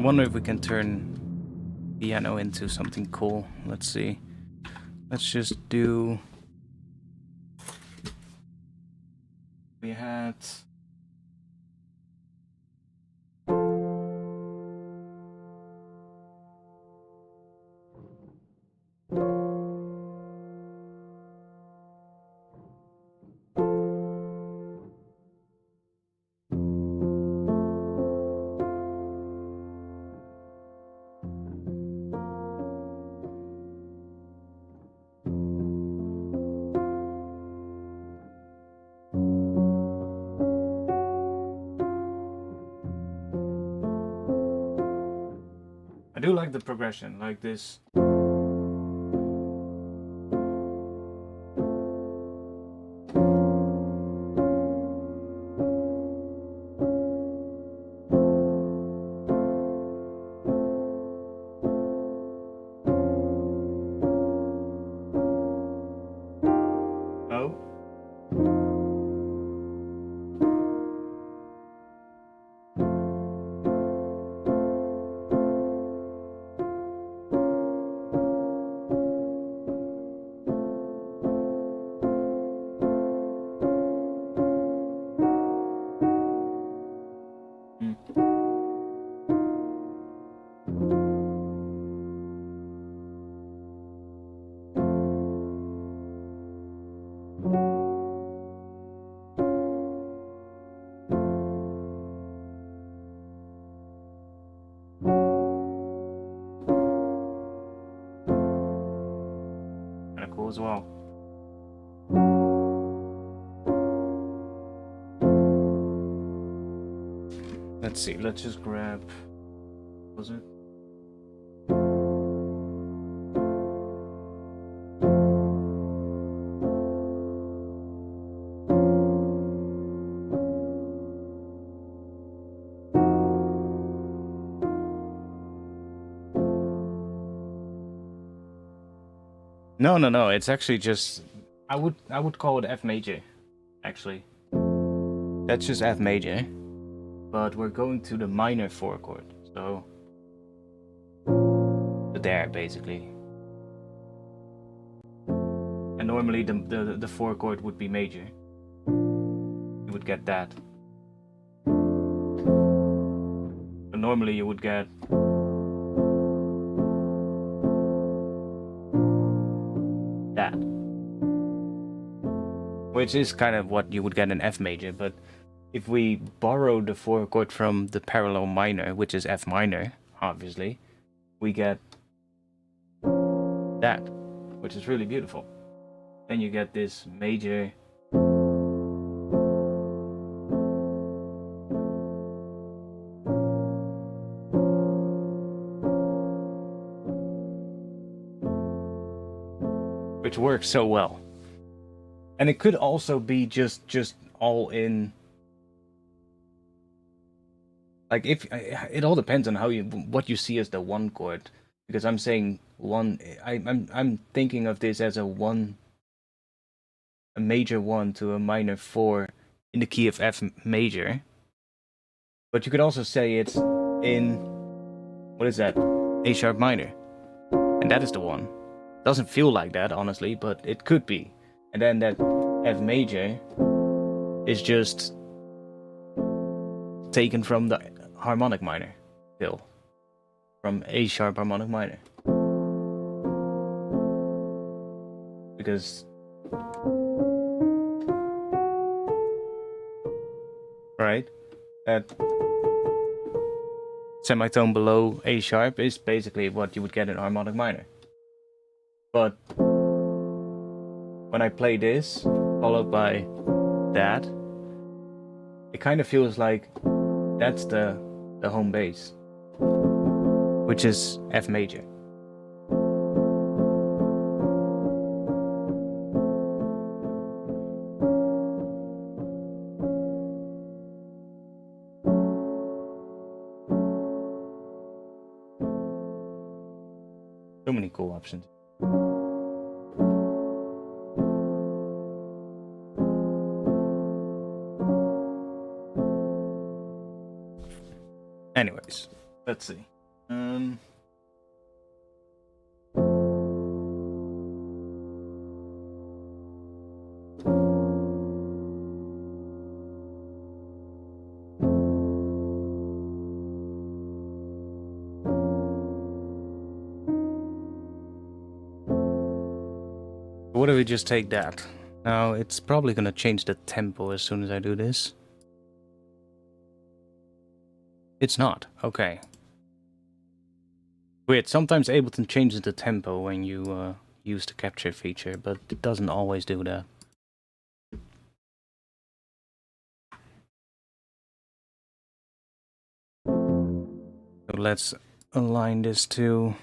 wonder if we can turn piano into something cool. Let's see. Let's just do... We had... I do like the progression, like this. Oh. Kind of cool as well. Let's see, let's just grab... Was it? No, it's actually just... I would call it F major, actually. That's just F major. But we're going to the minor 4 chord, so... there, basically. And normally the 4 chord would be major. You would get that. So normally you would get... that. Which is kind of what you would get in F major, but if we borrow the 4 chord from the parallel minor, which is F minor, obviously, we get that, which is really beautiful. Then you get this major which works so well. And it could also be just all in. Like, if it all depends on how what you see as the 1 chord, because I'm saying 1. I'm thinking of this as a major 1 to a minor 4 in the key of F major. But you could also say it's in, what is that? A sharp minor, and that is the 1. Doesn't feel like that, honestly, but it could be. And then that F major is just taken from the harmonic minor still, from A sharp harmonic minor, because right, that semitone below A sharp is basically what you would get in harmonic minor. But when I play this followed by that, it kind of feels like that's the home base, which is F major. So many cool options. Anyways, Let's see. What if we just take that? Now, it's probably gonna change the tempo as soon as I do this. It's not. Okay. Weird. Sometimes Ableton changes the tempo when you use the capture feature, but it doesn't always do that. So let's align this to...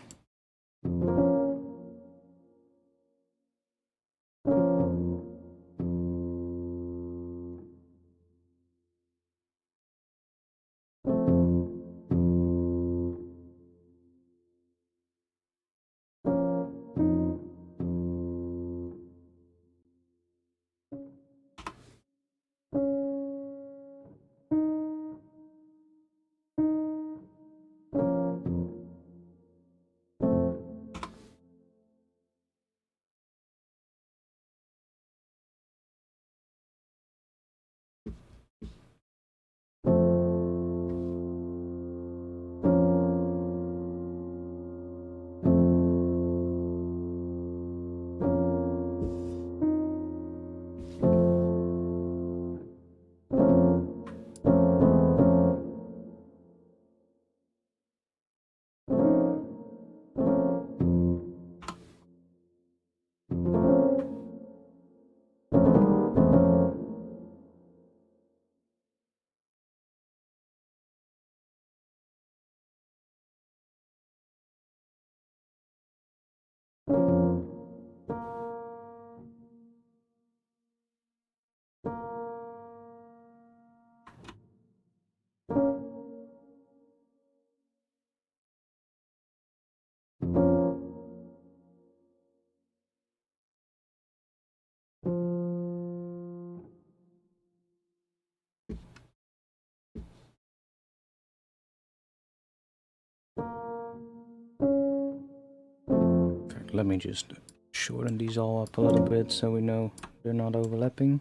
Let me just shorten these all up a little bit so we know they're not overlapping.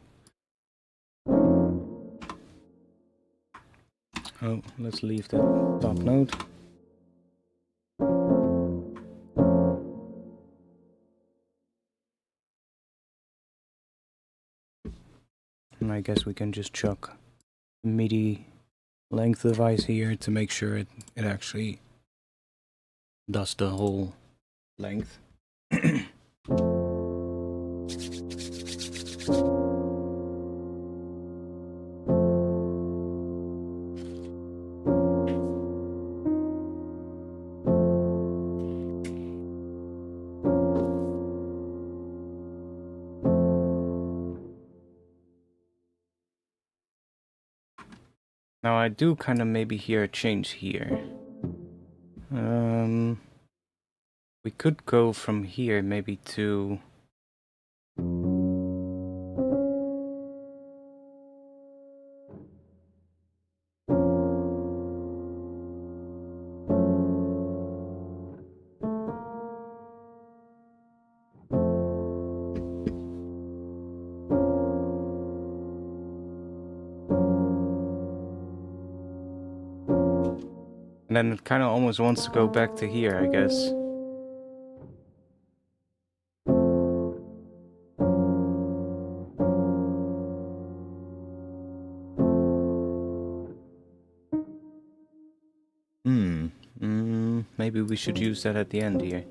Oh, let's leave that top note. And I guess we can just chuck MIDI length device here to make sure it actually does the whole length. Now I do kind of maybe hear a change here. We could go from here maybe to... And then it kind of almost wants to go back to here, I guess. Maybe we should use that at the end here.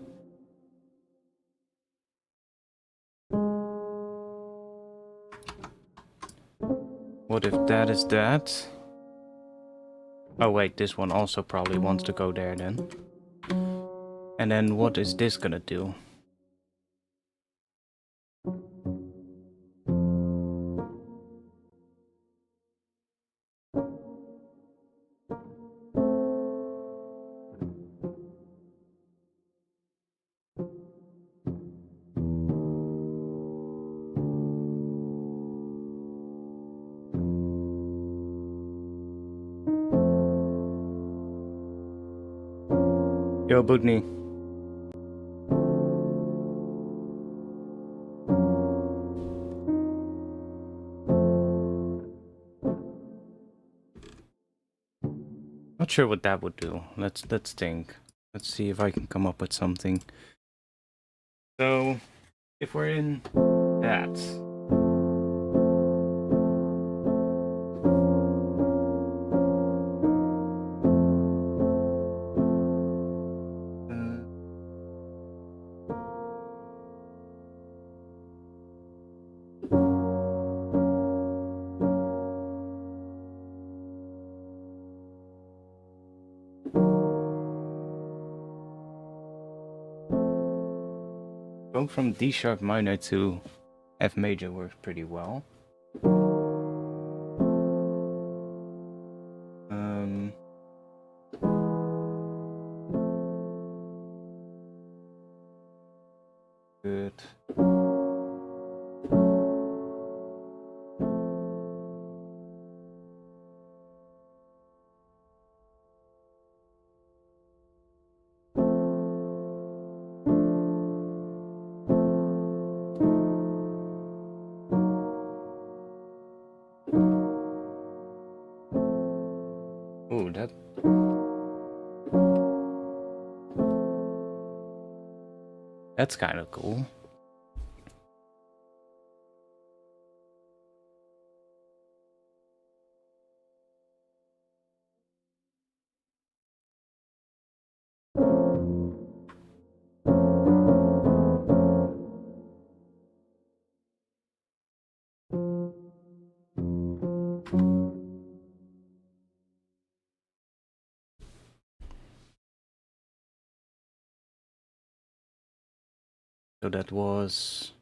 What if that is that? Oh wait, this one also probably wants to go there then. And then what is this gonna do? Yo, Bugni. Not sure what that would do. Let's think. Let's see if I can come up with something. So, if we're in that. Going from D sharp minor to F major works pretty well. Good. Oh, that's kind of cool. So that was...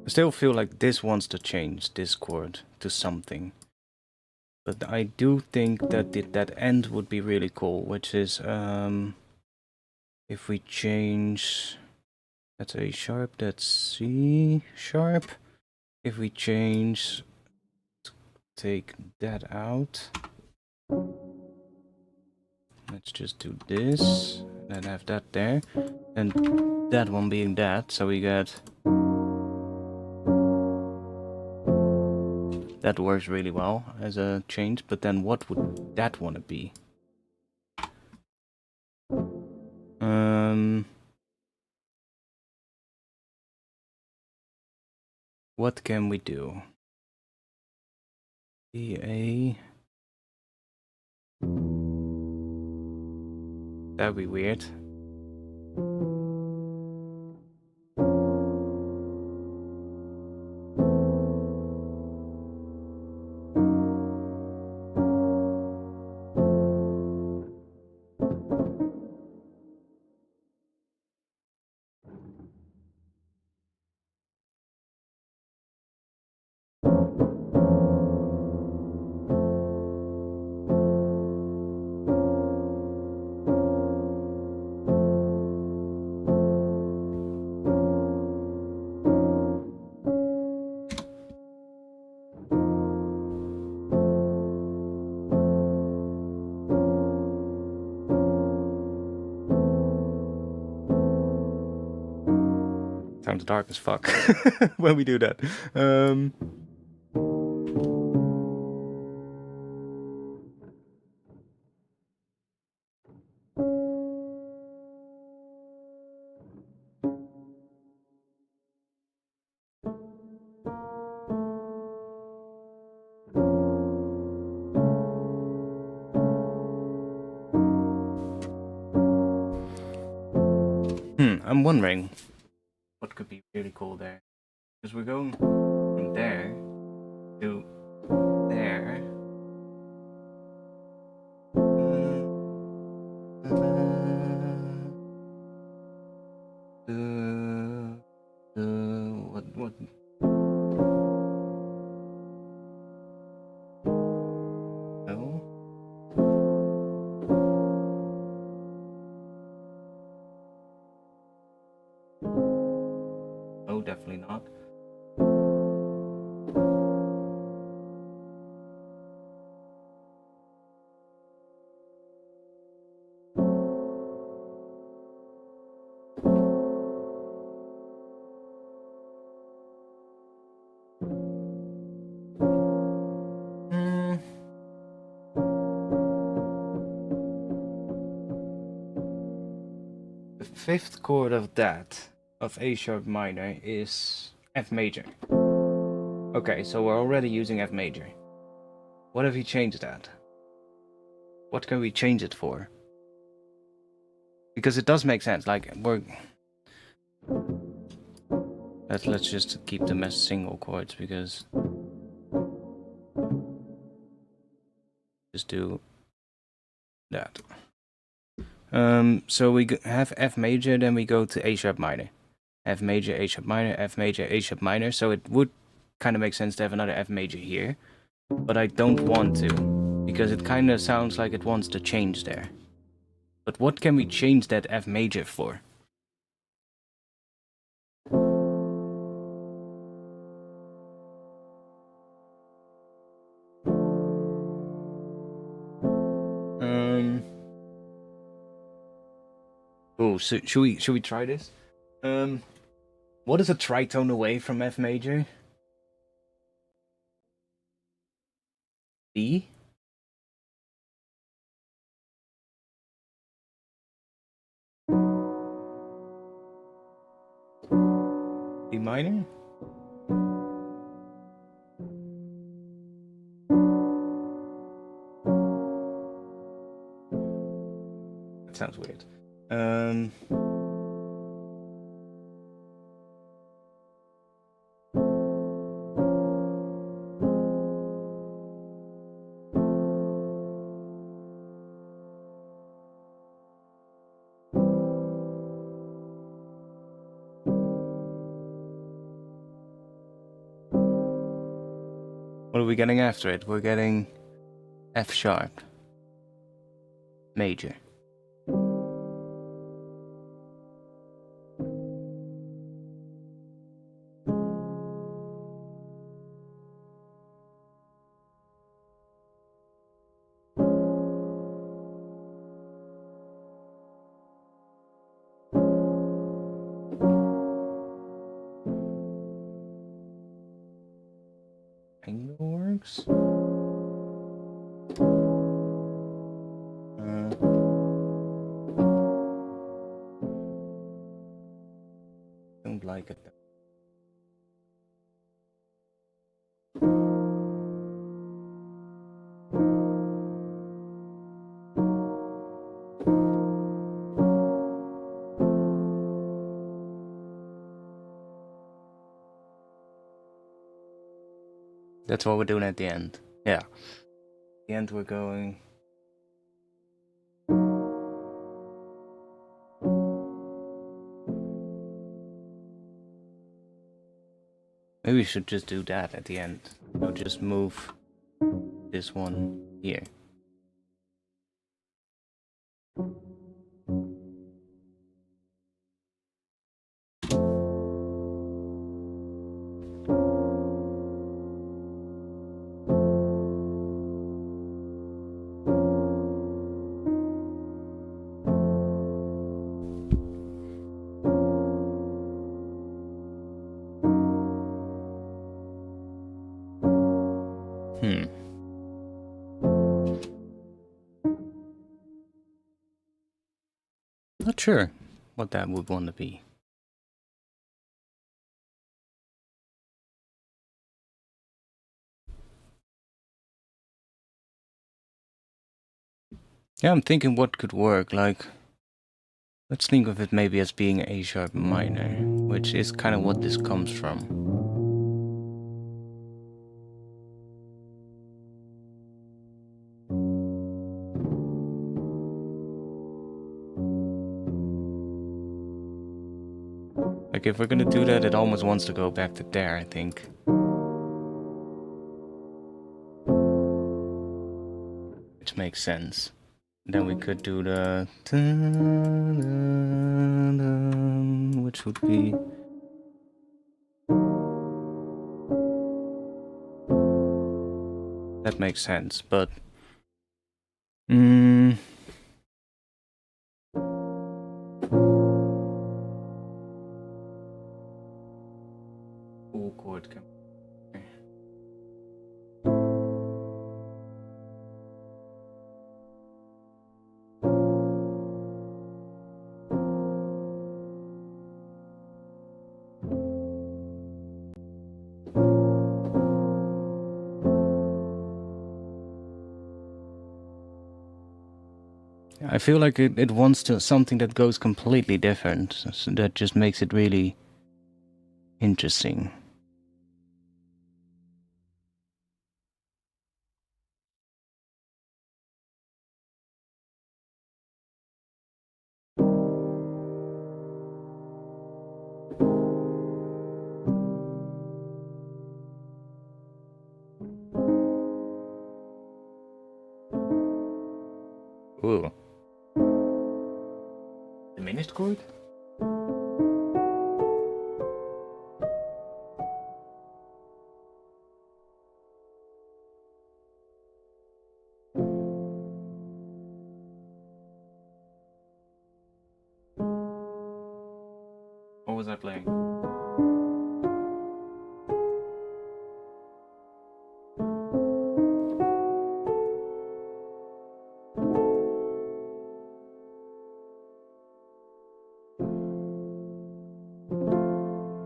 I still feel like this wants to change this chord to something. But I do think that that end would be really cool, which is if we change, that's A sharp, that's C sharp. If we change, take that out. Let's just do this, and then have that there, and that one being that, so we get... That works really well as a change, but then what would that want to be? What can we do? A. That'd be weird. Sounds dark as fuck when we do that. I'm wondering what could be really cool there. Because we're going from there to there. What? definitely not. The fifth chord of that, of A sharp minor, is F major. Okay, so we're already using F major. What if we change that? What can we change it for? Because it does make sense, like, let's just keep them as single chords, because... Just do that. So we have F major, then we go to A sharp minor. F major, A sharp minor, F major, A sharp minor. So it would kind of make sense to have another F major here. But I don't want to, because it kind of sounds like it wants to change there. But what can we change that F major for? Oh, so should we try this? What is a tritone away from F major? D? D minor? That sounds weird. What are we getting after it? We're getting F sharp major. Angle works. Don't like it. That's what we're doing at the end. Yeah. At the end we're going... Maybe we should just do that at the end. I'll just move this one here. Not sure what that would want to be. Yeah, I'm thinking what could work, like... Let's think of it maybe as being A sharp minor, which is kind of what this comes from. Like, if we're gonna do that, it almost wants to go back to there, I think. Which makes sense. Then we could do the... which would be... That makes sense, but... Full chord. I feel like it wants to something that goes completely different, so that just makes it really interesting. Ooh. Diminished chord? What was I playing?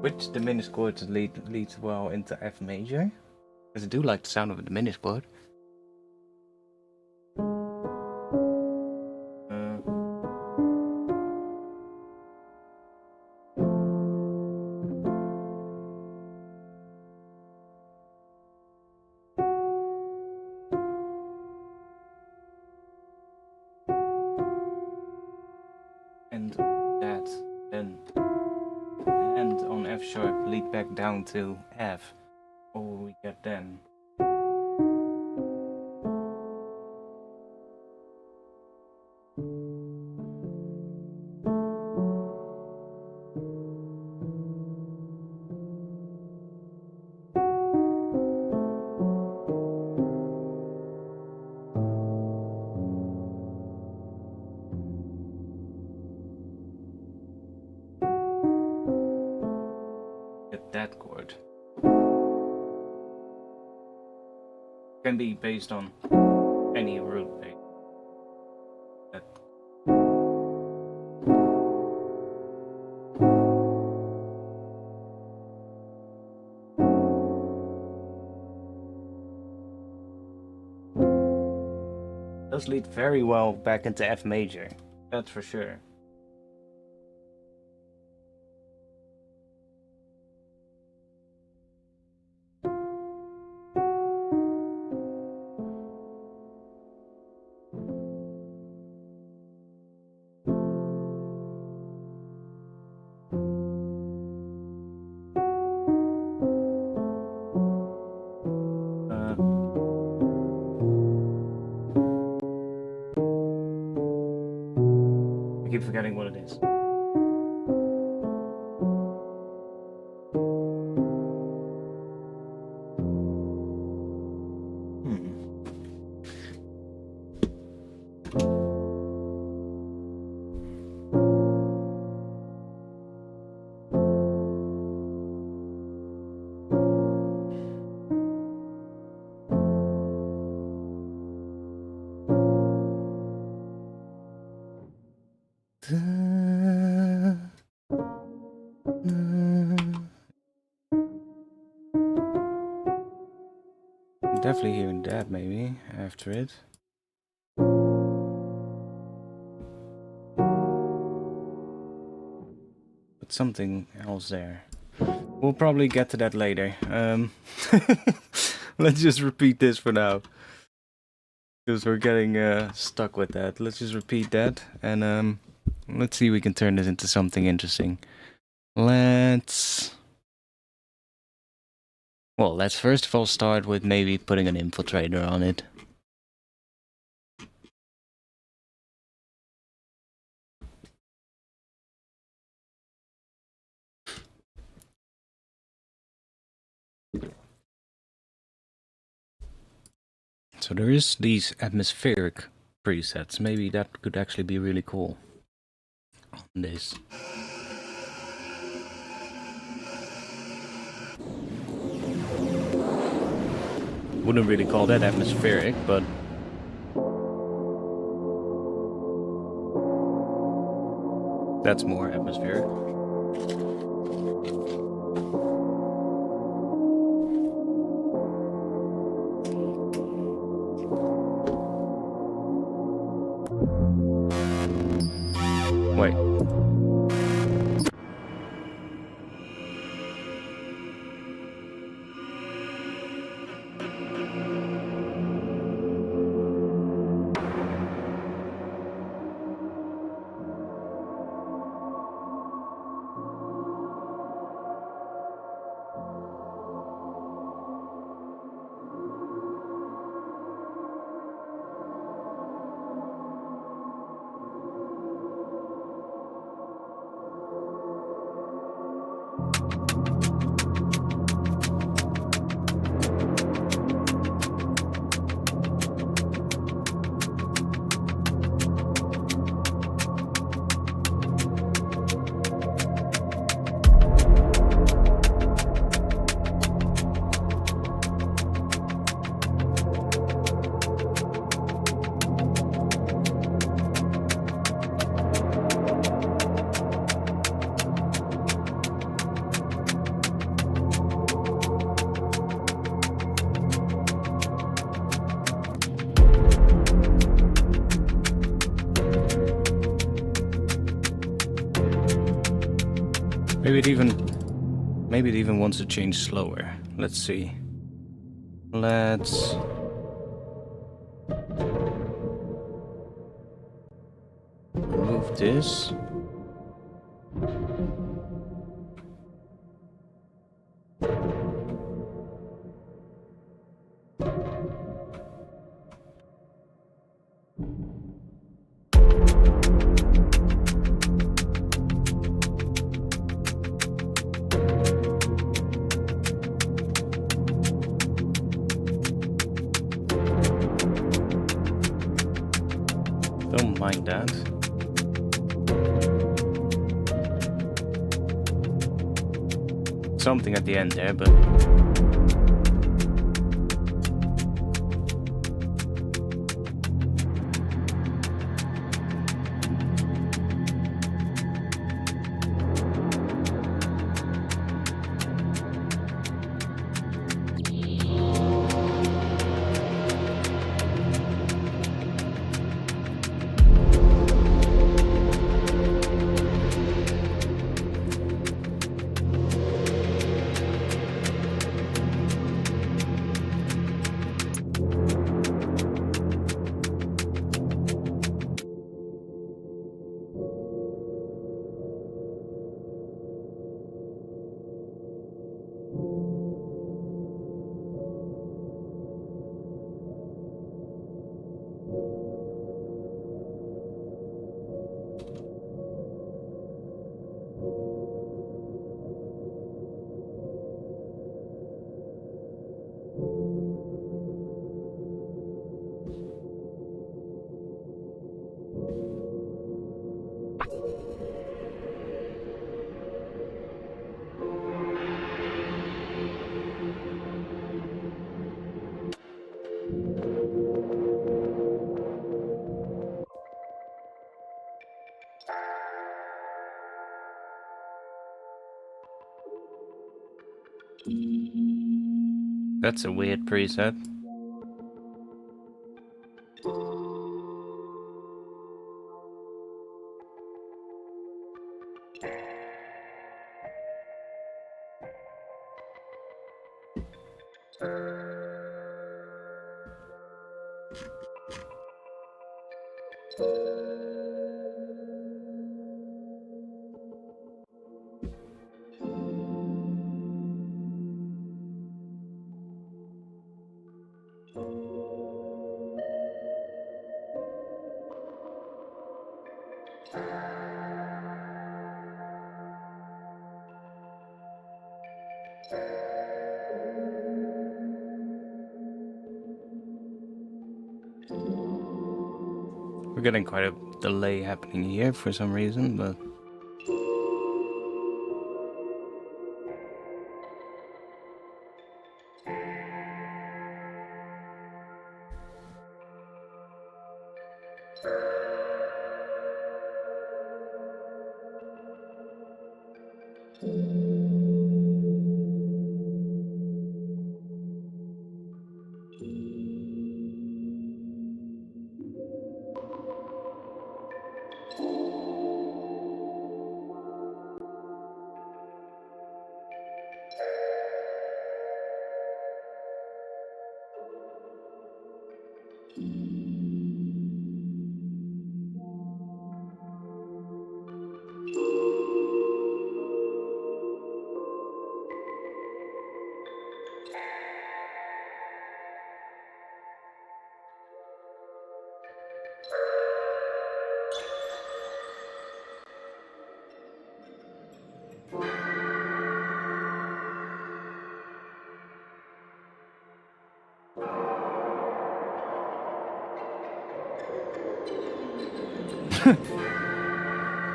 Which diminished chords leads well into F major? Because I do like the sound of a diminished chord. And that, then, and on F sharp lead back down to F. What will we get then? Get that chord. Can be based on any root bass. That. Does lead very well back into F major, that's for sure. I keep forgetting what it is. Definitely hearing that maybe after it. But something else there. We'll probably get to that later. Let's just repeat this for now. Because we're getting stuck with that. Let's just repeat that and let's see if we can turn this into something interesting. Let's first of all start with maybe putting an infiltrator on it. So there is these atmospheric presets. Maybe that could actually be really cool on this. Wouldn't really call that atmospheric, but that's more atmospheric. Wait. Maybe it even wants to change slower. Let's see. Let's remove this. Don't mind that. Something at the end there, but that's a weird preset. We're getting quite a delay happening here for some reason, but...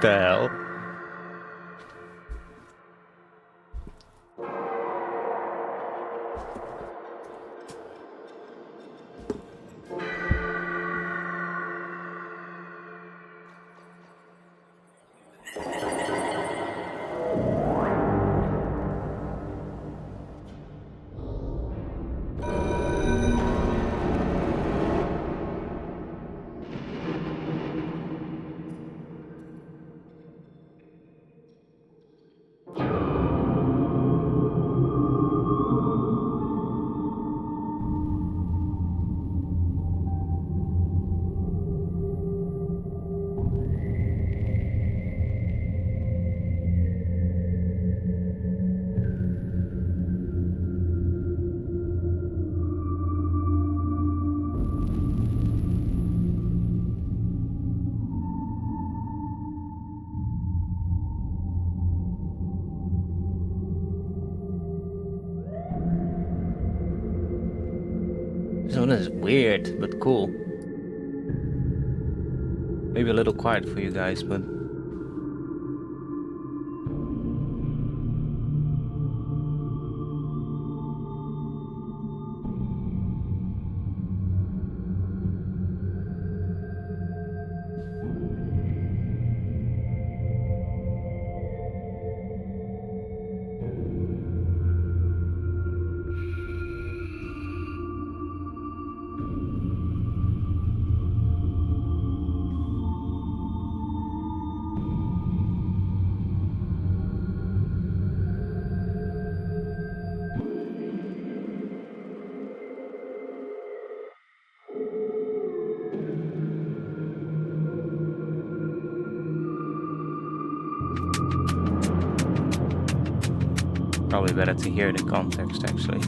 The hell? This one is weird, but cool. Maybe a little quiet for you guys, but... Probably better to hear the context, actually.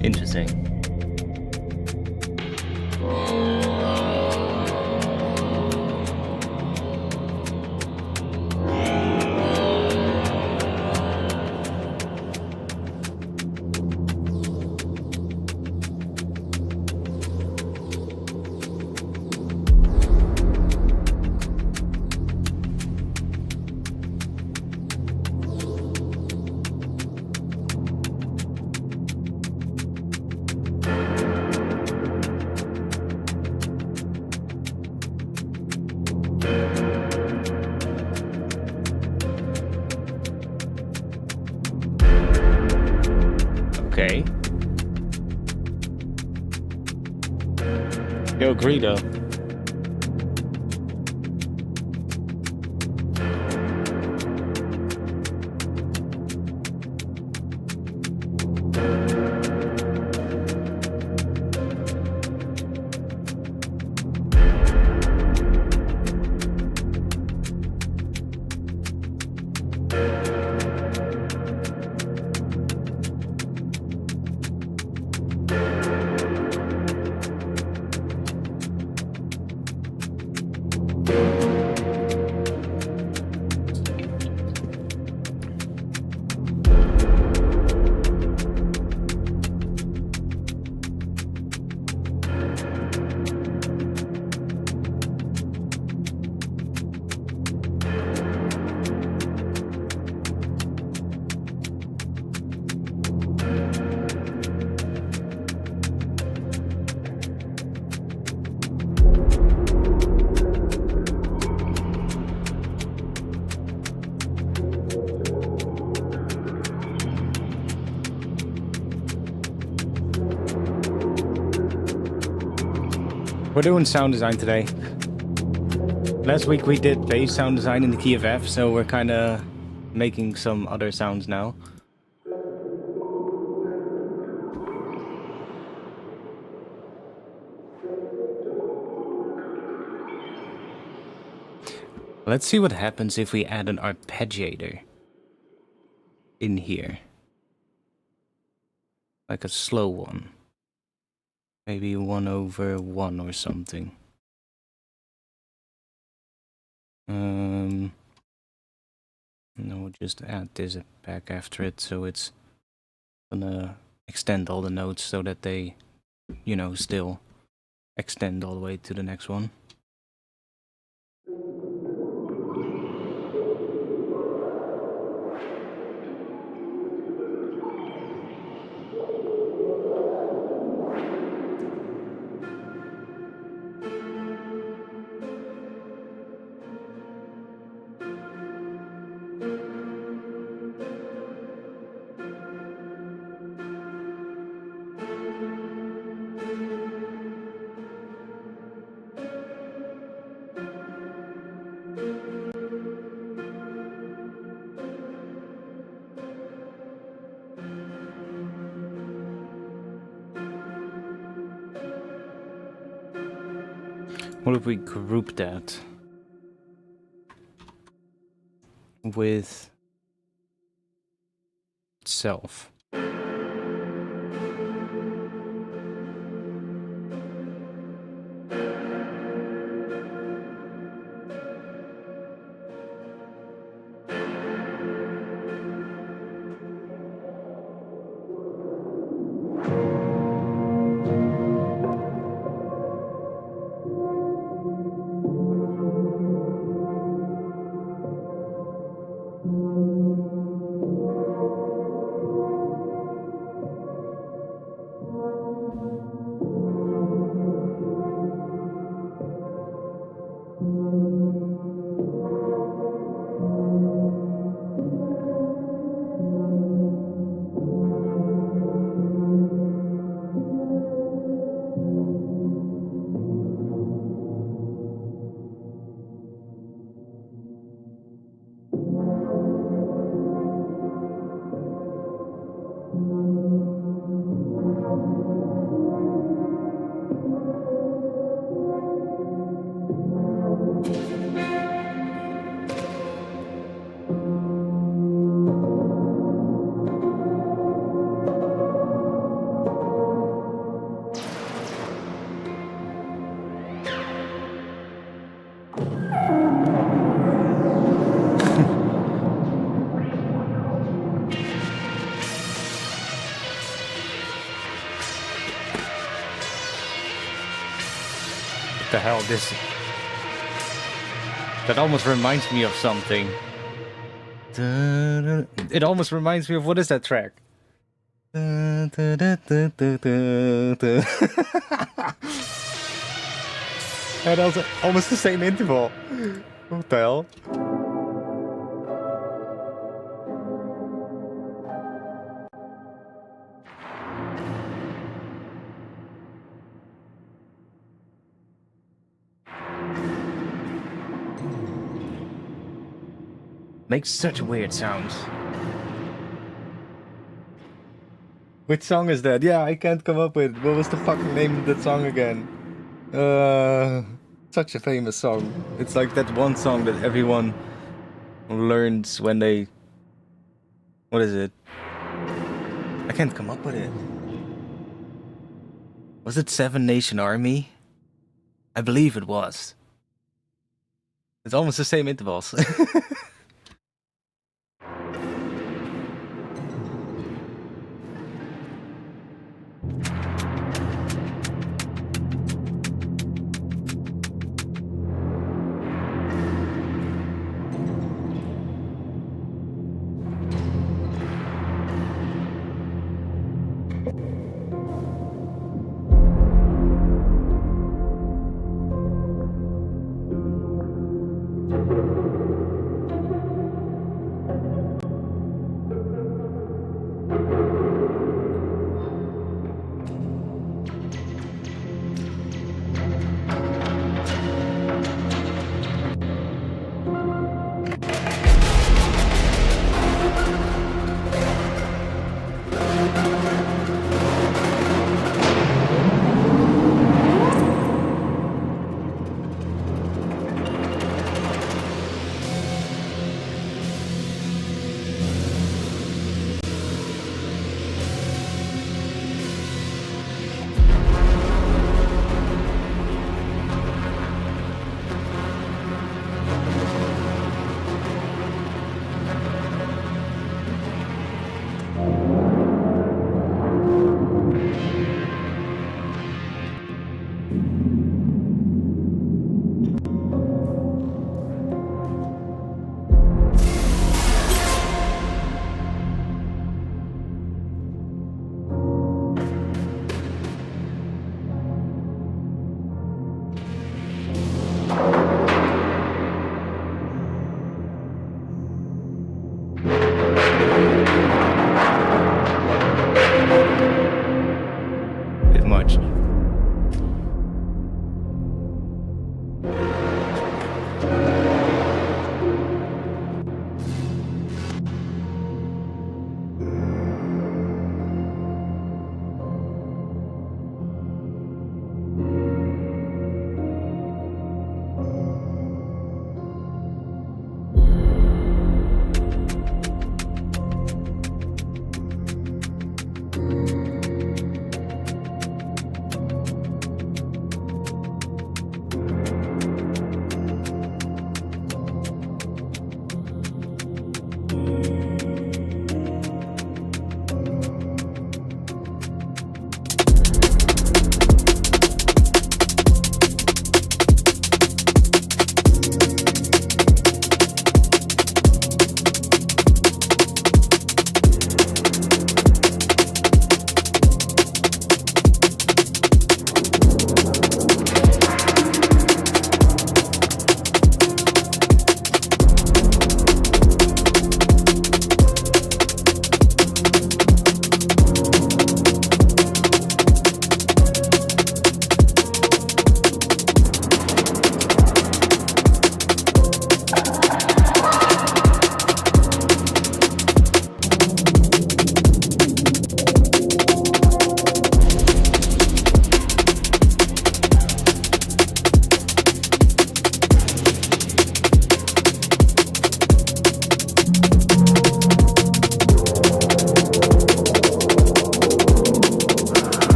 Interesting. You agree, though? We're doing sound design today. Last week we did bass sound design in the key of F, so we're kind of making some other sounds now. Let's see what happens if we add an arpeggiator in here. Like a slow one. Maybe 1/1 or something. No, we'll just add this back after it, so it's gonna extend all the notes so that they, you know, still extend all the way to the next one. What if we group that with itself? What the hell, this... That almost reminds me of something. It almost reminds me of... What is that track? And also almost the same interval. What the hell? Makes such weird sounds. Which song is that? Yeah, I can't come up with. What was the fucking name of that song again? Such a famous song. It's like that one song that everyone learns when they... What is it? I can't come up with it. Was it Seven Nation Army? I believe it was. It's almost the same intervals.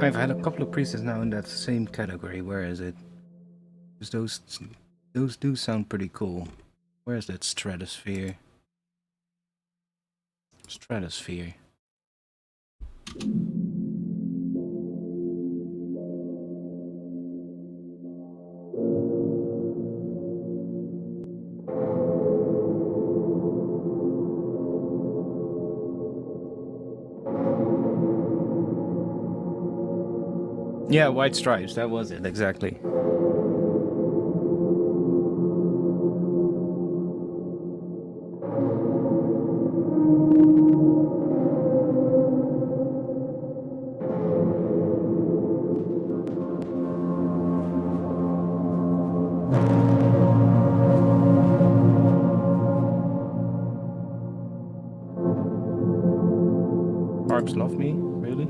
I've had a couple of presets now in that same category. Where is it? Because those do sound pretty cool. Where is that stratosphere? Stratosphere. Yeah, white stripes, that was it, exactly. Harps love me, really?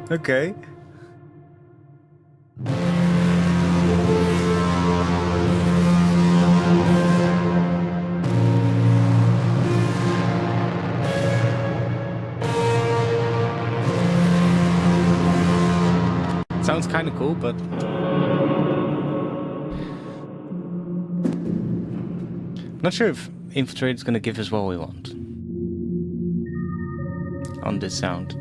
Okay. Sounds kind of cool, but not sure if Infiltrate is going to give us what we want on this sound.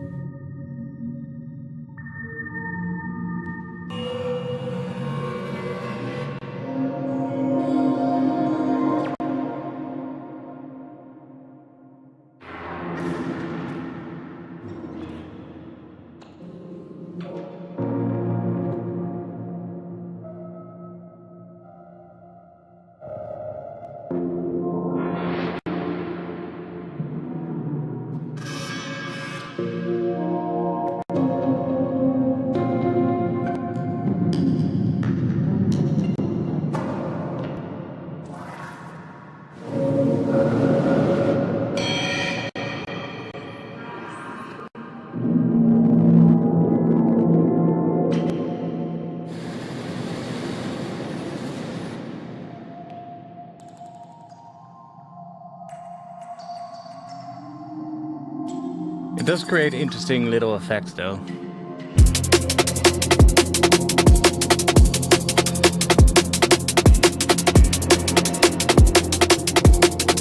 It does create interesting little effects, though.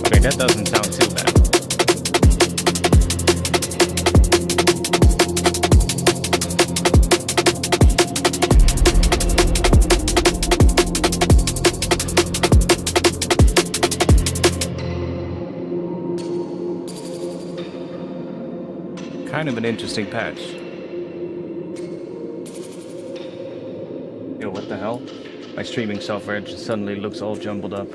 Okay, that doesn't sound too bad. Kind of an interesting patch. Yo, what the hell? My streaming software just suddenly looks all jumbled up.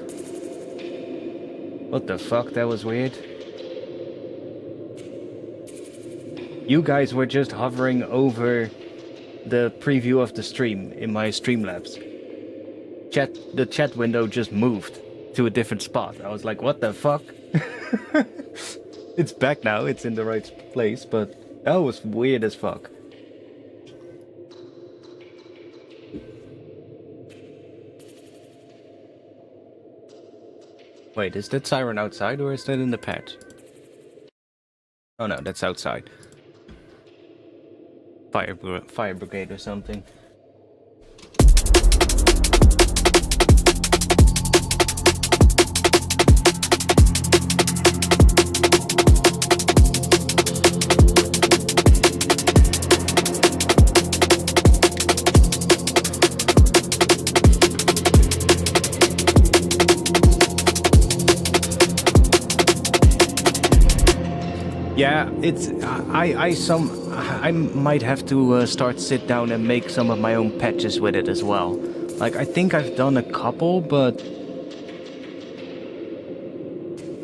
What the fuck? That was weird. You guys were just hovering over the preview of the stream in my Streamlabs. The chat window just moved to a different spot. I was like, what the fuck? It's back now, it's in the right place, but that was weird as fuck. Wait, is that siren outside or is that in the patch? Oh no, that's outside. Fire brigade or something. Yeah, it's I might have to sit down and make some of my own patches with it as well. Like I think I've done a couple, but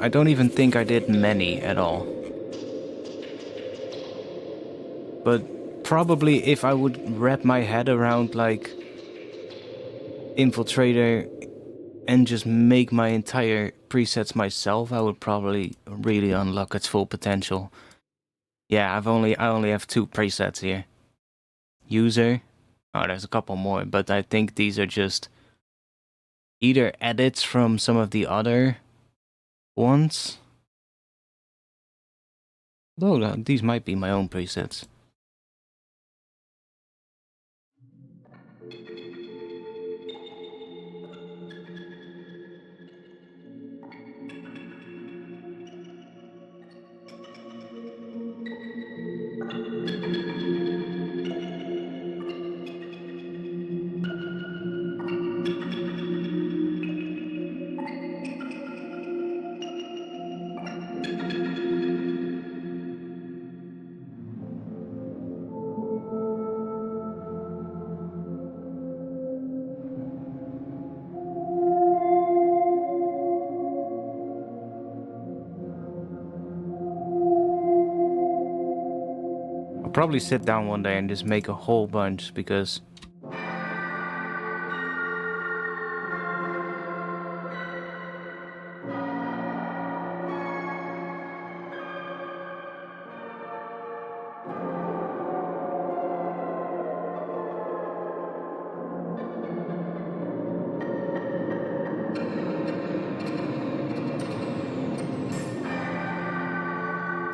I don't even think I did many at all. But probably if I would wrap my head around like Infiltrator and just make my entire presets myself, I would probably really unlock its full potential. Yeah, I only have 2 presets here. User. Oh, there's a couple more, but I think these are just either edits from some of the other ones. Though these might be my own presets. I'll probably sit down one day and just make a whole bunch because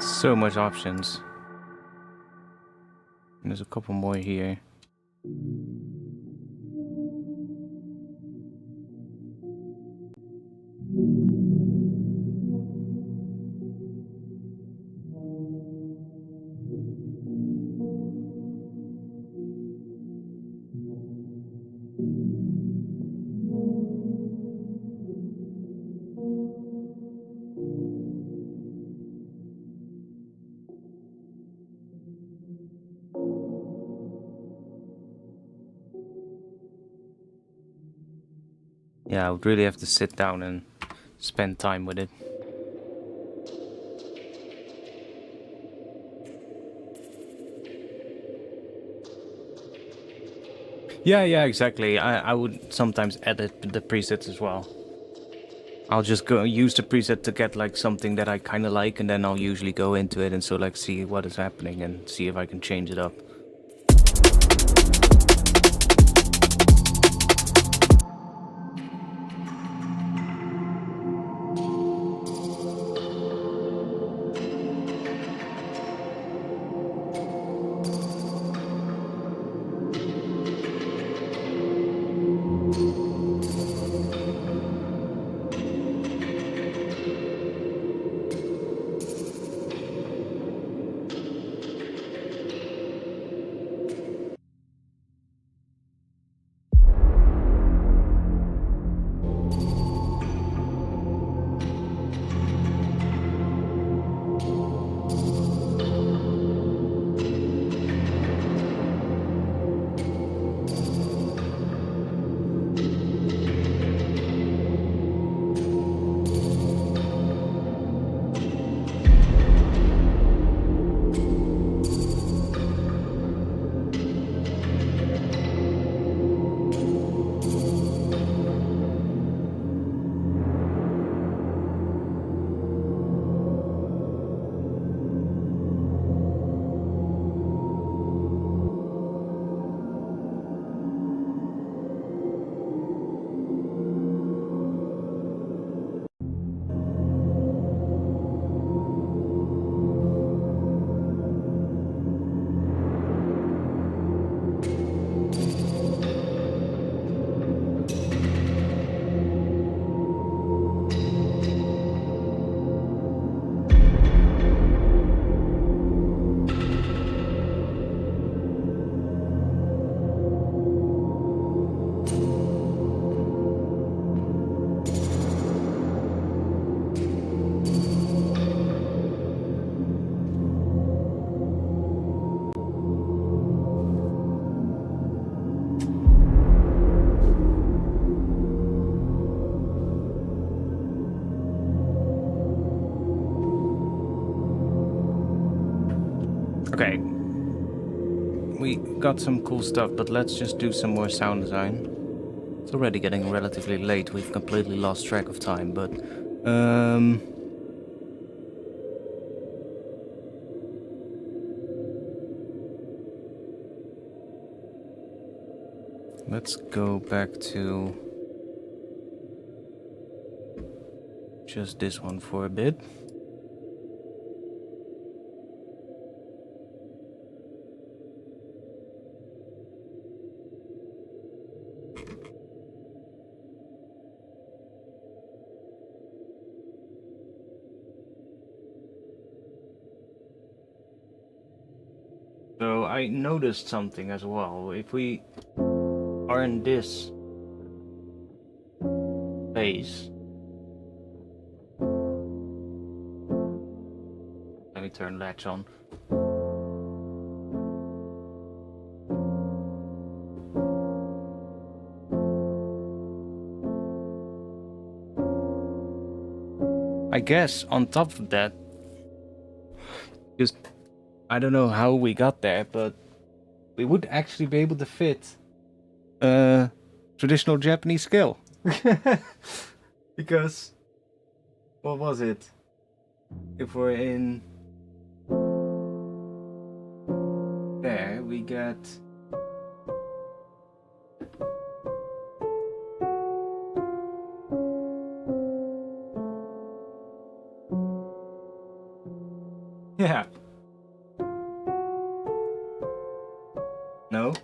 so much options. And there's a couple more here. Yeah, I would really have to sit down and spend time with it. Yeah, exactly. I would sometimes edit the presets as well. I'll just go use the preset to get like something that I kind of like, and then I'll usually go into it and so like see what is happening and see if I can change it up. Okay. We got some cool stuff, but let's just do some more sound design. It's already getting relatively late. We've completely lost track of time, but let's go back to just this one for a bit. So I noticed something as well. If we are in this phase, let me turn latch on. I guess on top of that, just I don't know how we got there, but we would actually be able to fit traditional Japanese scale. Because what was it? If we're in there, we get yeah. No.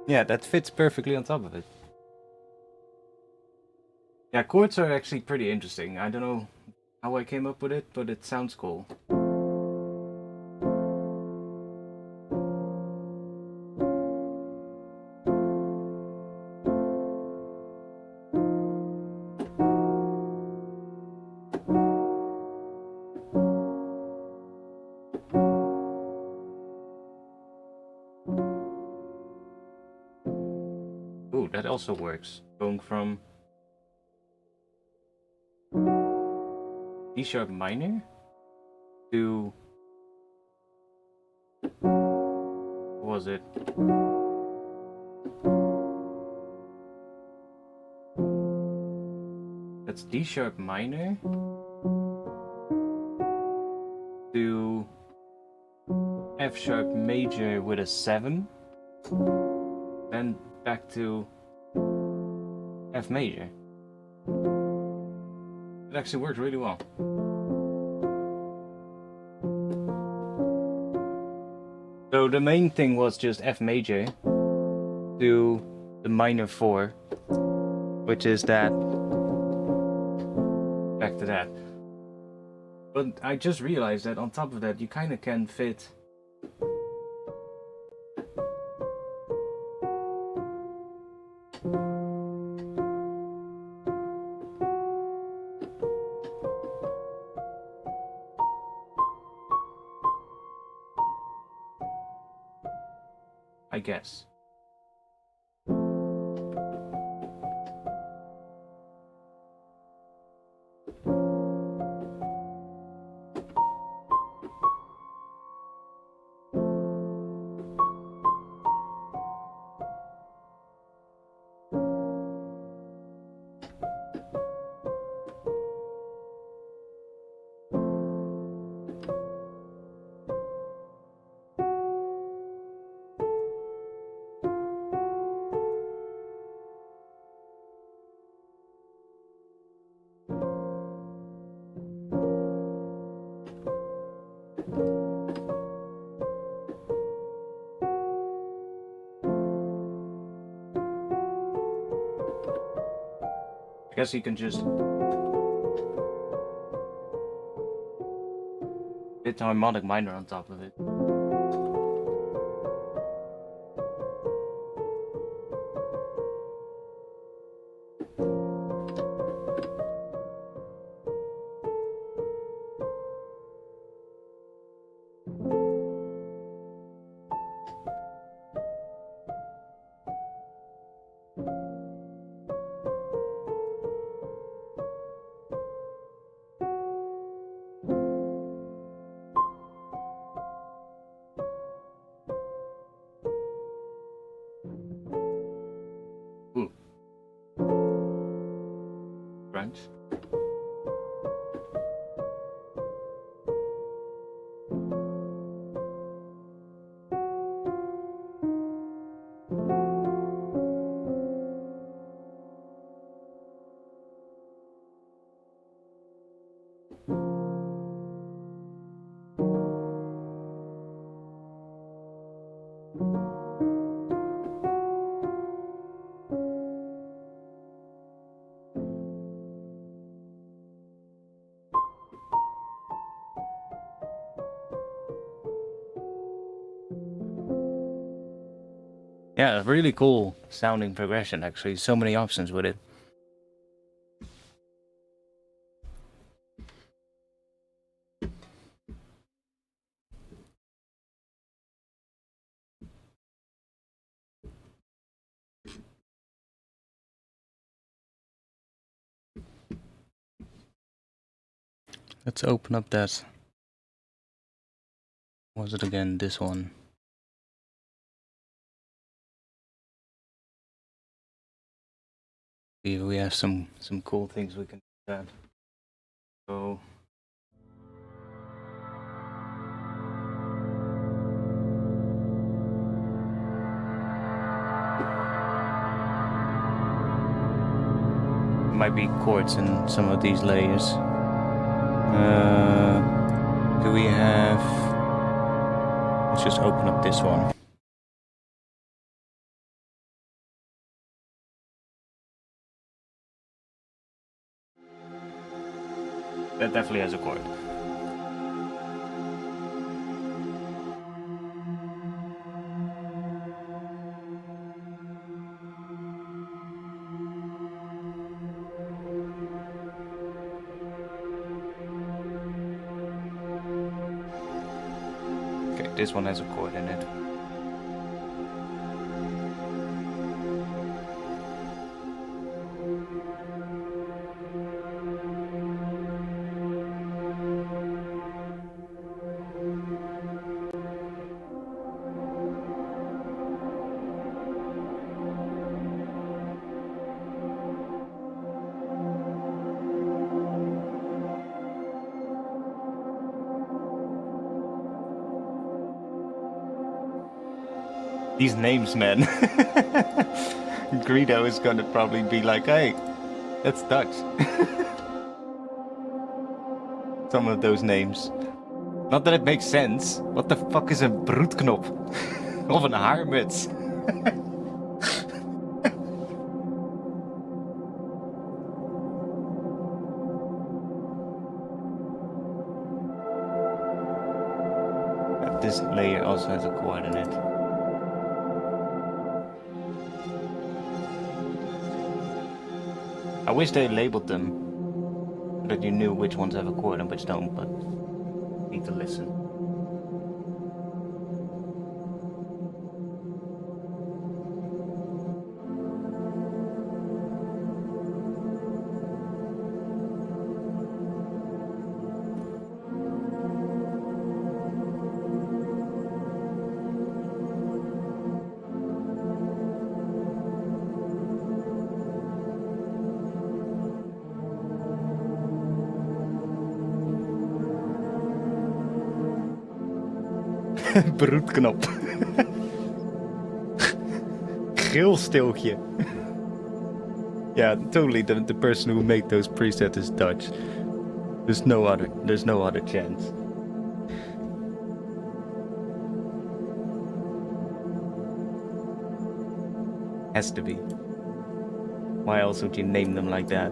Yeah, that fits perfectly on top of it. Yeah, chords are actually pretty interesting. I don't know how I came up with it, but it sounds cool. Ooh, that also works. Going from D sharp minor to what was it? That's D sharp minor to F sharp major with a 7, then back to F major. It actually worked really well. So the main thing was just F major to the minor 4, which is that, back to that. But I just realized that on top of that you kind of can fit I guess. I guess you can just hit the harmonic minor on top of it. crunch. Yeah, really cool sounding progression actually. So many options with it. Let's open up that. What was it again? This one. See if we have some cool things we can do that. So might be chords in some of these layers. Do we have... Let's just open up this one. That definitely has a chord. Okay, this one has a chord in it. These names, man. Greedo is gonna probably be like, hey, that's Dutch. Some of those names. Not that it makes sense. What the fuck is een broedknop? Of een haarmuts? This layer also has a chord in it. I wish they labeled them so that you knew which ones have a chord and which don't, but need to listen. Broedknop. Geelsteeltje. Yeah, totally. The person who made those presets is Dutch. There's no other chance. Has to be. Why else would you name them like that?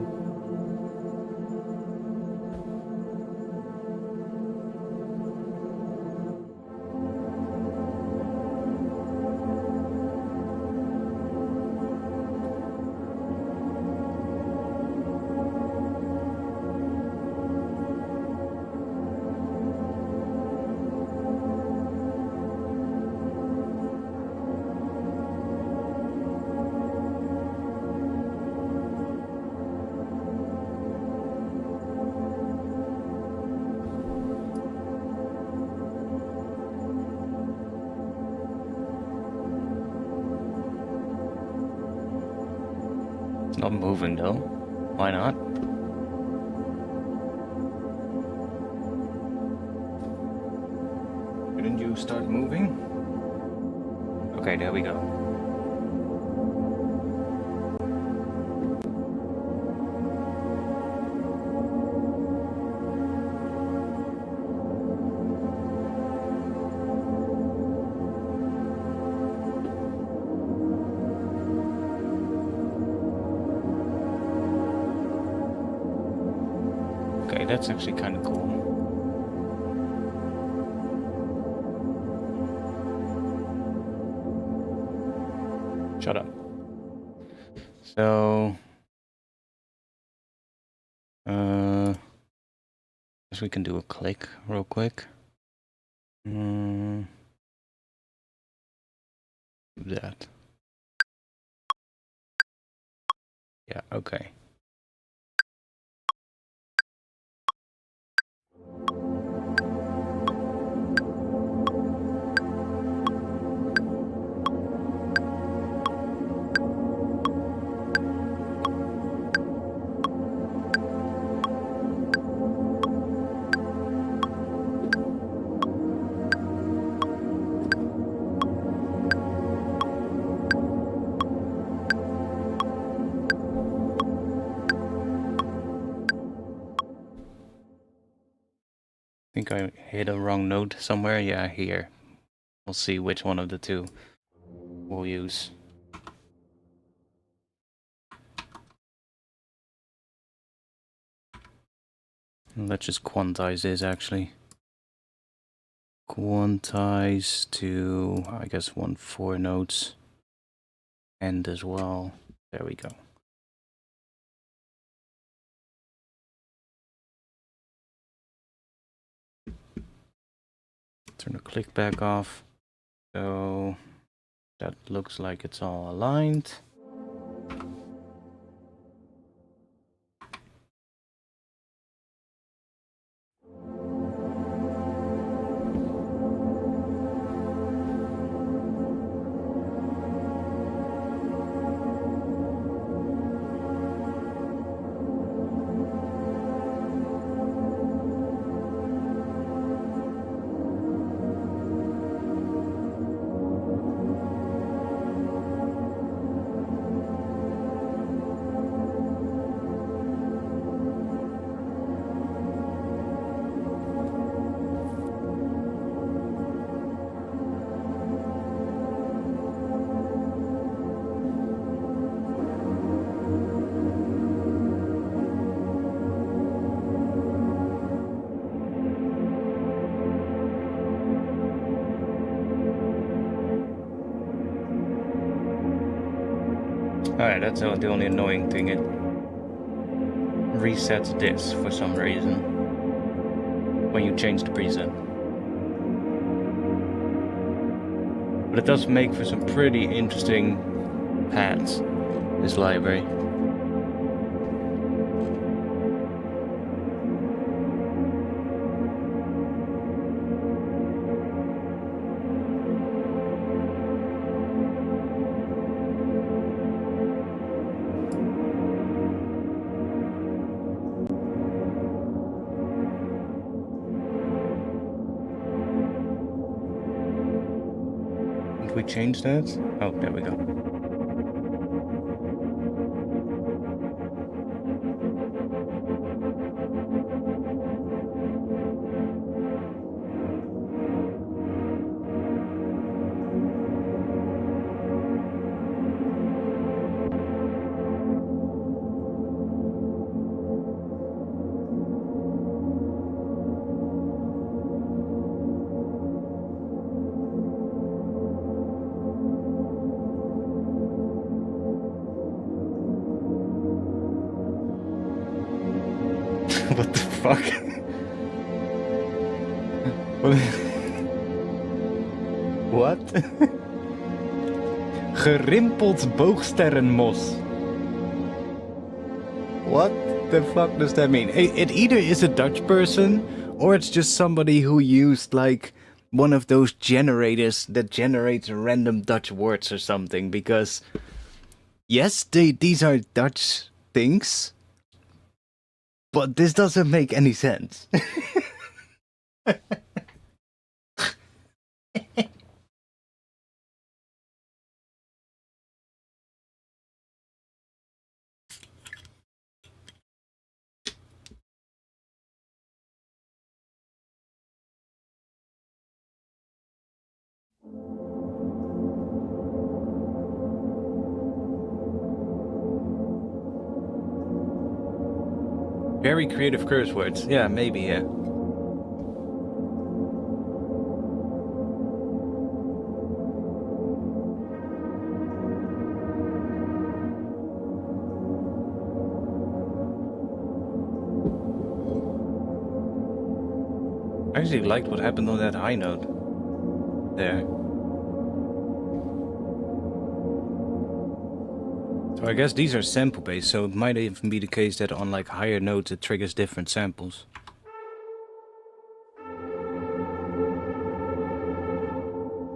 Not moving though. Why not? start moving. Okay, there we go. Okay, that's actually kind of cool. Shut up. So, guess we can do a click real quick. Do that. Yeah, okay. I think I hit a wrong note somewhere. Yeah, here. We'll see which one of the two we'll use. Let's just quantize this actually. Quantize to, I guess, 1/4 notes. And as well. There we go. Turn the click back off. So that looks like it's all aligned. Alright, that's the only annoying thing. It resets this for some reason when you change the preset. But it does make for some pretty interesting pads, this library. Did we change that? Oh, there we go. What the fuck? What? Gerimpeld boogsterrenmos. What the fuck does that mean? It either is a Dutch person, or it's just somebody who used like one of those generators that generates random Dutch words or something, because yes, these are Dutch things, but this doesn't make any sense. Very creative curse words. Yeah, maybe, yeah. I actually liked what happened on that high note there. So I guess these are sample based, so it might even be the case that on like higher notes it triggers different samples.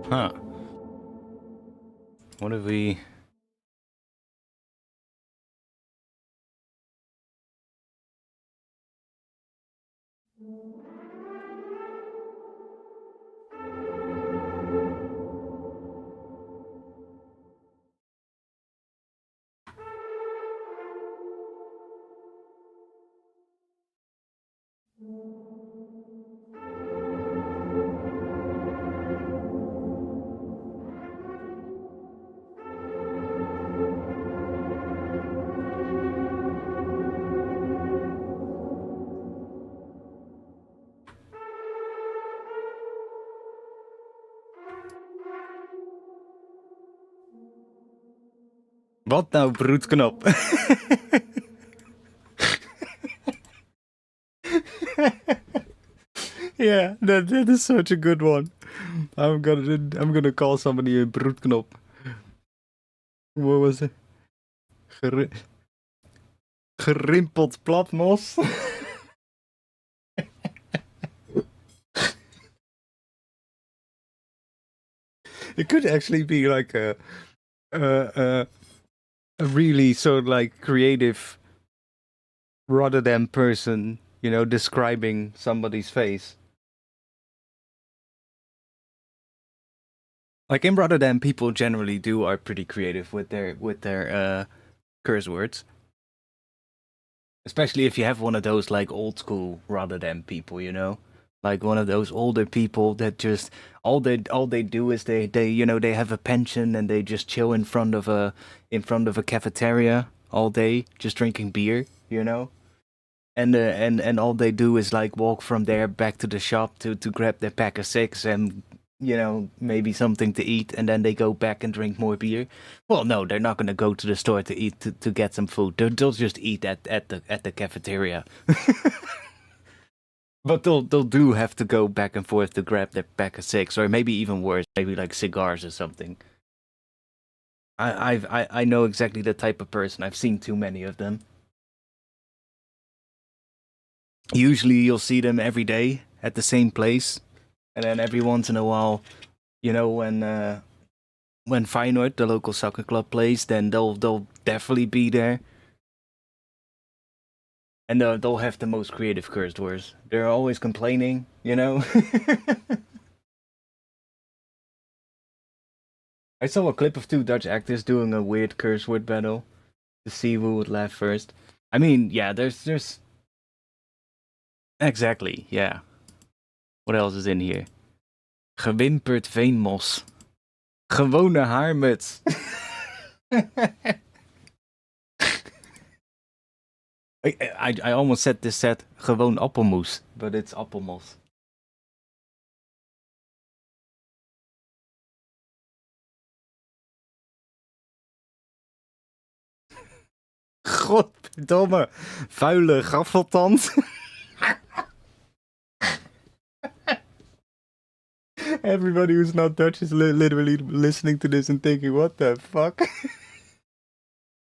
Huh. What if we... Wat nou, broedknop? Yeah, that is such a good one. I'm gonna call somebody a broedknop. What was it? Gerimpeld platmos. It could actually be like a really sort of like creative Rotterdam person, you know, describing somebody's face. Like in Rotterdam, people generally are pretty creative with their curse words. Especially if you have one of those like old school Rotterdam people, you know, like one of those older people that just all they do is they you know they have a pension and they just chill in front of a cafeteria all day just drinking beer, you know. And all they do is like walk from there back to the shop to grab their pack of six and you know maybe something to eat and then they go back and drink more beer. Well, no, they're not gonna go to the store to eat to get some food. They'll just eat at the cafeteria. But they'll do have to go back and forth to grab their pack of six or maybe even worse, maybe like cigars or something. I know exactly the type of person. I've seen too many of them. Usually you'll see them every day at the same place, and then every once in a while, you know, when Feyenoord, the local soccer club, plays, then they'll definitely be there, and they'll have the most creative cursed words. They're always complaining, you know. I saw a clip of two Dutch actors doing a weird curse word battle to see who would laugh first. I mean, yeah, there's exactly, yeah. What else is in here? Gewimperd veenmos. Gewone haarmuts. I almost said this set gewoon appelmoes, but it's appelmos. Godverdomme, vuile gaffeltand. Everybody who's not Dutch is literally listening to this and thinking, what the fuck?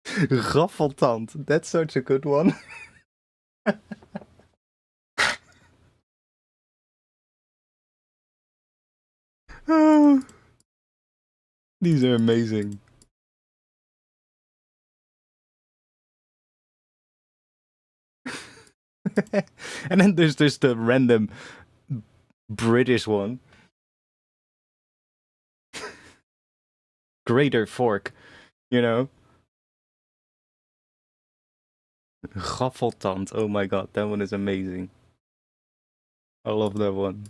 Gaffeltand, that's such a good one. Oh, these are amazing. And then there's the random British one. Greater fork, you know? Gaffeltand, oh my god, that one is amazing. I love that one.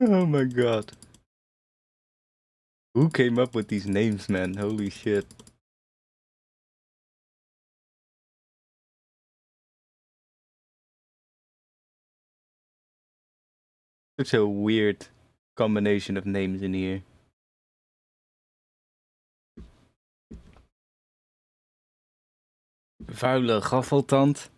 Oh my god. Who came up with these names, man? Holy shit. Such a weird combination of names in here. Vuile gaffeltand.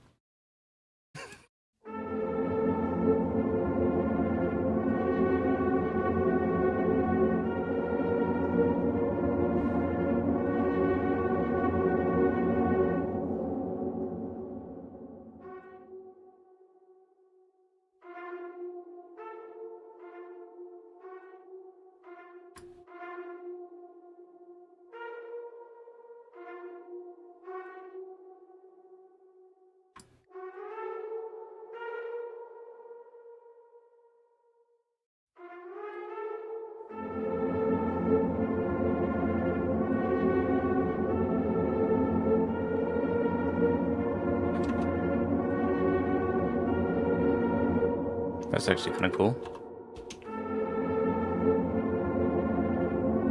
That's actually kind of cool.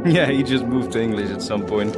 Yeah, he just moved to English at some point.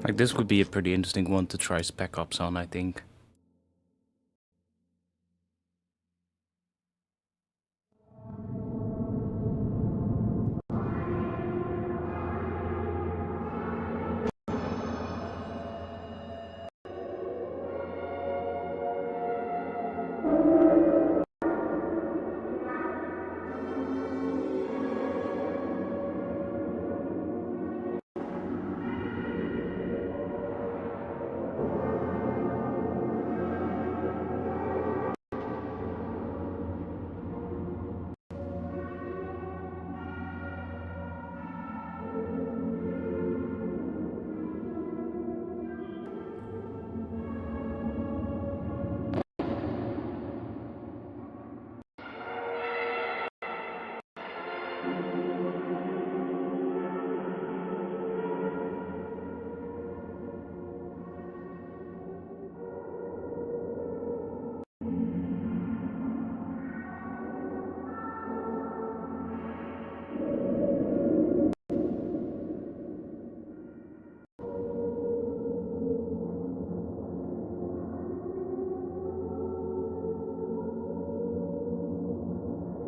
Like, this would be a pretty interesting one to try spec ops on, I think.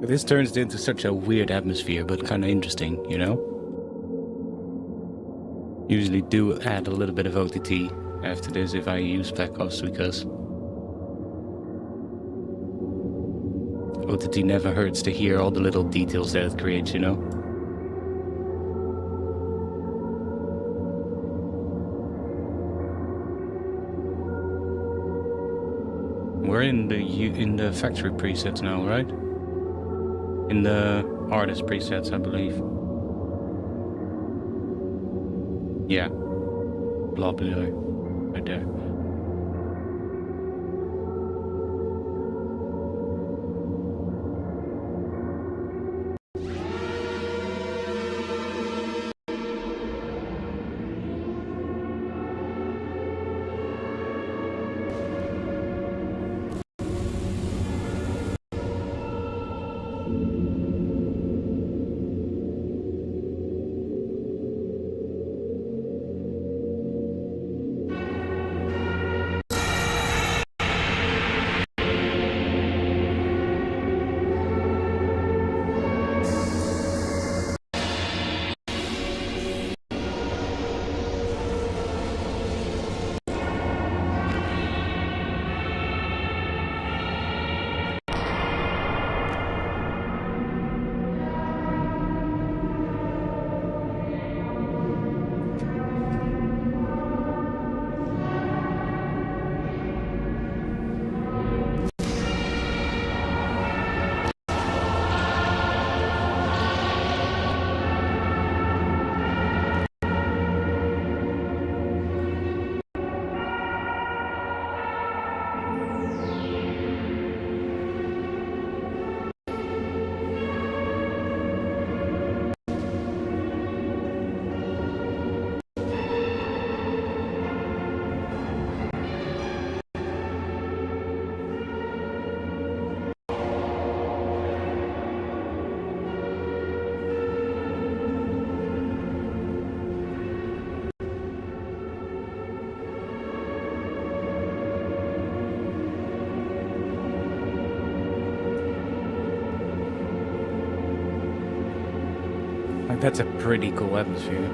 This turns into such a weird atmosphere, but kind of interesting, you know? Usually do add a little bit of OTT after this if I use Black Ops, because OTT never hurts to hear all the little details that it creates, you know? We're in the factory presets now, right? In the artist presets, I believe. Yeah. Globular. Right there. Like, that's a pretty cool atmosphere.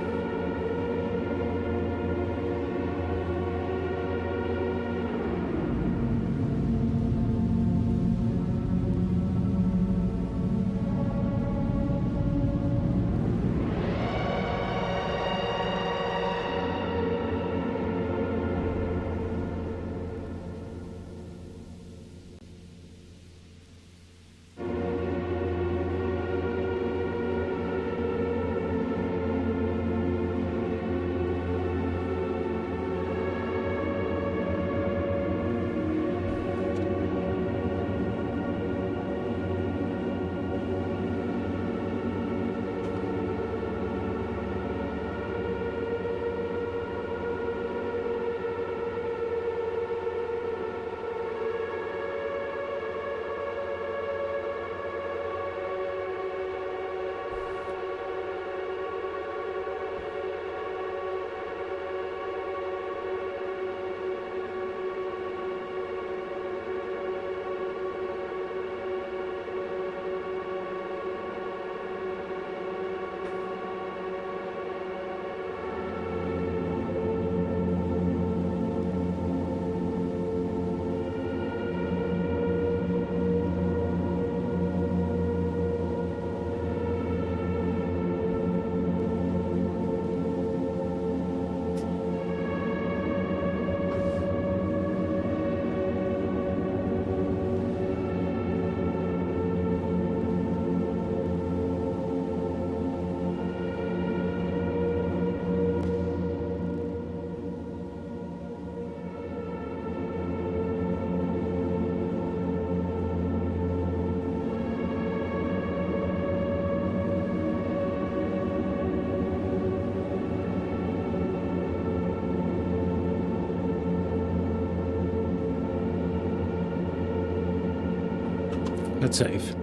Let's save.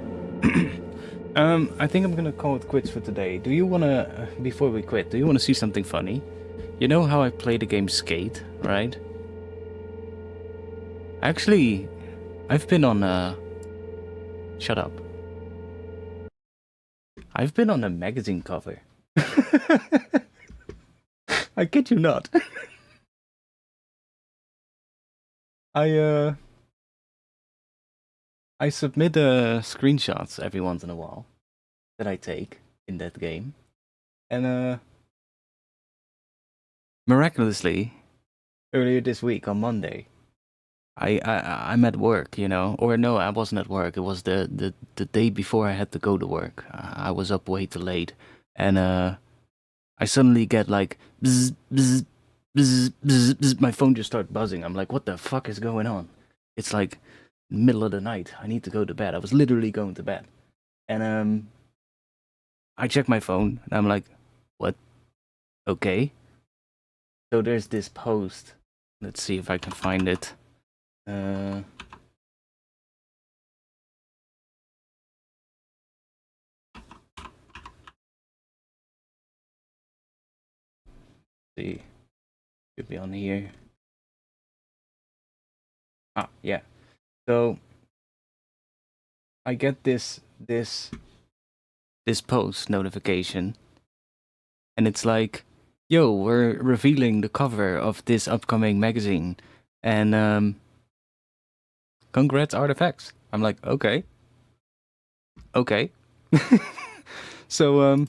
I think I'm gonna call it quits for today. Do you wanna, before we quit, do you wanna see something funny? You know how I play the game Skate, right? Actually, I've been on, shut up. I've been on a magazine cover. I kid you not. I I submit screenshots every once in a while that I take in that game, and miraculously, earlier this week on Monday, I'm at work, you know, or no, I wasn't at work. It was the day before I had to go to work. I was up way too late, and I suddenly get like bzz, bzz, bzz, bzz, bzz. My phone just started buzzing. I'm like, what the fuck is going on? It's like middle of the night. I need to go to bed. I was literally going to bed, and I check my phone, and I'm like, what? Okay. So there's this post. Let's see if I can find it. See, should be on here. Ah, yeah. So I get this post notification, and it's like, yo, we're revealing the cover of this upcoming magazine, and congrats artifacts. I'm like, okay. So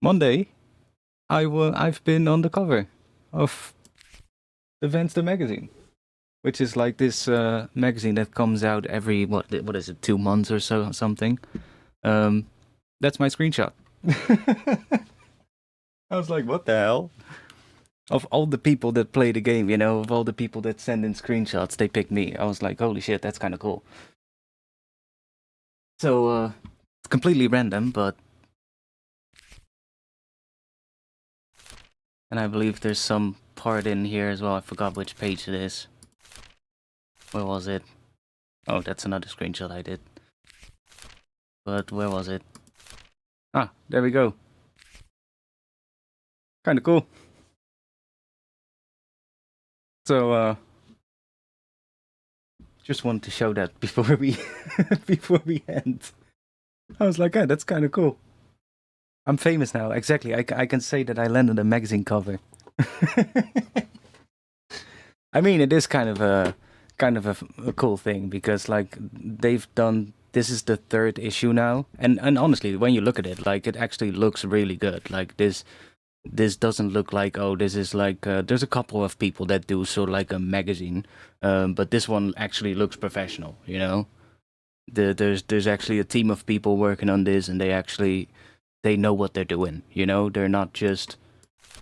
Monday I've been on the cover of Advance the magazine, which is like this magazine that comes out every what is it, 2 months or so, something. That's my screenshot. I was like, what the hell? Of all the people that play the game, you know, of all the people that send in screenshots, they picked me. I was like, holy shit, that's kind of cool. So it's completely random, but and I believe there's some part in here as well. I forgot which page it is. Where was it? Oh, that's another screenshot I did. But where was it? Ah, there we go. Kind of cool. So just wanted to show that before we before we end. I was like, that's kind of cool. I'm famous now. Exactly. I can say that I landed a magazine cover. I mean, it is kind of a cool thing because like they've done. This is the third issue now, and honestly, when you look at it, like it actually looks really good. Like this doesn't look like, oh, this is like there's a couple of people that do sort of like a magazine, but this one actually looks professional, you know. There's actually a team of people working on this, and they know what they're doing, you know. They're not just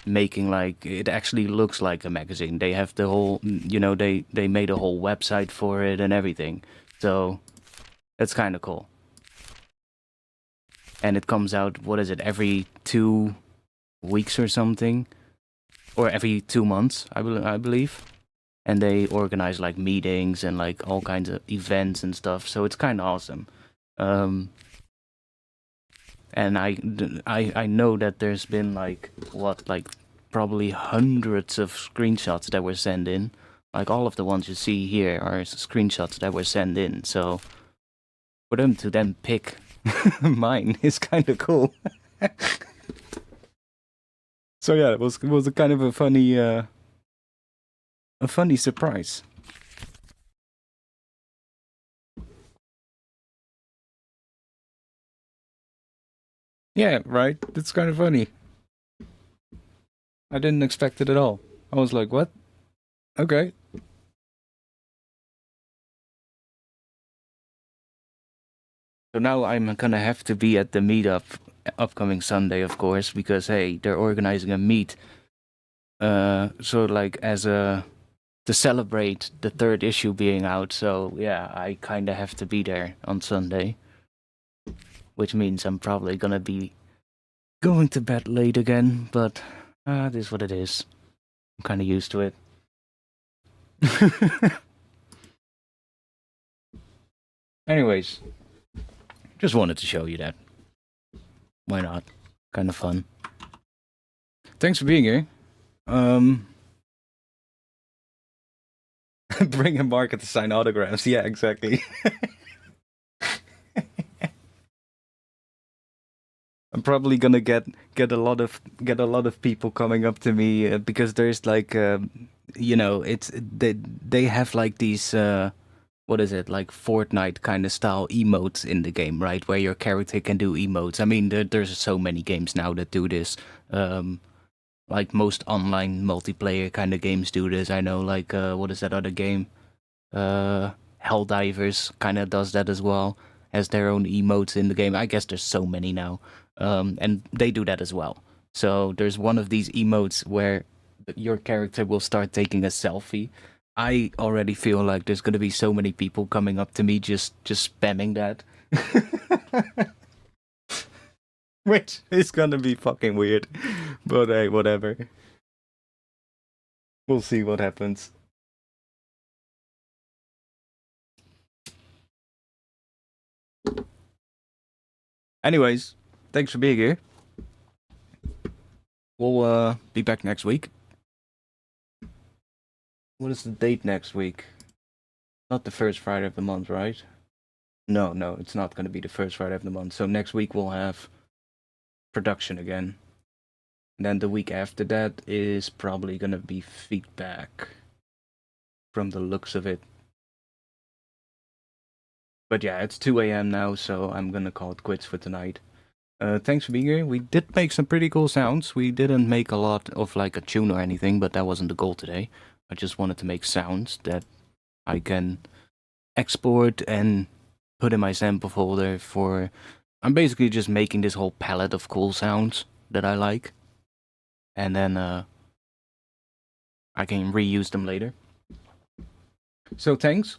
making like, it actually looks like a magazine. They have the whole, you know, they made a whole website for it and everything, so that's kind of cool. And it comes out, what is it, every 2 weeks or something, or every 2 months, I believe. And they organize like meetings and like all kinds of events and stuff. So it's kind of awesome. And I know that there's been like probably hundreds of screenshots that were sent in. Like all of the ones you see here are screenshots that were sent in. So for them to then pick mine is kind of cool. So yeah, it was a kind of a funny surprise. Yeah, right. It's kind of funny. I didn't expect it at all. I was like, what? Okay. So now I'm gonna have to be at the meetup upcoming Sunday, of course, because hey, they're organizing a meet. So like as a to celebrate the third issue being out. So yeah, I kind of have to be there on Sunday, which means I'm probably gonna be going to bed late again. But it is what it is. I'm kind of used to it. Anyways, just wanted to show you that. Why not? Kind of fun. Thanks for being here. Bring a market to sign autographs. Yeah, exactly. I'm probably gonna get a lot of people coming up to me because there's like it's they have like these what is it, like Fortnite kind of style emotes in the game, right? Where your character can do emotes. I mean, there's so many games now that do this. Like most online multiplayer kind of games do this. I know, like what is that other game? Helldivers kind of does that as well. Has their own emotes in the game. I guess there's so many now, and they do that as well. So there's one of these emotes where your character will start taking a selfie. I already feel like there's gonna be so many people coming up to me just spamming that. Which is gonna be fucking weird. But hey, whatever. We'll see what happens. Anyways, thanks for being here. We'll be back next week. What is the date next week? Not the first Friday of the month, right? No, it's not going to be the first Friday of the month. So next week we'll have production again. And then the week after that is probably going to be feedback from the looks of it. But yeah, it's 2 a.m. now, so I'm going to call it quits for tonight. Thanks for being here. We did make some pretty cool sounds. We didn't make a lot of like a tune or anything, but that wasn't the goal today. I just wanted to make sounds that I can export and put in my sample folder for... I'm basically just making this whole palette of cool sounds that I like. And then I can reuse them later. So thanks.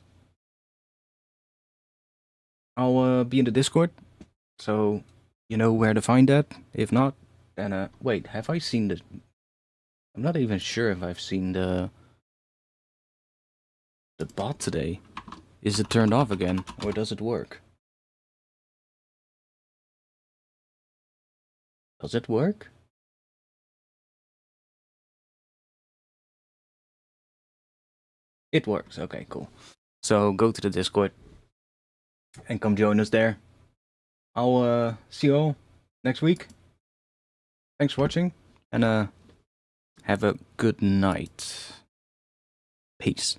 I'll be in the Discord, so you know where to find that. If not, then wait, have I seen the... I'm not even sure if I've seen the bot today. Is it turned off again, or does it work? Does it work? It works. Okay, cool. So go to the Discord and come join us there. I'll see you all next week. Thanks for watching, and have a good night. Peace.